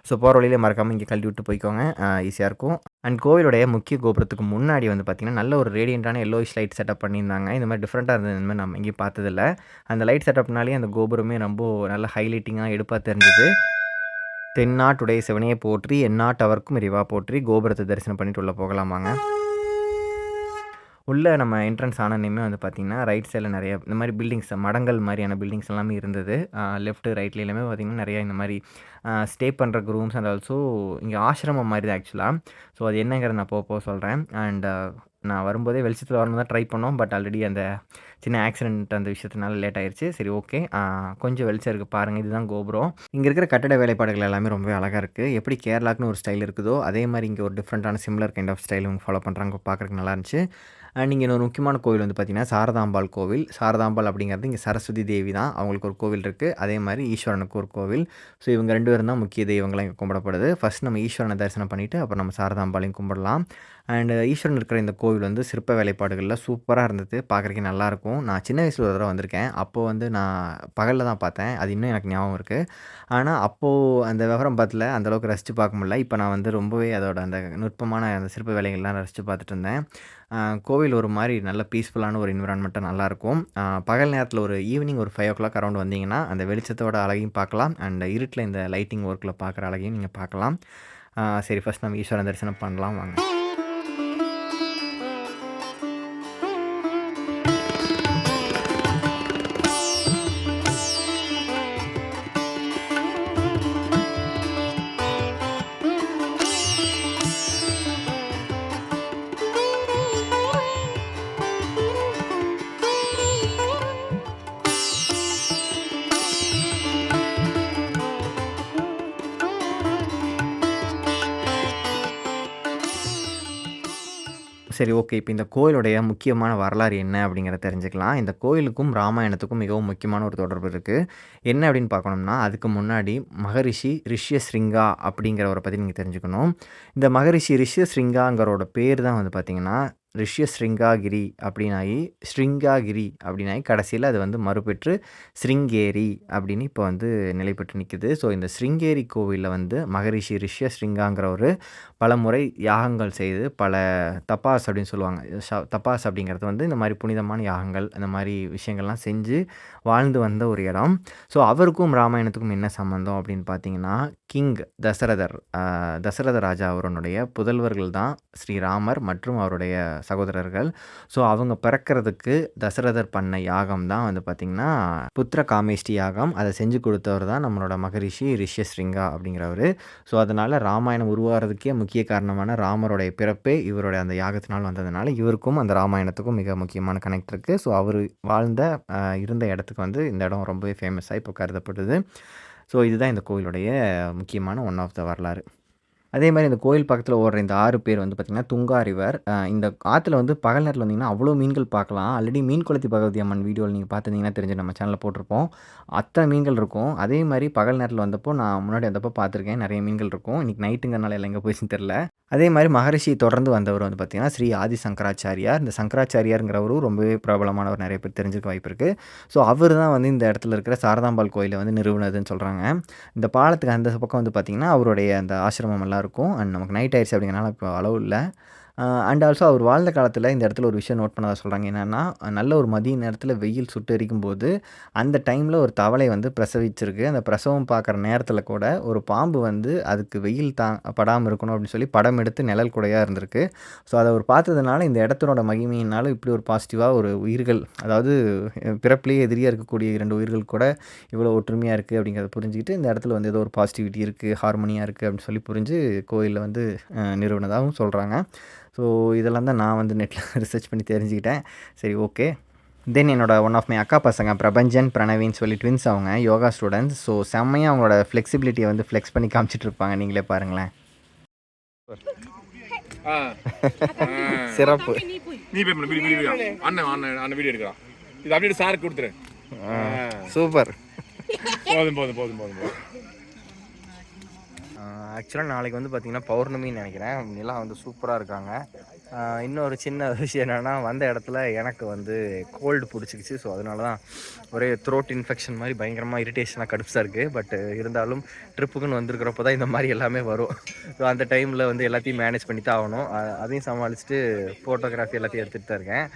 ஸோ போகிற வழியிலே மறக்காமல் இங்கே கழட்டி விட்டு போய்க்கோங்க, ஈஸியாக இருக்கும். அண்ட் கோவிலுடைய முக்கிய கோபுரத்துக்கு முன்னாடி வந்து பார்த்திங்கன்னா நல்ல ஒரு ரேடியண்ட்டான எல்லோயிஷ் லைட் செட்டப் பண்ணியிருந்தாங்க. இந்த மாதிரி டிஃப்ரெண்ட்டாக இருந்தது. இந்த மாதிரி நம்ம எங்கேயும் பார்த்ததில்ல. அந்த லைட் செட்டப்னாலே அந்த கோபுரமே ரொம்ப நல்ல ஹைலைட்டிங்காக எடுப்பாக தெரிஞ்சுது. தென்னாட்டுடைய சிவனையை போற்றி எந்நாட்டவர்க்கும் இறைவா போற்றி. கோபுரத்தை தரிசனம் பண்ணிட்டு உள்ளே போகலாமாங்க. உள்ளே நம்ம என்ட்ரன்ஸ் ஆனோனையுமே வந்து பார்த்திங்கன்னா ரைட் சைடில் நிறைய இந்த மாதிரி பில்டிங்ஸ் மடங்கள் மாதிரியான பில்டிங்ஸ் எல்லாமே இருந்தது. லெஃப்ட்டு ரைட்ல எல்லாமே பார்த்திங்கன்னா நிறையா இந்த மாதிரி ஸ்டே பண்ணுறக்கு ரூம்ஸ் அண்ட் ஆல்சோ இங்கே ஆசிரமம் மாதிரி தான் ஆக்சுவலாக. ஸோ அது என்னங்கிறத நான் போக சொல்கிறேன். அண்ட் நான் வரும்போதே வெளிச்சத்தில் வரணும் தான் ட்ரை பண்ணோம். பட் ஆல்ரெடி அந்த சின்ன ஆக்சிடென்ட் அந்த விஷயத்தினால லேட் ஆயிடுச்சு. சரி ஓகே, கொஞ்சம் வெளிச்சம் இருக்குது பாருங்கள். இதுதான் கோபுரம். இங்கே இருக்கிற கட்டட வேலைப்பாடுகள் எல்லாமே ரொம்பவே அழகாக இருக்குது. எப்படி கேரளாக்குன்னு ஒரு ஸ்டைல் இருக்குதோ அதே மாதிரி இங்கே ஒரு டிஃப்ரெண்ட்டான சிமிலர் கைண்ட் ஆஃப் ஸ்டைல் இவங்க ஃபாலோ பண்ணுறாங்க. பார்க்குறதுக்கு நல்லா இருந்துச்சு. அண்ட் இங்கே இன்னொரு முக்கியமான கோவில் வந்து பார்த்திங்கன்னா சாரதாம்பாள் கோவில். சாரதாம்பாள் அப்படிங்கிறது இங்கே சரஸ்வதி தேவி தான், அவங்களுக்கு ஒரு கோவில் இருக்குது. அதே மாதிரி ஈஸ்வரனுக்கு ஒரு கோவில். ஸோ இவங்க 2 பேரும் தான் முக்கிய தெய்வங்களாக இங்கே கும்பிடப்படுது. ஃபஸ்ட் நம்ம ஈஸ்வரனை தரிசனம் பண்ணிவிட்டு அப்புறம் நம்ம சாரதாம்பாளையும் கும்பிடலாம். அண்ட் ஈஸ்வரன் இருக்கிற இந்த கோவில் வந்து சிற்ப வேலைப்பாடுகளில் சூப்பராக இருந்தது. பார்க்குறதுக்கு நல்லாயிருக்கும். நான் சின்ன வயசில் ஒரு தடவை வந்திருக்கேன். அப்போது வந்து நான் பகலில் தான் பார்த்தேன். அது இன்னும் எனக்கு ஞாபகம் இருக்குது. ஆனால் அப்போது அந்த விவரம் பார்த்துல அந்தளவுக்கு ரசித்து பார்க்க முடியல. இப்போ நான் வந்து ரொம்பவே அதோட அந்த நுட்பமான அந்த சிற்ப வேலைகள்லாம் ரசித்து பார்த்துட்டு இருந்தேன். கோவில் ஒரு மாதிரி நல்ல பீஸ்ஃபுல்லான ஒரு என்விரான்மெண்ட்டாக நல்லாயிருக்கும். பகல் நேரத்தில் ஒரு ஈவினிங் ஒரு 5 o'clock அரௌண்ட் வந்தீங்கன்னா அந்த வெளிச்சத்தோட அழகையும் பார்க்கலாம். அண்ட் இருட்டில் இந்த லைட்டிங் ஒர்க்கில் பார்க்குற அழகையும் நீங்கள் பார்க்கலாம். சரி ஃபஸ்ட் நம்ம ஈஸ்வரன் தரிசனம் பண்ணலாம் வாங்க. சரி ஓகே. இப்போ இந்த கோயிலுடைய முக்கியமான வரலாறு என்ன அப்படிங்கிறத தெரிஞ்சுக்கலாம். இந்த கோயிலுக்கும் ராமாயணத்துக்கும் மிகவும் முக்கியமான ஒரு தொடர்பு இருக்குது. என்ன அப்படின்னு பார்க்கணும்னா அதுக்கு முன்னாடி மகரிஷி ரிஷ்யஸ்ரிங்கா அப்படிங்கிறவரை பற்றி நீங்கள் தெரிஞ்சுக்கணும். இந்த மகரிஷி ரிஷ்யஸ்ரிங்காங்கிறோட பேர் தான் வந்து பார்த்திங்கன்னா ரிஷ்யஸ்ரிங்காகிரி அப்படின்னாகி ஸ்ரிங்காகிரி அப்படின்னாகி கடைசியில் அது வந்து மறுபெற்று ஸ்ருங்கேரி அப்படின்னு இப்போ வந்து நிலை பெற்று நிற்குது. ஸோ இந்த ஸ்ருங்கேரி கோவிலில் வந்து மகரிஷி ரிஷ்யஸ்ரிங்காங்கிறவர் பல முறை யாகங்கள் செய்து பல தபாஸ் அப்படின்னு சொல்லுவாங்க. தபாஸ் அப்படிங்கிறது வந்து இந்த மாதிரி புனிதமான யாகங்கள் அந்த மாதிரி விஷயங்கள்லாம் செஞ்சு வாழ்ந்து வந்த ஒரு இடம். ஸோ அவருக்கும் ராமாயணத்துக்கும் என்ன சம்மந்தம் அப்படின்னு பார்த்தீங்கன்னா கிங் தசரத ராஜா அவருடைய புதல்வர்கள் தான் ஸ்ரீராமர் மற்றும் அவருடைய சகோதரர்கள். ஸோ அவங்க பிறக்கிறதுக்கு தசரதர் பண்ண யாகம் தான் வந்து பார்த்திங்கன்னா புத்திர காமேஷ்டி யாகம். அதை செஞ்சு கொடுத்தவர் தான் நம்மளோட மகரிஷி ரிஷ்யஸ்ரிங்கா அப்படிங்கிறவர். ஸோ அதனால் ராமாயணம் உருவாகிறதுக்கே முக்கிய காரணமான ராமருடைய பிறப்பே இவருடைய அந்த யாகத்தினால் வந்ததுனால இவருக்கும் அந்த ராமாயணத்துக்கும் மிக முக்கியமான கனெக்ட் இருக்குது. ஸோ அவர் இருந்த இடத்துக்கு வந்து இந்த இடம் ரொம்பவே ஃபேமஸாக இப்போ கருதப்படுது. ஸோ இதுதான் இந்த கோவிலுடைய முக்கியமான ஒன் ஆஃப் த வரலாறு. அதே மாதிரி இந்த கோயில் பக்கத்தில் ஓடுற இந்த ஆறு பேர் வந்து பார்த்திங்கன்னா துங்கா ரிவர். இந்த ஆற்றுல வந்து பகல் நேரத்தில் வந்தீங்கன்னா அவ்வளோ மீன்கள் பார்க்கலாம். ஆல்ரெடி மீன் குளத்தி பகவதி அம்மன் வீடியோவில் நீங்கள் பார்த்துருந்தீங்கன்னா தெரிஞ்சு நம்ம சேனலில் போட்டிருப்போம். அத்தனை மீன்கள் இருக்கும். அதே மாதிரி பகல் நேரத்தில் வந்தப்போ நான் முன்னாடி வந்தப்போ பார்த்துருக்கேன், நிறைய மீன்கள் இருக்கும். இன்றைக்கி நைட்டுங்கிறனால எல்லாம் எங்கே போச்சுன்னு தெரில. அதே மாதிரி மகரிஷி தொடர்ந்து வந்தவர் வந்து பார்த்திங்கன்னா ஸ்ரீ ஆதி சங்கராச்சாரியார். இந்த சங்கராச்சாரியாருங்கிறவரும் ரொம்பவே பிரபலமானவர், நிறைய பேர் தெரிஞ்சுக்க வாய்ப்பு இருக்குது. ஸோ அவர் தான் வந்து இந்த இடத்துல இருக்கிற சாரதாம்பாள் கோயிலை வந்து நிறுவனதுன்னு சொல்கிறாங்க. இந்த பாலத்துக்கு அந்த பக்கம் வந்து பார்த்திங்கன்னா அவருடைய அந்த ஆசிரமம் எல்லாம் இருக்கும். அண்ட் நமக்கு நைட் ஆயிடுச்சு அப்படிங்கிறனால இப்போ அளவு இல்லை. அண்ட் ஆல்சோ அவர் வாழ்ந்த காலத்தில் இந்த இடத்துல ஒரு விஷயம் நோட் பண்ணதாக சொல்கிறாங்க. என்னென்னா, நல்ல ஒரு மதிய நேரத்தில் வெயில் சுட்டெரிக்கும் போது அந்த டைமில் ஒரு தவளை வந்து பிரசவிச்சிருக்கு. அந்த பிரசவம் பார்க்குற நேரத்தில் கூட ஒரு பாம்பு வந்து அதுக்கு வெயில் படாமல் இருக்கணும் அப்படின்னு சொல்லி படம் எடுத்து நிழல் கூடையாக இருந்திருக்கு. ஸோ அதை அவர் பார்த்ததுனால இந்த இடத்தினோட மகிமையினால இப்படி ஒரு பாசிட்டிவாக ஒரு உயிர்கள், அதாவது பிறப்பிலேயே எதிரியாக இருக்கக்கூடிய 2 உயிர்கள் கூட இவ்வளோ ஒற்றுமையாக இருக்குது அப்படிங்கிறத புரிஞ்சுக்கிட்டு இந்த இடத்துல வந்து ஏதோ ஒரு பாசிட்டிவிட்டி இருக்குது, ஹார்மோனியாக இருக்குது அப்படின்னு சொல்லி புரிஞ்சு கோயிலில் வந்து நிறுவனதாகவும் சொல்கிறாங்க. ஸோ இதெல்லாம் தான் நான் வந்து நெட்டில் ரிசர்ச் பண்ணி தெரிஞ்சுக்கிட்டேன். சரி, ஓகே. தென் என்னோட ஒன் ஆஃப் மை அக்கா பசங்க பிரபஞ்சன், பிரணவின்னு சொல்லி ட்வின்ஸ், அவங்க யோகா ஸ்டூடெண்ட்ஸ். ஸோ செம்மையாக அவங்களோட ஃப்ளெக்சிபிலிட்டியை வந்து ஃப்ளெக்ஸ் பண்ணி காமிச்சிட்டு இருப்பாங்க. நீங்களே பாருங்களேன். சிறப்பு. நீ போய் பண்ணு, வீடியோ அண்ணன் வீடியோ எடுக்கிறான். இது அப்படியே சாருக்கு கொடுத்துரு. சூப்பர். போதும். ஆக்சுவலாக நாளைக்கு வந்து பார்த்திங்கன்னா பௌர்ணமின்னு நினைக்கிறேன். நிலா வந்து சூப்பராக இருக்காங்க. இன்னொரு சின்ன விஷயம் என்னென்னா, வந்த இடத்துல எனக்கு வந்து கோல்டு பிடிச்சிக்கிச்சு. ஸோ அதனால தான் ஒரே த்ரோட் இன்ஃபெக்ஷன் மாதிரி பயங்கரமாக இரிட்டேஷனாக கடுப்பாக இருக்குது. பட் இருந்தாலும் ட்ரிப்புக்குன்னு வந்திருக்கிறப்போ தான் இந்த மாதிரி எல்லாமே வரும். ஸோ அந்த டைமில் வந்து எல்லாத்தையும் மேனேஜ் பண்ணி தான் ஆகணும். அதையும் சமாளிச்சுட்டு ஃபோட்டோகிராஃபி எல்லாத்தையும் எடுத்துகிட்டு தான் இருக்கேன்.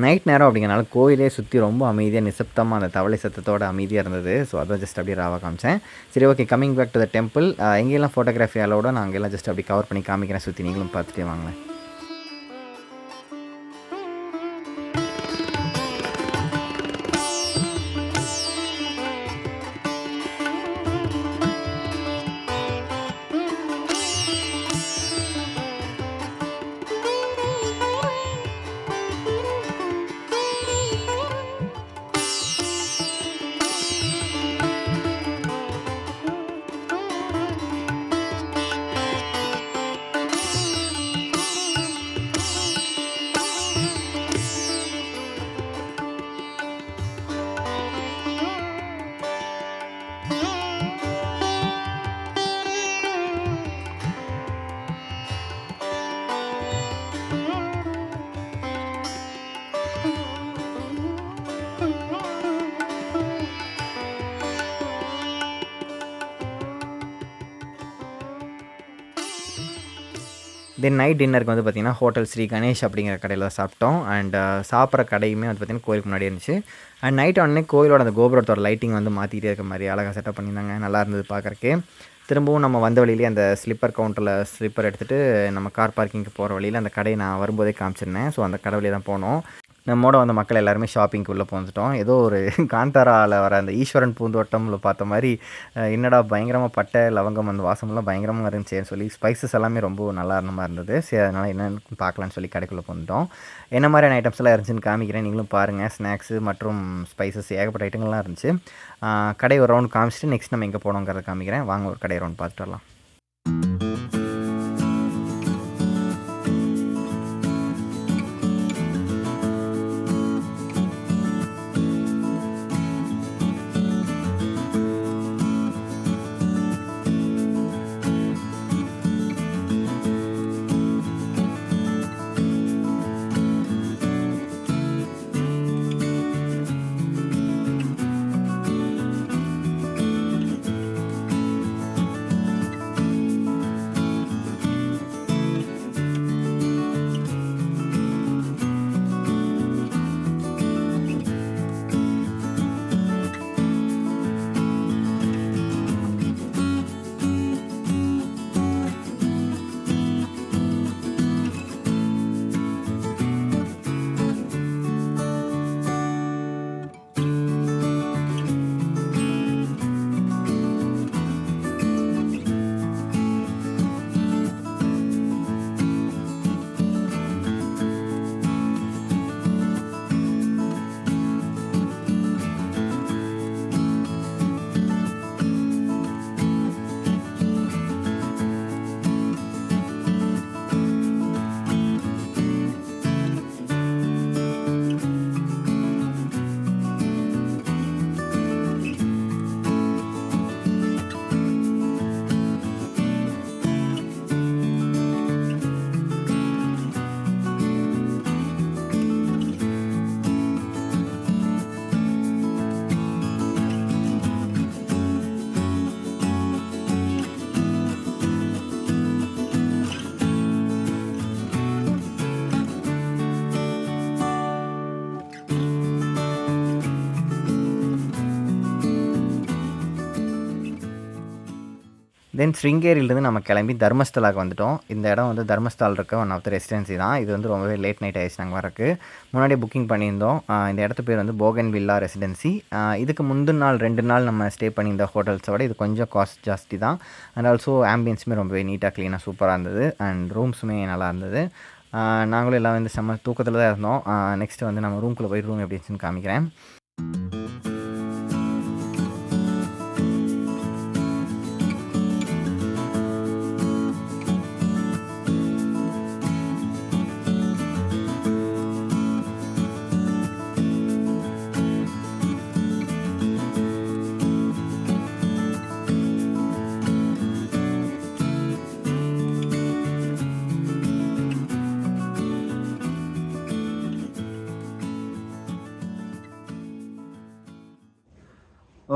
நைட் நேரம் அப்படிங்கிறனால கோயிலே சுற்றி ரொம்ப அமைதியாக நிசப்தமாக அந்த தவளை சத்தத்தோட அமைதியாக இருந்தது. ஸோ அதை ஜஸ்ட் அப்படியே ராவாக காமிச்சேன். சரி, okay. Coming back to the temple. எங்கெல்லாம் ஃபோட்டோகிராஃபி அலோட நான் அங்கெல்லாம் ஜஸ்ட் அப்படி கவர் பண்ணி காமிக்கிறேன். சுற்றி நீங்களும் பார்த்துட்டே வாங்களேன். தென் நைட் டின்னருக்கு வந்து பார்த்திங்கன்னா ஹோட்டல் ஸ்ரீ கணேஷ் அப்படிங்கிற கடையில் தான் சாப்பிட்டோம். அண்ட் சாப்பிட்ற கடையுமே வந்து பார்த்திங்கன்னா கோயிலுக்கு முன்னாடி இருந்துச்சு. அண்ட் நைட் உடனே கோயிலோட அந்த கோபுரத்தோட லைட்டிங் வந்து மாற்றிக்கிட்டே இருக்க மாதிரி அழகாக செட்டப் பண்ணியிருந்தாங்க. நல்லா இருந்தது பார்க்குறக்கே. திரும்பவும் நம்ம வந்த வழியிலே அந்த ஸ்லிப்பர் கவுண்டரில் ஸ்லிப்பர் எடுத்துகிட்டு நம்ம கார் பார்க்கிங்க்கு போகிற வழியில் அந்த கடையை நான் வரும்போதே காமிச்சிருந்தேன். ஸோ அந்த கடை வழியே தான் போனோம். நம்மோட வந்த மக்கள் எல்லாருமே ஷாப்பிங்க்கு உள்ளே போந்துட்டோம். ஏதோ ஒரு காந்தாராவில் வர அந்த ஈஸ்வரன் பூந்தோட்டம்ல பார்த்த மாதிரி என்னடா பயங்கரமாக பட்டை லவங்கம் அந்த வாசமெல்லாம் பயங்கரமாக இருந்துச்சேன்னு சொல்லி ஸ்பைசஸ் எல்லாமே ரொம்ப நல்லா இருந்த மாதிரி இருந்தது. சரி, அதனால் என்னென்னு பார்க்கலான்னு சொல்லி கடைக்குள்ளே போந்துட்டோம். என்ன மாதிரியான ஐட்டம்ஸ் எல்லாம் இருந்துச்சுன்னு காமிக்கிறேன், நீங்களும் பாருங்கள். ஸ்நாக்ஸு மற்றும் ஸ்பைசஸ் ஏகப்பட்ட ஐட்டங்கள்லாம் இருந்துச்சு. கடை ஒரு ரவுண்ட் காமிச்சிட்டு நெக்ஸ்ட் நம்ம எங்கே போனோங்கிறத காமிக்கிறேன். வாங்க ஒரு கடை ரவுண்ட் பார்த்துட்டு வரலாம். தென் ஸ்ருங்கேரியிலேருந்து நம்ம கிளம்பி தர்மஸ்தலாவுக்கு வந்துட்டோம். இந்த இடம் வந்து தர்மஸ்தால் இருக்க ஒன் ஆஃப் த ரெசிடென்சி தான். இது வந்து ரொம்பவே லேட் நைட் ஆயிடுச்சு நாங்கள் வரக்கு. முன்னாடியே புக்கிங் பண்ணியிருந்தோம். இந்த இடத்து பேர் வந்து போகன் வில்லா ரெசிடென்சி. இதுக்கு முந்தின நாள் 2 நாள் நம்ம ஸ்டே பண்ணியிருந்த ஹோட்டல்ஸை விட இது கொஞ்சம் காஸ்ட் ஜாஸ்தி தான். அண்ட் ஆல்சோ ஆம்பியன்ஸுமே ரொம்பவே நீட்டாக க்ளீனாக சூப்பராக இருந்தது. அண்ட் ரூம்ஸுமே நல்லா இருந்தது. நாங்களும் எல்லாம் வந்து செம்ம தூக்கத்தில் தான் இருந்தோம். நெக்ஸ்ட்டு வந்து நம்ம ரூம்குள்ளே போய் ரூம் எப்படி இருந்துச்சுன்னு காமிக்கிறேன்.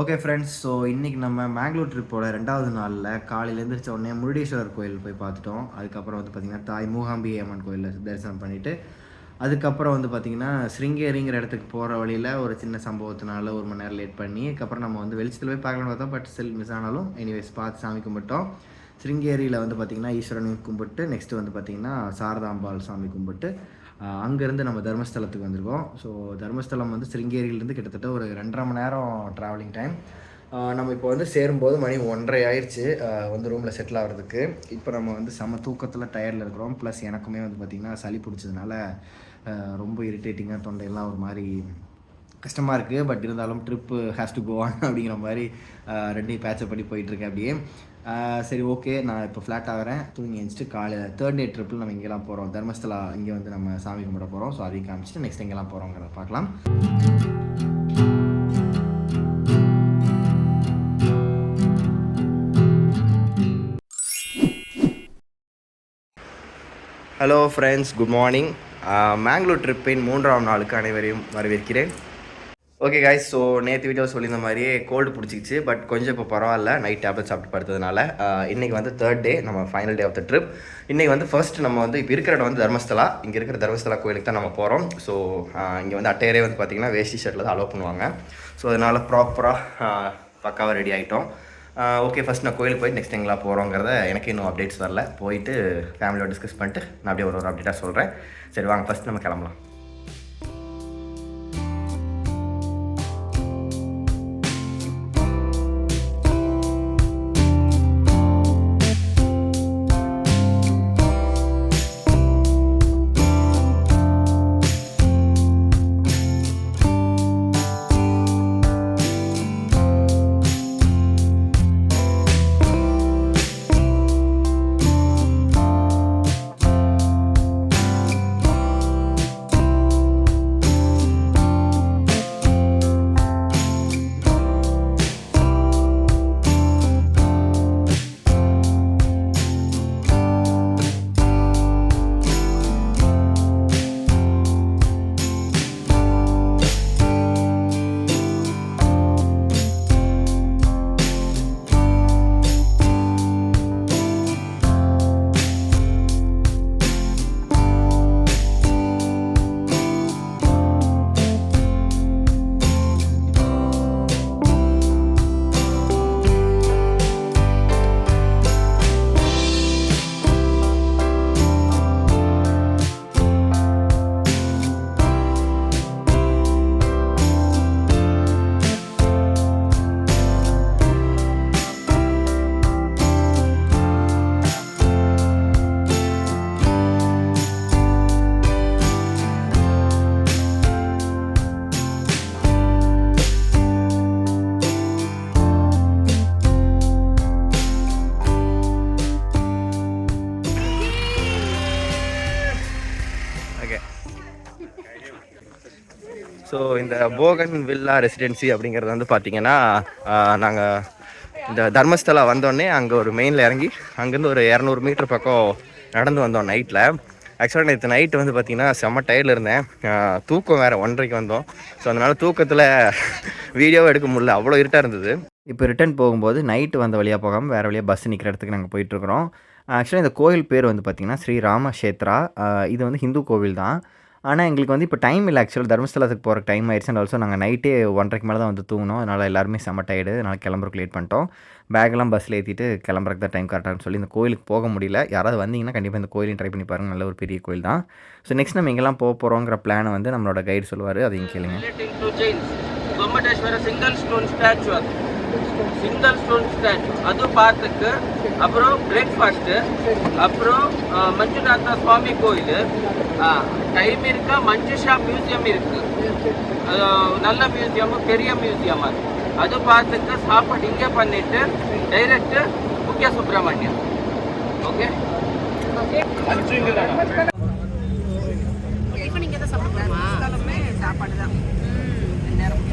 ஓகே ஃப்ரெண்ட்ஸ், ஸோ இன்றைக்கி நம்ம மேங்களூர் ட்ரிப்போட 2வது நாளில் காலையில் எழுந்திரிச்ச உடனே முருடேஸ்வரர் கோயில் போய் பார்த்துட்டோம். அதுக்கப்புறம் வந்து பார்த்திங்கன்னா தாய் மூகாம்பிகை அம்மன் கோயிலில் தரிசனம் பண்ணிவிட்டு அதுக்கப்புறம் வந்து பார்த்திங்கன்னா ஸ்ருங்கேரிங்கிற இடத்துக்கு போகிற வழியில் ஒரு சின்ன சம்பவத்தினால 1 மணி நேரம் லேட் பண்ணி அதுக்கப்புறம் நம்ம வந்து வெளிச்சத்தில் போய் பார்க்கணும்னு பார்த்தோம். பட் செல் மிஸ் ஆனாலும் எனிவேஸ் பார்த்து சாமி கும்பிட்டோம். ஸ்ருங்கேரியில் வந்து பார்த்திங்கன்னா ஈஸ்வரனையும் கும்பிட்டு நெக்ஸ்ட்டு வந்து பார்த்திங்கன்னா சாரதாம்பாள் சாமி கும்பிட்டு அங்கேருந்து நம்ம தர்மஸ்தலத்துக்கு வந்திருக்கோம். ஸோ தர்மஸ்தலம் வந்து ஸ்ருங்கேரியிலேருந்து கிட்டத்தட்ட ஒரு 2.5 மணி நேரம் ட்ராவலிங் டைம். நம்ம இப்போ வந்து சேரும்போது மணி 1:30 ஆயிடுச்சு வந்து ரூமில் செட்டில் ஆகிறதுக்கு. இப்போ நம்ம வந்து செம தூக்கத்தில் டயர்டில் இருக்கிறோம். ப்ளஸ் எனக்குமே வந்து பார்த்திங்கன்னா சளி பிடிச்சதுனால ரொம்ப இரிட்டேட்டிங்காக தொண்டையெல்லாம் ஒரு மாதிரி கஷ்டமாக இருக்குது. பட் இருந்தாலும் trip has to go on அப்படிங்கிற மாதிரி 2யும் பேச்சப் பண்ணி போயிட்டுருக்கேன் அப்படியே. சரி ஓகே, நான் இப்போ ஃப்ளாட் ஆகிறேன், தூங்கி எழுந்திரிச்சிட்டு காலையில் 3rd டே ட்ரிப்பில் நம்ம இங்கெல்லாம் போகிறோம். தர்மஸ்தலா இங்கே வந்து நம்ம சாமி கும்பிட போகிறோம். ஸோ அதையும் காமிச்சிட்டு நெக்ஸ்ட் எங்கெல்லாம் போகிறோங்கிறத பார்க்கலாம். Hello friends, good morning. Mangalore ட்ரிப்பின் 3ஆம் நாளுக்கு அனைவரையும் வரவேற்கிறேன். ஓகே கைஸ், ஸோ நேற்று வீடியோ சொல்லியிருந்த மாதிரியே கோல்டு பிடிச்சிக்கிச்சு. பட் கொஞ்சம் இப்போ பரவாயில்ல, நைட் டேப்லெட் சாப்பிட்டு படுத்ததுனால. இன்றைக்கி வந்து 3rd டே, நம்ம final day of the trip. இன்றைக்கி வந்து ஃபர்ஸ்ட் நம்ம வந்து இப்போ இருக்கிற இடம் வந்து தர்மஸ்தலா. இங்கே இருக்கிற தர்மஸ்தலா கோயிலுக்கு தான் நம்ம போகிறோம். ஸோ இங்கே வந்து அட்டையரே வந்து பார்த்திங்கன்னா வேஷ்டி ஷர்ட்டில் தான் அலோவ் பண்ணுவாங்க. ஸோ அதனால் ப்ராப்பராக பக்காவாக ரெடி ஆகிட்டோம். ஓகே, ஃபஸ்ட் நான் கோயிலுக்கு போய் நெக்ஸ்ட் எங்கெல்லாம் போகிறோங்கிறத எனக்கு இன்னும் அப்டேட்ஸ் வரல. போயிட்டு ஃபேமிலியோட டிஸ்கஸ் பண்ணிட்டு நான் அப்படியே ஒரு அப்டேட்டாக சொல்கிறேன். சரி வாங்க, ஃபஸ்ட் நம்ம கிளம்பலாம். ஸோ இந்த போகன் வில்லா ரெசிடென்சி அப்படிங்கிறது வந்து பார்த்திங்கன்னா நாங்கள் இந்த தர்மஸ்தலா வந்தோடனே அங்கே ஒரு மெயினில் இறங்கி அங்கேருந்து ஒரு 200 மீட்டர் பக்கம் நடந்து வந்தோம் நைட்டில். ஆக்சுவலாக நேற்று நைட்டு வந்து பார்த்திங்கன்னா செம்ம டயர்டில் இருந்தேன். தூக்கம் வேறு 1:30க்கு வந்தோம். ஸோ அதனால் தூக்கத்தில் வீடியோவும் எடுக்க முடியல, அவ்வளோ இருட்டாக இருந்தது. இப்போ ரிட்டர்ன் போகும்போது நைட்டு வந்த வழியாக போகாமல் வேறு வழியாக பஸ் நிற்கிற இடத்துக்கு நாங்கள் போயிட்டுருக்குறோம். ஆக்சுவலாக இந்த கோயில் பேர் வந்து பார்த்திங்கன்னா ஸ்ரீ ராம க்ஷேத்ரா. இது வந்து ஹிந்து கோவில் தான். ஆனால் எங்களுக்கு வந்து இப்போ டைம் இல்லை ஆக்சுவலாக தர்மஸ்தலத்துக்கு போகிற டைம் ஆயிடுச்சு. அண்ட் ஆல்சோ நாங்கள் நைட்டே 1:30க்கு மேலே தான் வந்து தூங்கினோம். அதனால் எல்லாருமே செம்ம டயர்டு. அதனால் கிளம்புறதுக்கு லேட் பண்ணிட்டோம். பேக்கெல்லாம் பஸ்ஸில் ஏற்றிட்டு கிளம்புறதுக்கு தான் டைம் கரெக்டாகனு சொல்லி இந்த கோயிலுக்கு போக முடியல. யாராவது வந்தீங்கன்னா கண்டிப்பாக இந்த கோயிலையும் ட்ரை பண்ணி பாருங்கள். நல்ல ஒரு பெரிய கோயில் தான். ஸோ நெக்ஸ்ட் நம்ம எங்கெல்லாம் போக போகிறோங்கிற பிளானை வந்து நம்மளோட கைடு சொல்லுவார். அதையும் கேளுங்க. Relating to Jains, Gomateshwara single stone statue அது சிங்கிள் ஸ்டோன் ஸ்டாச்சு அது பார்த்துக்கு அப்புறம் பிரேக்ஃபாஸ்ட்டு அப்புறம் மஞ்சுநாதா சுவாமி கோயில் டைம் இருக்கா மஞ்சுஷா மியூசியம் இருக்கு நல்ல மியூசியம் பெரிய மியூசியம் அது பார்த்துக்கு சாப்பாடு இங்கே பண்ணிட்டு டைரக்ட் முக்கிய சுப்பிரமணியம் ஓகே டிஃபன் இங்கே தான் சாப்பிடுவோமா சாப்பாடு தான் நேரம்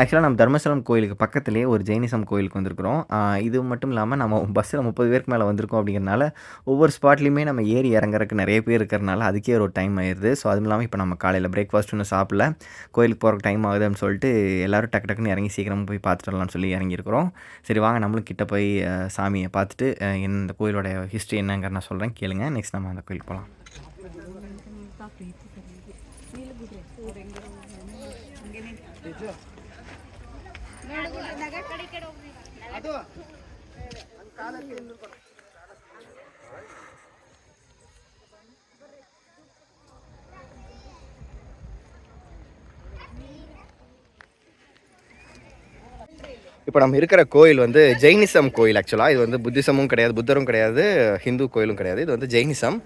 ஆக்சுவலாக நம்ம தர்மஸ்தலம் கோயிலுக்கு பக்கத்துலேயே ஒரு ஜெயினிசம் கோயிலுக்கு வந்திருக்கிறோம். இது மட்டும் இல்லாமல் நம்ம பஸ்ஸில் 30 பேருக்கு மேலே வந்திருக்கோம் அப்படிங்கிறனால ஒவ்வொரு ஸ்பாட்லேயுமே நம்ம ஏறி இறங்குறதுக்கு நிறைய பேர் இருக்கிறனால அதுக்கே ஒரு டைம் ஆயிடுது. ஸோ அதுவும் இல்லாமல் இப்போ நம்ம காலையில் பிரேக்ஃபாஸ்ட் ஒன்றும் சாப்பிடல, கோயிலுக்கு போகிறக்கு டைம் ஆகுதுன்னு சொல்லிட்டு எல்லோரும் டக்கு டக்குன்னு இறங்கி சீக்கிரமாக போய் பார்த்துட்டு வரலாம்னு சொல்லி இறங்கியிருக்கிறோம். சரி வாங்க நம்மளும் கிட்ட போய் சாமியை பார்த்துட்டு இந்த கோயிலோட ஹிஸ்ட்ரி என்னங்கிற நான் சொல்கிறேன் கேளுங்க. நெக்ஸ்ட் நம்ம அந்த கோயிலுக்கு போகலாம். இப்போ நம்ம இருக்கிற கோயில் வந்து ஜெயினிசம் கோயில். ஆக்சுவலாக இது வந்து புத்திசமும் கிடையாது, புத்தரும் கிடையாது, ஹிந்து கோயிலும் கிடையாது. இது வந்து ஜெயினிசம்.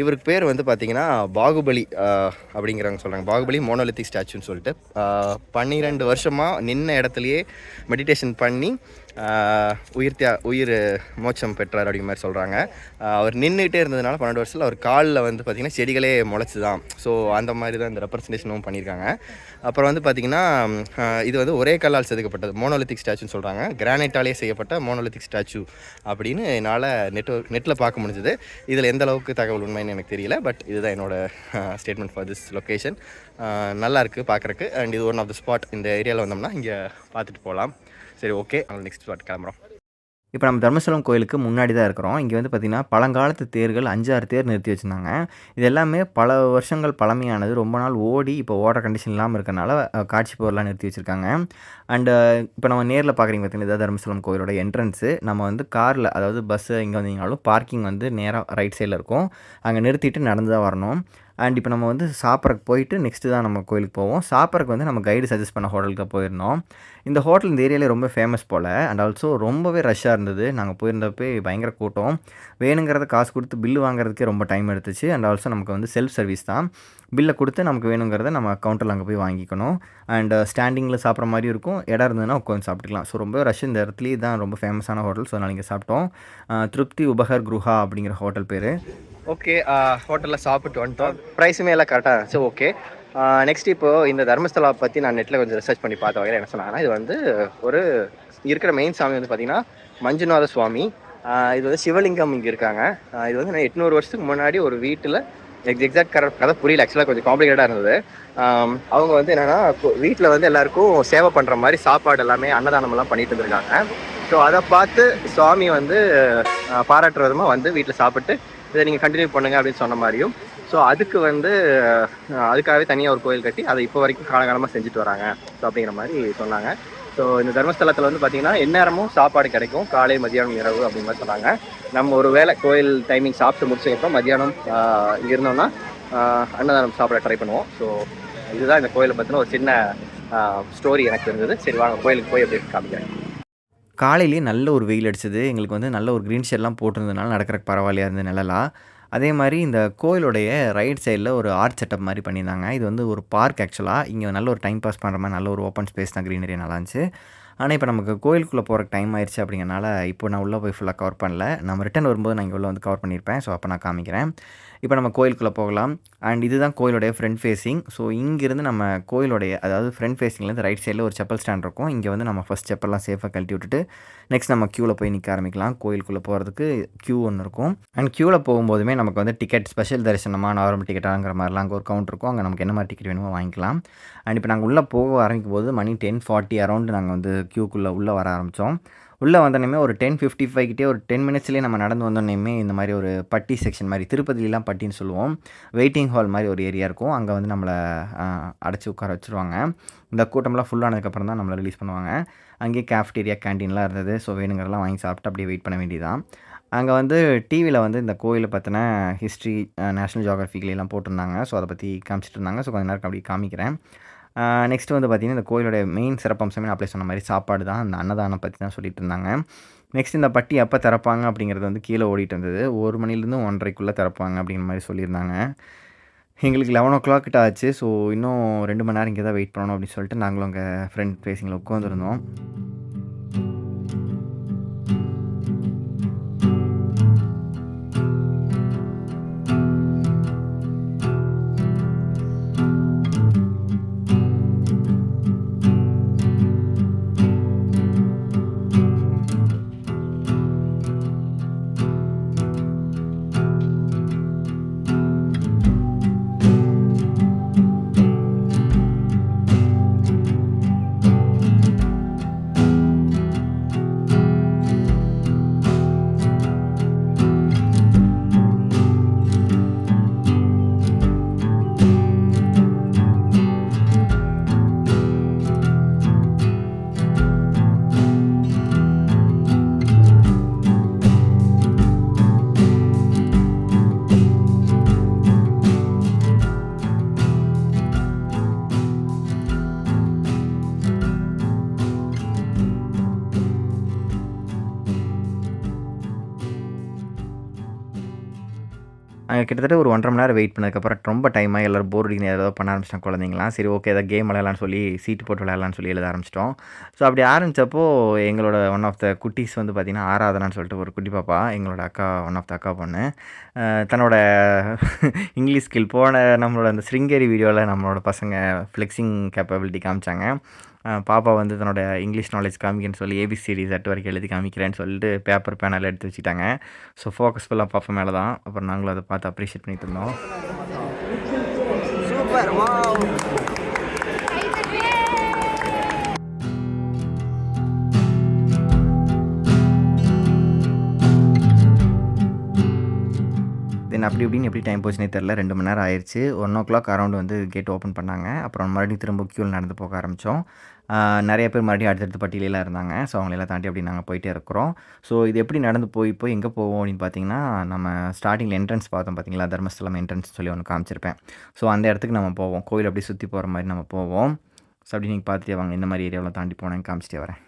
இவருக்கு பேர் வந்து பார்த்திங்கன்னா பாகுபலி அப்படிங்கிறவங்க சொல்கிறாங்க. பாகுபலி மோனோலித்திக் ஸ்டாச்சுன்னு சொல்லிட்டு 12 வருஷமாக நின்ன இடத்துலையே மெடிடேஷன் பண்ணி உயிர் மோட்சம் பெற்றார் அப்படிங்கிற மாதிரி சொல்கிறாங்க. அவர் நின்றுக்கிட்டே இருந்ததுனால 12 வருஷத்தில் அவர் காலில் வந்து பார்த்திங்கன்னா செடிகளே முளைச்சி தான். ஸோ அந்த மாதிரி தான் இந்த ரெப்ரசன்டேஷனும் பண்ணியிருக்காங்க. அப்புறம் வந்து பார்த்திங்கன்னா இது வந்து ஒரே கல்லால் செதுக்கப்பட்டது மோனோலித்திக் ஸ்டாச்சுன்னு சொல்கிறாங்க. கிரானைட்டாலே செய்யப்பட்ட மோனோலித்திக் ஸ்டாச்சு அப்படின்னு என்னால் நெட்டில் பார்க்க முடிஞ்சது. இதில் எந்த அளவுக்கு தகவல் உண்மைன்னு எனக்கு தெரியல. பட் இதுதான் என்னோடய ஸ்டேட்மெண்ட் ஃபார் திஸ் லொக்கேஷன். நல்லா இருக்குது பார்க்குறக்கு. அண்ட் இது ஒன் ஆஃப் த ஸ்பாட். இந்த ஏரியாவில் வந்தோம்னா இங்கே பார்த்துட்டு போகலாம். சரி ஓகே, அவங்க நெக்ஸ்ட் ஸ்பாட் கிளம்புறோம். இப்போ நம்ம தர்மஸ்தலம் கோயிலுக்கு முன்னாடி தான் இருக்கிறோம். இங்கே வந்து பார்த்திங்கன்னா பழங்காலத்து தேர்கள் 5-6 தேர் நிறுத்தி வச்சுருந்தாங்க. இது எல்லாமே பல வருஷங்கள் பழமையானது, ரொம்ப நாள் ஓடி இப்போ ஓடுற கண்டிஷன் இல்லாமல் இருக்கனால காட்சி பொருளாக நிறுத்தி வச்சுருக்காங்க. அண்டு இப்போ நம்ம நேரில் பார்க்குறீங்க பார்த்திங்கன்னா இதான் தர்மஸ்தலம் கோயிலோட என்ட்ரன்ஸு. நம்ம வந்து காரில் அதாவது பஸ்ஸு இங்கே வந்தீங்கனாலும் பார்க்கிங் வந்து நேராக ரைட் சைடில் இருக்கும். அங்கே நிறுத்திட்டு நடந்து தான் வரணும். அண்ட் இப்போ நம்ம வந்து சாப்பிட்றக்கு போயிட்டு நெக்ஸ்ட்டு தான் நம்ம கோயிலுக்கு போவோம். சாப்பிட்றக்கு வந்து நம்ம கைடு சஜஸ்ட் பண்ண ஹோட்டலுக்கு தான் போயிருந்தோம். இந்த ஹோட்டல் இந்த ஏரியாவிலே ரொம்ப ஃபேமஸ் போல். அண்ட் ஆல்சோ ரொம்பவே ரஷ்ஷாக இருந்தது. நாங்கள் போயிருந்தப்போ பயங்கர கூட்டம். வேணுங்கிறத காசு கொடுத்து பில்லு வாங்குறதுக்கே ரொம்ப டைம் எடுத்துச்சு. அண்ட் ஆல்சோ நமக்கு வந்து செல்ஃப் சர்வீஸ் தான். பில்லை கொடுத்து நமக்கு வேணுங்கிறத நம்ம கவுண்டரில் அங்கே போய் வாங்கிக்கணும். அண்ட் ஸ்டாண்டிங்கில் சாப்பிட்ற மாதிரி இருக்கும். இடம் இருந்ததுன்னா உட்காந்து சாப்பிட்டுக்கலாம். ஸோ ரொம்ப ரஷ். இந்த இடத்துலேயே தான் ரொம்ப ஃபேமஸான ஹோட்டல். ஸோ அதனால் இங்கே சாப்பிட்டோம். திருப்தி உபஹர் குருஹா அப்படிங்கிற ஹோட்டல் பேர். ஓகே, ஹோட்டலில் சாப்பிட்டு வந்துட்டோம். ப்ரைஸுமே எல்லாம் கரெக்டாக இருந்துச்சு. ஓகே, நெக்ஸ்ட் இப்போது இந்த தர்மஸ்தலா பற்றி நான் நெட்டில் கொஞ்சம் ரிசர்ச் பண்ணி பார்த்த வகையில் என்ன சொன்னாங்கன்னா, இது வந்து ஒரு இருக்கிற மெயின் சாமி வந்து பார்த்திங்கன்னா மஞ்சுநாத சுவாமி. இது வந்து சிவலிங்கம் இங்கே இருக்காங்க. இது வந்து 800 வருஷத்துக்கு முன்னாடி ஒரு வீட்டில் எக்ஸாக்ட் கதை புரியல. ஆக்சுவலாக கொஞ்சம் காம்ப்ளிகேட்டாக இருந்தது. அவங்க வந்து என்னென்னா வீட்டில் வந்து எல்லாருக்கும் சேவை பண்ணுற மாதிரி சாப்பாடு எல்லாமே அன்னதானமெல்லாம் பண்ணிட்டு இருந்திருக்காங்க. ஸோ அதை பார்த்து சுவாமி வந்து பாராட்டுற விதமாக வந்து வீட்டில் சாப்பிட்டு இதை நீங்கள் கண்டினியூ பண்ணுங்கள் அப்படின்னு சொன்ன மாதிரியும், ஸோ அதுக்கு வந்து அதுக்காகவே தனியாக ஒரு கோயில் கட்டி அதை இப்போ வரைக்கும் காலகாலமாக செஞ்சுட்டு வராங்க. ஸோ அப்படிங்கிற மாதிரி சொன்னாங்க. ஸோ இந்த தர்மஸ்தலத்தில் வந்து பார்த்திங்கன்னா எந்நேரமும் சாப்பாடு கிடைக்கும், காலை மதியானம் இரவு அப்படிங்கிற மாதிரி சொன்னாங்க. நம்ம ஒரு வேளை கோயில் டைமிங் சாப்பிட்டு முடிச்சதுக்கப்புறம் மதியானம் இங்கே இருந்தோம்னா அன்னதானம் சாப்பிட ட்ரை பண்ணுவோம். ஸோ இதுதான் இந்த கோயிலை பற்றின ஒரு சின்ன ஸ்டோரி எனக்கு இருந்தது. சரி வாங்க கோயிலுக்கு போய் எப்படி காமிக்கிறேன். காலையிலேயே நல்ல ஒரு வெயில் அடிச்சது. எங்களுக்கு வந்து நல்ல ஒரு க்ரீன் ஷேட்லாம் போட்டிருந்ததுனால நடக்கிறக்கு பரவாயில்லையா இருந்தது நிழலாக. அதே மாதிரி இந்த கோயிலுடைய ரைட் சைடில் ஒரு ஆர்ட் செட்டப் மாதிரி பண்ணியிருந்தாங்க. இது வந்து ஒரு பார்க் ஆக்சுவலாக. இங்கே நல்ல ஒரு டைம் பாஸ் பண்ணுற மாதிரி நல்ல ஒரு ஓப்பன் ஸ்பேஸ் தான், க்ரீனரி நல்லா இருந்துச்சு. ஆனால் இப்போ நமக்கு கோயிலுக்குள்ளே போகிறக்கு டைம் ஆயிடுச்சு அப்படிங்கிறனால இப்போ நான் உள்ளே போய் ஃபுல்லாக கவர் பண்ணல. நம்ம ரிட்டன் வரும்போது நான் இங்கே உள்ளே வந்து கவர் பண்ணியிருப்பேன். ஸோ அப்போ நான் காமிக்கிறேன். இப்போ நம்ம கோயிலுக்குள்ளே போகலாம். அண்ட் இதுதான் கோயிலுடைய ஃப்ரண்ட் ஃபேஸிங். ஸோ இங்கேருந்து நம்ம கோயிலுடைய அதாவது ஃப்ரண்ட் ஃபேஸிங்லேருந்து ரைட் சைடில் ஒரு செப்பல் ஸ்டாண்ட் இருக்கும். இங்கே வந்து நம்ம ஃபஸ்ட் செப்பல்லாம் சேஃபாக கழட்டி விட்டுட்டு நெக்ஸ்ட் நம்ம க்யூவில் போய் நிற்க ஆரம்பிக்கலாம். கோயிலுக்குள்ளே போகிறதுக்கு க்யூ ஒன்று இருக்கும். அண்ட் க்யூவில் போகும்போதுமே நமக்கு வந்து டிக்கெட் ஸ்பெஷல் தரிசனமாக நார்மல் டிக்கெட்டாங்கிற மாதிரிலாம் அங்கே ஒரு கவுண்டர் இருக்கும். அங்கே நமக்கு என்ன மாதிரி டிக்கெட் வேணுமோ வாங்கிக்கலாம். அண்ட் இப்போ நாங்கள் உள்ளே போக ஆரம்பிக்கும் போது மணி 10:40 அரௌண்ட் நாங்கள் வந்து க்யூக்குள்ளே உள்ளே வர ஆரம்பித்தோம். உள்ளே வந்தோடனே ஒரு 10:55 கிட்டே ஒரு 10 மினிட்ஸ்லேயே நம்ம நடந்து வந்தோடனே இந்த மாதிரி ஒரு பட்டி செக்ஷன் மாதிரி திருப்பதிலாம் பட்டின்னு சொல்லுவோம். வெயிட்டிங் ஹால் மாதிரி ஒரு ஏரியா இருக்கும். அங்கே வந்து நம்மளை அடைச்சி உட்கார வச்சுருவாங்க. இந்த கூட்டம்லாம் ஃபுல்லானதுக்கப்புறம் தான் நம்மளை ரிலீஸ் பண்ணுவாங்க. அங்கேயே கேஃப்டீரியா கேன்டீன்லாம் இருந்தது. ஸோ வேணுங்கிறலாம் வாங்கி சாப்பிட்டு அப்படியே வெயிட் பண்ண வேண்டியதான். அங்கே வந்து டிவியில் வந்து இந்த கோயிலை பற்றின ஹிஸ்ட்ரி நேஷ்னல் ஜியோகிராஃபிக்லாம் போட்டிருந்தாங்க. ஸோ அதை பற்றி காமிச்சிட்டு இருந்தாங்க. ஸோ கொஞ்ச நேரம் அப்படி காமிக்கிறேன். நெக்ஸ்ட்டு வந்து பார்த்திங்கன்னா இந்த கோயிலோட மெயின் சிறப்பம்சமே நான் அப்படியே சொன்ன மாதிரி சாப்பாடு தான். அந்த அன்னதானம் பற்றி தான் சொல்லிட்டு இருந்தாங்க. நெக்ஸ்ட் இந்த பட்டி எப்போ திறப்பாங்க அப்படிங்கிறது வந்து கீழே ஓடிட்டு இருந்தது. 1 மணிலேருந்து 1:30க்குள்ளே திறப்பாங்க அப்படிங்கிற மாதிரி சொல்லியிருந்தாங்க. எங்களுக்கு 11:00 கிட்ட ஆச்சு. ஸோ இன்னும் 2 மணி நேரம் இங்கே தான் வெயிட் பண்ணணும் அப்படின்னு சொல்லிட்டு நாங்களும் அங்கே ஃப்ரண்ட் ஃபேஸிங்கில் உட்காந்துருந்தோம். அங்கே கிட்டத்தட்ட ஒரு 1.5 மணி நேரம் வெயிட் பண்ணதுக்கப்புறம் ரொம்ப டைமாக எல்லோரும் போர் அடிக்கணும் ஏதாவது பண்ண ஆரம்பிச்சிட்டாங்க குழந்தைங்களாம். சரி ஓகே ஏதாவது கேம் விளையாடலான்னு சொல்லி சீட்டு போட்டு விளையாடலான்னு சொல்லி எழுத ஆரம்பிச்சிட்டோம். ஸோ அப்படி ஆரம்பித்தப்போ எங்களோட ஒன் ஆஃப் த குட்டீஸ் வந்து பார்த்திங்கன்னா ஆராதனான்னு சொல்லிட்டு ஒரு குட்டி பாப்பா, எங்களோட அக்கா ஒன் ஆஃப் த அக்கா பொண்ணு, தன்னோட இங்கிலீஷ் ஸ்கில் போன நம்மளோட அந்த ஸ்ருங்கேரி வீடியோவில் நம்மளோட பசங்க ஃப்ளெக்ஸிங் கேப்பபிலிட்டி காமிச்சாங்க. பாப்பா வந்து தன்னோட இங்கிலீஷ் நாலேஜ் காமிக்கன்னு சொல்லி ஏபிசிடி செட் வரைக்கும் எழுதி காமிக்கிறேன்னு சொல்லிட்டு பேப்பர் பேனல் எடுத்து வச்சுட்டாங்க. ஸோ ஃபோக்கஸ் ஃபுல்லாக பாப்பா மேலே தான். அப்புறம் நாங்களும் அதை பார்த்து அப்ரிஷியேட் பண்ணிட்டு இருந்தோம். Super wow. தென் அப்படி இப்படின்னு எப்படி டைம் போச்சுனே தெரில. 2 மணி நேரம் ஆயிடுச்சு. 1:00 அரௌண்ட் வந்து கேட் ஓப்பன் பண்ணாங்க. அப்புறம் மறுபடியும் திரும்ப க்யூவில் நடந்து போக ஆரம்பித்தோம். நிறைய பேர் மறுபடியும் அடுத்தடுத்த பட்டியலாம் இருந்தாங்க. ஸோ அவங்களெல்லாம் தாண்டி அப்படி நாங்கள் போயிட்டே இருக்கிறோம். ஸோ இது எப்படி நடந்து போய் எங்கே போவோம் அப்படின்னு பார்த்தீங்கன்னா, நம்ம ஸ்டார்டிங்கில் என்ட்ரன்ஸ் பார்த்தோம் பார்த்தீங்களா, தர்மஸ்தலம் என்ட்ரன்ஸ் சொல்லி ஒன்று காமிச்சிருப்பேன். ஸோ அந்த இடத்துக்கு நம்ம போவோம். கோயில் அப்படியே சுற்றி போகிற மாதிரி நம்ம போவோம். ஸோ அப்படி நீங்கள் பார்த்துட்டே வாங்க இந்த மாதிரி ஏரியாவில் தாண்டி போனேன்னு காமிச்சிட்டே வரேன்.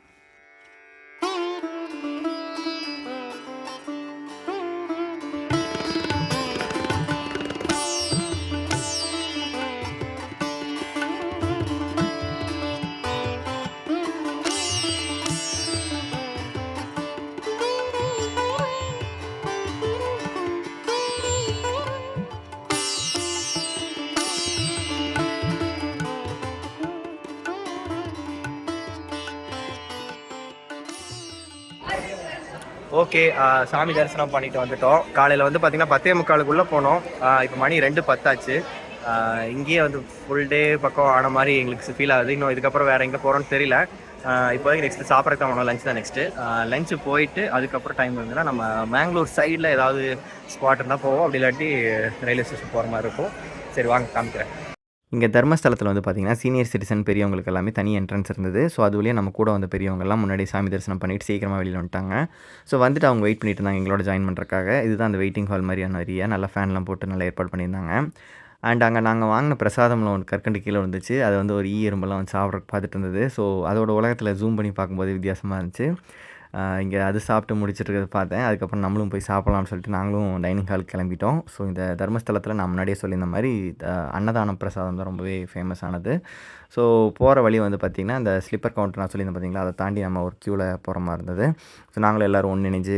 ஓகே, சாமி தரிசனம் பண்ணிட்டு வந்துட்டோம். காலையில் வந்து பார்த்திங்கன்னா 10:45க்குள்ளே போனோம். இப்போ மணி 2:10 ஆச்சு. இங்கேயே வந்து ஃபுல் டே பக்கம் ஆன மாதிரி எங்களுக்கு ஃபீல் ஆகுது. இன்னும் இதுக்கப்புறம் வேறு எங்கே போகிறோன்னு தெரியல. இப்போதைக்கு நெக்ஸ்ட்டு சாப்பிட்றதுக்கு தான் போனோம். லஞ்ச் தான் நெக்ஸ்ட்டு. லஞ்சு போயிட்டு அதுக்கப்புறம் டைம் இருந்ததுன்னா நம்ம மேங்களூர் சைடில் ஏதாவது ஸ்பாட் இருந்தால் போவோம். அப்படி இல்லாட்டி ரயில்வே ஸ்டேஷன் போகிற மாதிரி இருக்கும். சரி வாங்க காமிக்கிறேன். இங்கே தர்மஸ்தலத்தில் வந்து பார்த்திங்கன்னா சீனியர் சிட்டிசன் பெரியவங்களுக்கு எல்லாமே தனி என்ட்ரன்ஸ் இருந்தது. ஸோ அது வழியாக நம்ம கூட வந்த பெரியவங்கெல்லாம் முன்னாடி சாமி தரிசனம் பண்ணிவிட்டு சீக்கிரமாக வெளியில் வந்துட்டாங்க. ஸோ வந்துட்டு அவங்க வெயிட் பண்ணிட்டு இருந்தாங்க எங்களோட ஜாயின் பண்ணுறதுக்காக. இதுதான் அந்த வெயிட்டிங் ஹால் மாதிரியான ஏரியா. நல்லா ஃபேன்லாம் போட்டு நல்லா ஏற்பாடு பண்ணியிருந்தாங்க. அண்ட் அங்கே நாங்கள் வாங்கின பிரசாதமில் ஒன்று கற்கண்டு கீழே இருந்துச்சு. அது வந்து ஒரு எறும்பெல்லாம் வந்து சாப்பிட்றதுக்கு பார்த்துட்டு இருந்தது. ஸோ அதோட உலகத்தில் ஜூம் பண்ணி பார்க்கும்போது வித்தியாசமாக இருந்துச்சு. இங்கே அது சாப்பிட்டு முடிச்சிட்டு பார்த்தேன். அதுக்கப்புறம் நம்மளும் போய் சாப்பிட்லாம்னு சொல்லிட்டு நாங்களும் டைனிங் ஹாலுக்கு கிளம்பிட்டோம். ஸோ இந்த தர்மஸ்தலத்தில் நான் முன்னாடியே சொல்லியிருந்த மாதிரி அன்னதான பிரசாதம் தான் ரொம்பவே ஃபேமஸ் ஆனது. ஸோ போகிற வழி வந்து பார்த்திங்கன்னா அந்த ஸ்லிப்பர் கவுண்டர் நான் சொல்லியிருந்தேன் பார்த்தீங்களா, அதை தாண்டி நம்ம ஒரு க்யூவில் போகிற மாதிரி இருந்தது. ஸோ நாங்களும் எல்லோரும் ஒன்றிணைஞ்சு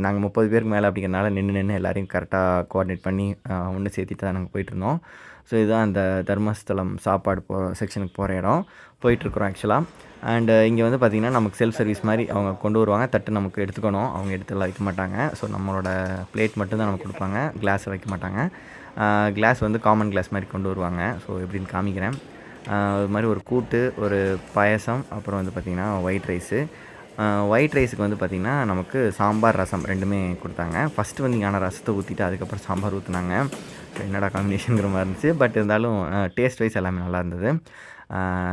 நாங்கள் 30 பேருக்கு மேலே அப்படிங்கிறனால நின்று எல்லாரையும் கரெக்டாக கோஆர்டினேட் பண்ணி ஒன்று சேர்த்திட்டு தான் நாங்கள் போயிட்டுருந்தோம். ஸோ இதுதான் அந்த தர்மஸ்தலம் சாப்பாடு செக்ஷனுக்கு போகிற இடம் போயிட்டுருக்குறோம் ஆக்சுவலாக. அண்டு இங்கே வந்து பார்த்திங்கன்னா நமக்கு செல்ஃப் சர்வீஸ் மாதிரி அவங்க கொண்டு வருவாங்க. தட்டு நமக்கு எடுத்துக்கணும், அவங்க எடுத்துலாம் வைக்க மாட்டாங்க. ஸோ நம்மளோட பிளேட் மட்டும்தான் நமக்கு கொடுப்பாங்க, கிளாஸை வைக்க மாட்டாங்க. கிளாஸ் வந்து காமன் கிளாஸ் மாதிரி கொண்டு வருவாங்க. ஸோ எப்படின்னு காமிக்கிறேன். அது மாதிரி ஒரு கூட்டு, ஒரு பாயசம், அப்புறம் வந்து பார்த்திங்கன்னா ஒயிட் ரைஸு. ஒயிட் ரைஸுக்கு வந்து பார்த்திங்கன்னா நமக்கு சாம்பார், ரசம் 2மே கொடுத்தாங்க. ஃபஸ்ட்டு வந்து ஆனால் ரசத்தை ஊற்றிட்டு அதுக்கப்புறம் சாம்பார் ஊற்றுனாங்க. என்னடா காம்பினேஷனுங்கிற மாதிரி இருந்துச்சு. பட் இருந்தாலும் டேஸ்ட் வைஸ் எல்லாமே நல்லா இருந்தது.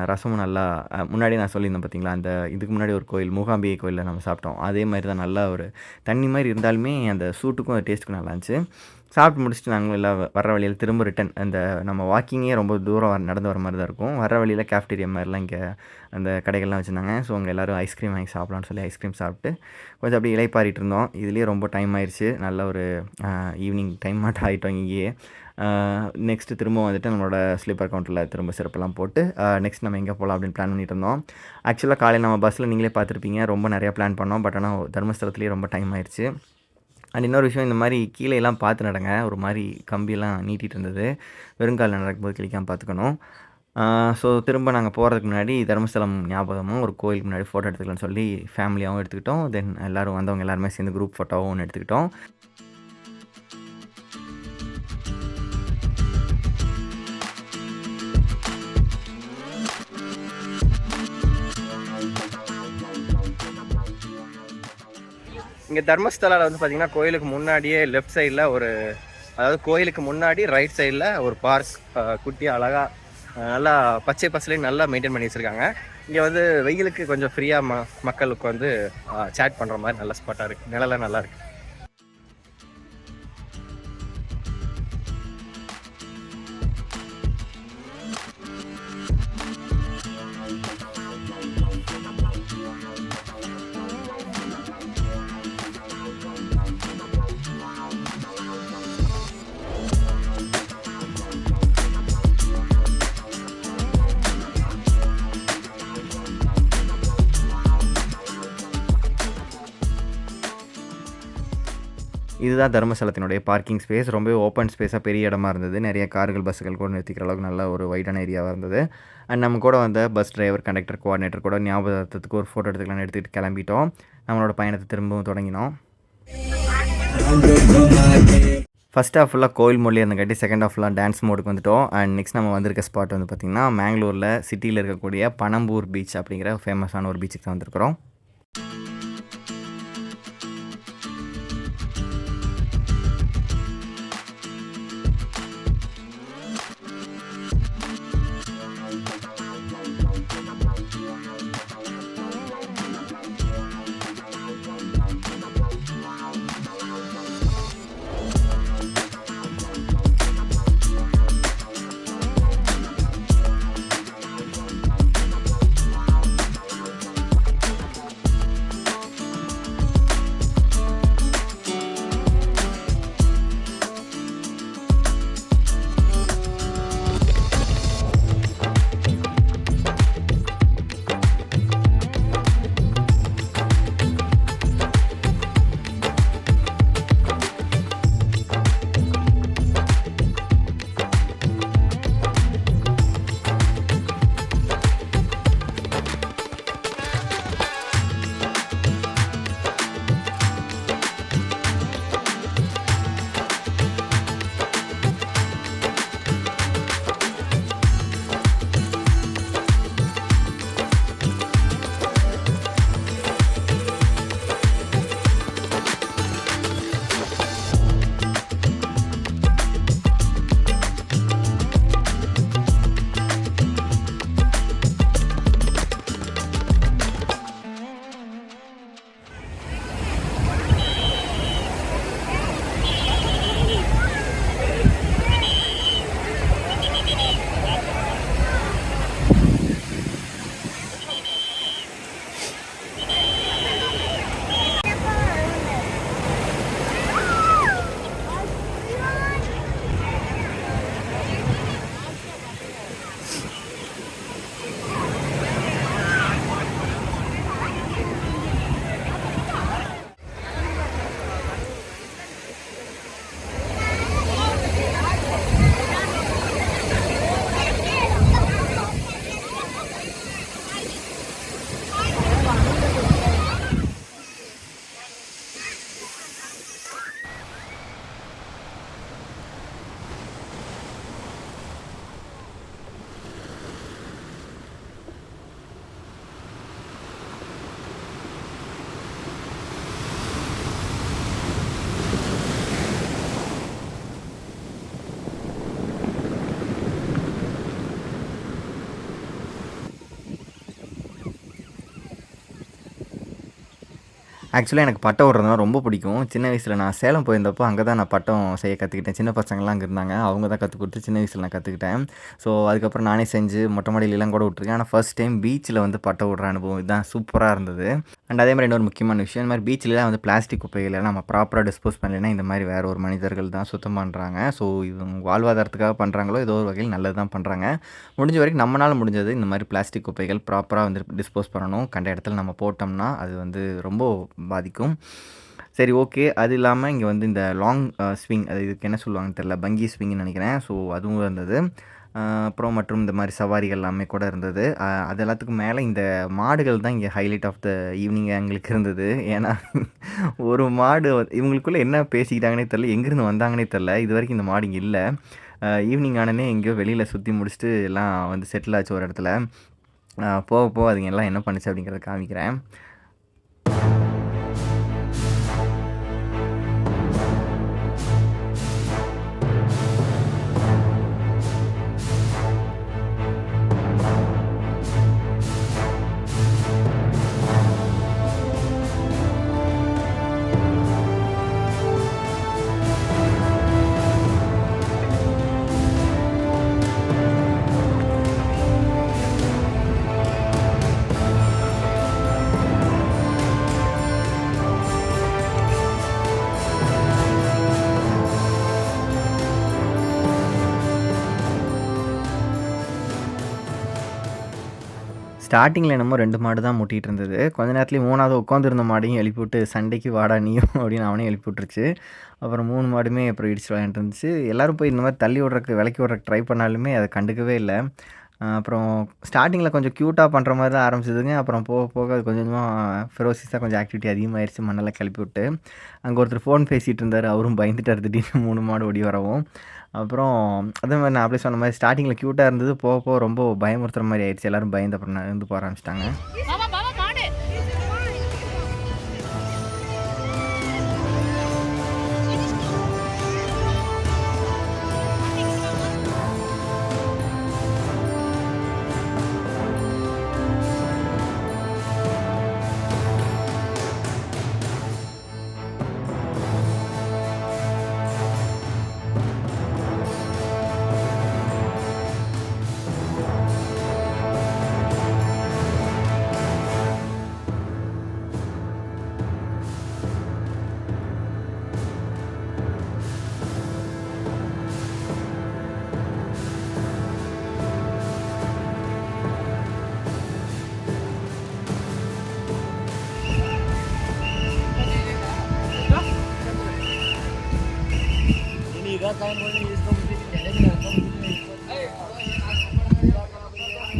ரசமும் நல்லா முன்னாடி நான் சொல்லியிருந்தேன் பார்த்தீங்களா, அந்த இதுக்கு முன்னாடி ஒரு கோயில் மூகாம்பிகை கோயிலில் நம்ம சாப்பிட்டோம். அதே மாதிரி தான் நல்லா ஒரு தண்ணி மாதிரி இருந்தாலுமே அந்த சூட்டுக்கும் அந்த டேஸ்ட்டுக்கும் நல்லா இருந்துச்சு. சாப்பிட்டு முடிச்சுட்டு நாங்கள் எல்லாம் வர்ற வழியில் திரும்ப ரிட்டன் அந்த நம்ம வாக்கிங்கே ரொம்ப தூரம் நடந்து வர மாதிரி தான் இருக்கும். வர்ற வழியில் கேஃப்டீரியா மாதிரிலாம் இங்கே அந்த கடைகள்லாம் வச்சுருந்தாங்க. ஸோ அங்கே எல்லோரும் ஐஸ்கிரீம் வாங்கி சாப்பிட்லான்னு சொல்லி ஐஸ்கிரீம் சாப்பிட்டு கொஞ்சம் அப்படியே இலைப்பாரிட்டு இருந்தோம். இதுலேயே ரொம்ப டைம் ஆயிடுச்சு. நல்ல ஒரு ஈவினிங் டைம் மட்டும் ஆகிட்டோம் இங்கேயே. நெக்ஸ்ட்டு திரும்ப வந்துட்டு நம்மளோட ஸ்லீப்பர் கவுண்டரில் திரும்ப சிறப்பெல்லாம் போட்டு நெக்ஸ்ட் நம்ம எங்கே போகலாம் அப்படின்னு பிளான் பண்ணிட்டு இருந்தோம். ஆக்சுவலாக காலையில் நம்ம பஸ்ஸில் நீங்களே பார்த்துருப்பீங்க, ரொம்ப நிறையா பிளான் பண்ணோம். பட் ஆனால் தர்மஸ்தலத்துலேயே ரொம்ப டைம் ஆயிடுச்சு. அண்ட் இன்னொரு விஷயம், இந்த மாதிரி கீழே எல்லாம் பார்த்து நடங்க. ஒரு மாதிரி கம்பியெல்லாம் நீட்டிகிட்டு இருந்தது, வெறுங்கால் நடக்கும்போது கிளிக்காமல் பார்த்துக்கணும். ஸோ திரும்ப நாங்கள் போகிறதுக்கு முன்னாடி தர்மஸ்தலம் ஞாபகமும் ஒரு கோயிலுக்கு முன்னாடி ஃபோட்டோ எடுத்துக்கலாம்னு சொல்லி ஃபேமிலியாகவும் எடுத்துக்கிட்டோம். தென் எல்லோரும் வந்தவங்க எல்லாருமே சேர்ந்து குரூப் ஃபோட்டோவும் ஒன்று எடுத்துக்கிட்டோம். இங்கே தர்மஸ்தலாவில் வந்து பார்த்திங்கன்னா கோயிலுக்கு முன்னாடியே லெஃப்ட் சைடில் அதாவது கோயிலுக்கு முன்னாடி ரைட் சைடில் ஒரு பார்க் குட்டி அழகாக நல்லா பச்சை பசலையும் நல்லா மெயின்டைன் பண்ணி வச்சுருக்காங்க. இங்கே வந்து வெயிலுக்கு கொஞ்சம் ஃப்ரீயாக மக்களுக்கு வந்து சேட் பண்ணுற மாதிரி நல்ல ஸ்பாட்டாக இருக்குது. நிழலாம் நல்லா இருக்குது. இதுதான் தர்மஸ்தலத்தினுடைய பார்க்கிங் ஸ்பேஸ். ரொம்பவே ஓப்பன் ஸ்பேஸாக பெரிய இடமா இருந்தது. நிறைய கார்கள், பஸ்ஸுகள் கூட நிறுத்திக்கிற அளவுக்கு நல்ல ஒரு வைடான ஏரியாவாக இருந்தது. அண்ட் நம்ம கூட வந்த பஸ் டிரைவர், கண்டக்டர், கோஆர்டினேட்டர் கூட ஞாபகத்துக்கு ஒரு ஃபோட்டோ எடுத்துக்கலாம்னு எடுத்துகிட்டு கிளம்பிட்டோம். நம்மளோட பயணத்தை திரும்பவும் தொடங்கினோம். ஃபஸ்ட் ஹாஃப் ஃபுல்லாக கோயில் மொழியாக இருந்தங்காட்டி செகண்ட் ஹாஃப் ஃபுல்லாக டான்ஸ் மோடுக்கு வந்துவிட்டோம். அண்ட் நெக்ஸ்ட் நம்ம வந்திருக்க ஸ்பாட் வந்து பார்த்திங்கன்னா மேங்களூரில் சிட்டியில் இருக்கக்கூடிய பனம்பூர் பீச் அப்படிங்கிற ஃபேமஸான ஒரு பீச்சுக்கு தான் வந்திருக்கிறோம். ஆக்சுவலாக எனக்கு பட்டம் விடுறதுனா ரொம்ப பிடிக்கும். சின்ன வயசில் நான் சேலம் போயிருந்தப்போ அங்கே தான் நான் பட்டம் செய்ய கற்றுக்கிட்டேன். சின்ன பசங்கள்லாம் அங்கே இருந்தாங்க. அவங்க தான் கற்றுக் கொடுத்து சின்ன வயசில் நான் கற்றுக்கிட்டேன். ஸோ அதுக்கப்புறம் நானே செஞ்சு மொட்டை மாடியிலலாம் கூட விட்டுருக்கேன். ஆனால் ஃபர்ஸ்ட் டைம் பீச்சில் வந்து பட்டம் விடுற அனுபவம் இதுதான் சூப்பராக இருந்தது. அண்ட் அதே மாதிரி இன்னொரு முக்கியமான விஷயம், இந்த மாதிரி பீச்சிலலாம் வந்து பிளாஸ்டிக் குப்பைகளை நம்ம ப்ராப்பராக டிஸ்போஸ் பண்ணலைன்னா இந்த மாதிரி வேறு ஒரு மனிதர்கள் தான் சுத்தம் பண்ணுறாங்க. ஸோ இவங்க வாழ்வாதாரத்துக்காக பண்ணுறாங்களோ ஏதோ ஒரு வகையில் நல்லது தான் பண்ணுறாங்க. முடிஞ்ச வரைக்கும் நம்மளால் முடிஞ்சது இந்த மாதிரி பிளாஸ்டிக் குப்பைகள் ப்ராப்பராக வந்து டிஸ்போஸ் பண்ணணும். கண்ட இடத்துல நம்ம போட்டோம்னா அது வந்து ரொம்ப பாதிக்கும். சரி, ஓகே. அது இல்லாமல் இங்கே வந்து இந்த லாங் ஸ்விங், அது இதுக்கு என்ன சொல்லுவாங்கன்னு தெரியல, பங்கி ஸ்விங்னு நினைக்கிறேன். ஸோ அதுவும் இருந்தது. அப்புறம் மற்றும் இந்த மாதிரி சவாரிகள் எல்லாமே கூட இருந்தது. அது எல்லாத்துக்கும் மேலே இந்த மாடுகள் தான் இங்கே ஹைலைட் ஆஃப் த ஈவினிங் எங்களுக்கு இருந்தது. ஏன்னா ஒரு மாடு இவங்களுக்குள்ளே என்ன பேசிக்கிட்டாங்கன்னே தெரில, எங்கேருந்து வந்தாங்கன்னே தெரில. இது வரைக்கும் இந்த மாடு இங்கே இல்லை. ஈவினிங் ஆனனே எங்கேயோ வெளியில் சுற்றி முடிச்சுட்டு எல்லாம் வந்து செட்டில் ஆச்சு ஒரு இடத்துல. போக போக அதுங்க எல்லாம் என்ன பண்ணுச்சு அப்படிங்கிறத காமிக்கிறேன். ஸ்டார்டிங்கில் என்னமோ 2 மாடு தான் முட்டிகிட்டு இருந்தது. கொஞ்ச நேரத்துலேயே 3வது உட்காந்துருந்த மாடையும் எழுப்பி விட்டு சண்டைக்கு வாடா நீயும் அப்படின்னு அவனே எழுப்பி விட்டுருச்சு. அப்புறம் 3 மாடுமே அப்புறம் இடிச்சு விளையாண்டுட்டு இருந்துச்சு. எல்லோரும் போய் இந்த மாதிரி தள்ளி விட்றக்கு விலக்கி விட்றக்கு ட்ரை பண்ணாலுமே அதை கண்டுக்கவே இல்லை. அப்புறம் ஸ்டார்டிங்கில் கொஞ்சம் க்யூட்டாக பண்ணுற மாதிரி தான் ஆரம்பிச்சதுங்க. அப்புறம் போக போக அது கொஞ்சம் கொஞ்சமாக ஃபெரோசிஸாக கொஞ்சம் ஆக்டிவிட்டி அதிகமாகிடுச்சு. மண்ணெல்லாம் கிளப்பி விட்டு அங்கே ஒருத்தர் ஃபோன் பேசிகிட்டு இருந்தார். அவரும் பயந்துட்டார் திடீர்னு 3 மாடு ஓடி வரவும். அப்புறம் அதே மாதிரி நான் அப்படியே சொன்ன மாதிரி ஸ்டார்டிங்கில் க்யூட்டாக இருந்தது. போக போக ரொம்ப பயமுறுத்துற மாதிரி ஆயிடுச்சு. எல்லோரும் பயந்து அப்புறம் இருந்து போக ஆரம்பிச்சிட்டாங்க.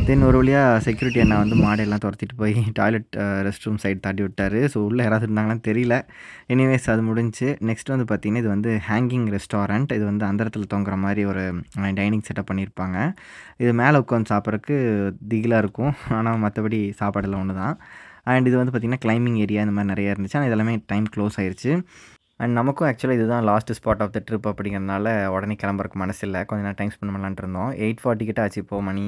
தென் ஒரு வழியாக செக்யூரிட்டி அண்ணா வந்து மாடெல்லாம் துரத்திட்டு போய் டாய்லெட் ரெஸ்ட் ரூம் சைடு தாட்டி விட்டார். ஸோ உள்ளே யாராவது இருந்தாங்கன்னு தெரியல. எனிவேஸ் அது முடிஞ்சு. நெக்ஸ்ட் வந்து பார்த்திங்கன்னா இது வந்து ஹேங்கிங் ரெஸ்டாரண்ட். இது வந்து அந்த இடத்துல தொங்குற மாதிரி ஒரு டைனிங் செட்டப் பண்ணியிருப்பாங்க. இது மேலே உட்காந்து சாப்பிட்றதுக்கு திகிலாக இருக்கும். ஆனால் மற்றபடி சாப்பாடெல்லாம் ஒன்று தான். அண்ட் இது வந்து பார்த்திங்கன்னா கிளைம்பிங் ஏரியா இந்த மாதிரி நிறையா இருந்துச்சு. ஆனால் இதெல்லாமே டைம் க்ளோஸ் ஆயிடுச்சு. அண்ட் நமக்கும் ஆக்சுவலாக இதுதான் last spot of the trip அப்படிங்கிறதுனால உடனே கிளம்புறக்கு மனசு இல்லை. கொஞ்சம் நேரம் டைம் ஸ்பெண்ட் பண்ணலான்ட்டு இருந்தோம். 8:40 கிட்ட ஆச்சு இப்போது மணி.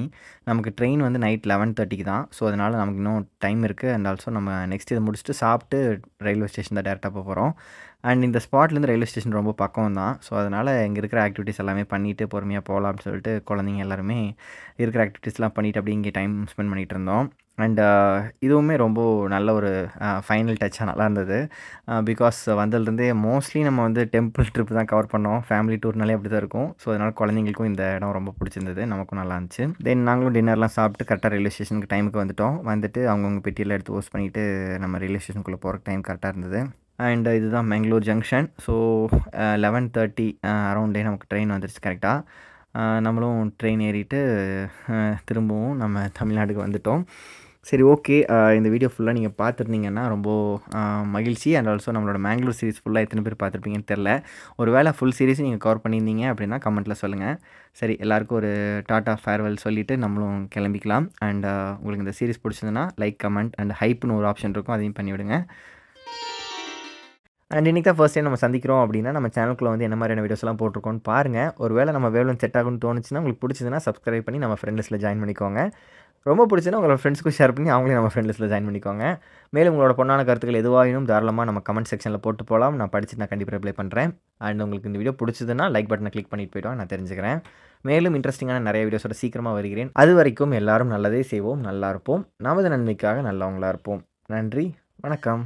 நமக்கு ட்ரெயின் வந்து நைட் 11:30 தான். ஸோ அதனால் நமக்கு இன்னும் டைம் இருக்குது. அண்ட் ஆல்சோ நம்ம நெக்ஸ்ட் இதை முடிச்சுட்டு சாப்பிட்டு ரயில்வே ஸ்டேஷன் தான் டேரெக்டாக போக போகிறோம். அண்ட் இந்த ஸ்பாட்லேருந்து ரயில்வே ஸ்டேஷன் ரொம்ப பக்கம் தான். ஸோ அதனால் இங்கே இருக்கிற ஆக்டிவிட்டீஸ் எல்லாமே பண்ணிவிட்டு பொறுமையாக போகலாம் அப்படின்னு சொல்லிட்டு குழந்தைங்க எல்லாருமே இருக்கிற ஆக்டிவிட்டீஸ்லாம் பண்ணிவிட்டு அப்படியே இங்கே டைம் ஸ்பெண்ட் பண்ணிகிட்டு இருந்தோம். அண்ட் இதுவுமே ரொம்ப நல்ல ஒரு ஃபைனல் டச்சாக நல்லா இருந்தது. பிகாஸ் வந்ததுலேருந்தே மோஸ்ட்லி நம்ம வந்து டெம்பிள் ட்ரிப் தான் கவர் பண்ணோம். ஃபேமிலி டூர்னாலே அப்படி தான் இருக்கும். ஸோ அதனால் குழந்தைங்களுக்கும் இந்த இடம் ரொம்ப பிடிச்சிருந்தது. நமக்கும் நல்லா இருந்துச்சு. தென் நாங்களும் டின்னர்லாம் சாப்பிட்டு கரெக்டாக ரயில்வே ஸ்டேஷனுக்கு டைமுக்கு வந்துவிட்டோம். வந்துட்டு அவங்கவுங்க பெட்டியெல்லாம் எடுத்து வாஷ் பண்ணிவிட்டு நம்ம ரயில்வே ஸ்டேஷனுக்குள்ளே போகிற டைம் கரெக்டாக இருந்தது. அண்ட் இதுதான் பெங்களூர் ஜங்ஷன். ஸோ 11:30 அரௌண்டே நமக்கு ட்ரெயின் வந்துருச்சு கரெக்டாக. நம்மளும் ட்ரெயின் ஏறிட்டு திரும்பவும் நம்ம தமிழ்நாட்டுக்கு வந்துவிட்டோம். சரி, ஓகே. இந்த வீடியோ ஃபுல்லாக நீங்கள் பார்த்துருந்தீங்கன்னா ரொம்ப மகிழ்ச்சி. அண்ட் ஆல்சோ நம்மளோட மேங்களூர் சீரிஸ் ஃபுல்லாக எத்தனை பேர் பார்த்துருப்பீங்கன்னு தெரில. ஒரு வேளை ஃபுல் சீரிஸும் நீங்கள் கவர் பண்ணியிருந்தீங்க அப்படின்னா கமெண்ட்டில் சொல்லுங்கள். சரி, எல்லாேருக்கும் ஒரு டாட்டா ஃபேர்வெல் சொல்லிவிட்டு நம்மளும் கிளம்பிக்கலாம். அண்ட் உங்களுக்கு இந்த சீரிஸ் பிடிச்சதுன்னா லைக், கமெண்ட் அண்ட் ஹைப்னு ஒரு ஆப்ஷன் இருக்கும், அதையும் பண்ணிவிடுங்க. அண்ட் இன்றைக்கி தான் ஃபர்ஸ்ட் டைம் நம்ம சந்திக்கிறோம் அப்படின்னா நம்ம சேனலுக்குள்ளே வந்து என்ன மாதிரியான வீடியோஸ்லாம் போட்டிருக்கோன்னு பாருங்கள். ஒரு வேளை நம்ம வேவ்லென்த் செட் ஆகும்னு தோணுச்சுன்னா உங்களுக்கு பிடிச்சதுன்னா சப்ஸ்கிரைப் பண்ணி நம்ம ஃப்ரெண்ட் லிஸ்ட்டில் ஜாயின் பண்ணிக்கோங்க. ரொம்ப பிடிச்சுன்னா உங்களோட ஃப்ரெண்ட்ஸ்க்கும் ஷேர் பண்ணி அவங்களையும் நம்ம ஃப்ரெண்ட் லிஸ்ட்டில் ஜாயின் பண்ணிக்கோங்க. மேலும் உங்களோட பொண்ணான கருத்துக்கள் எதுவாகினும் தாராளமாக நம்ம கமெண்ட் செக்ஷனில் போட்டு போகலாம். நான் படிச்சுட்டு நான் கண்டிப்பாக ரிப்ளை பண்ணுறேன். அண்ட் உங்களுக்கு இந்த வீடியோ பிடிச்சதுன்னா லைக் பட்டனை கிளிக் பண்ணிட்டு போய்ட்டு வாங்க, நான் தெரிஞ்சுக்கிறேன். மேலும் இன்ட்ரெஸ்டிங்கான நிறைய வீடியோஸோட சீக்கிரமாக வருகிறேன். அது வரைக்கும் எல்லாரும் நல்லதே செய்வோம், நல்லா இருப்போம், நமது நன்மைக்காக நல்லவங்களா இருப்போம். நன்றி, வணக்கம்.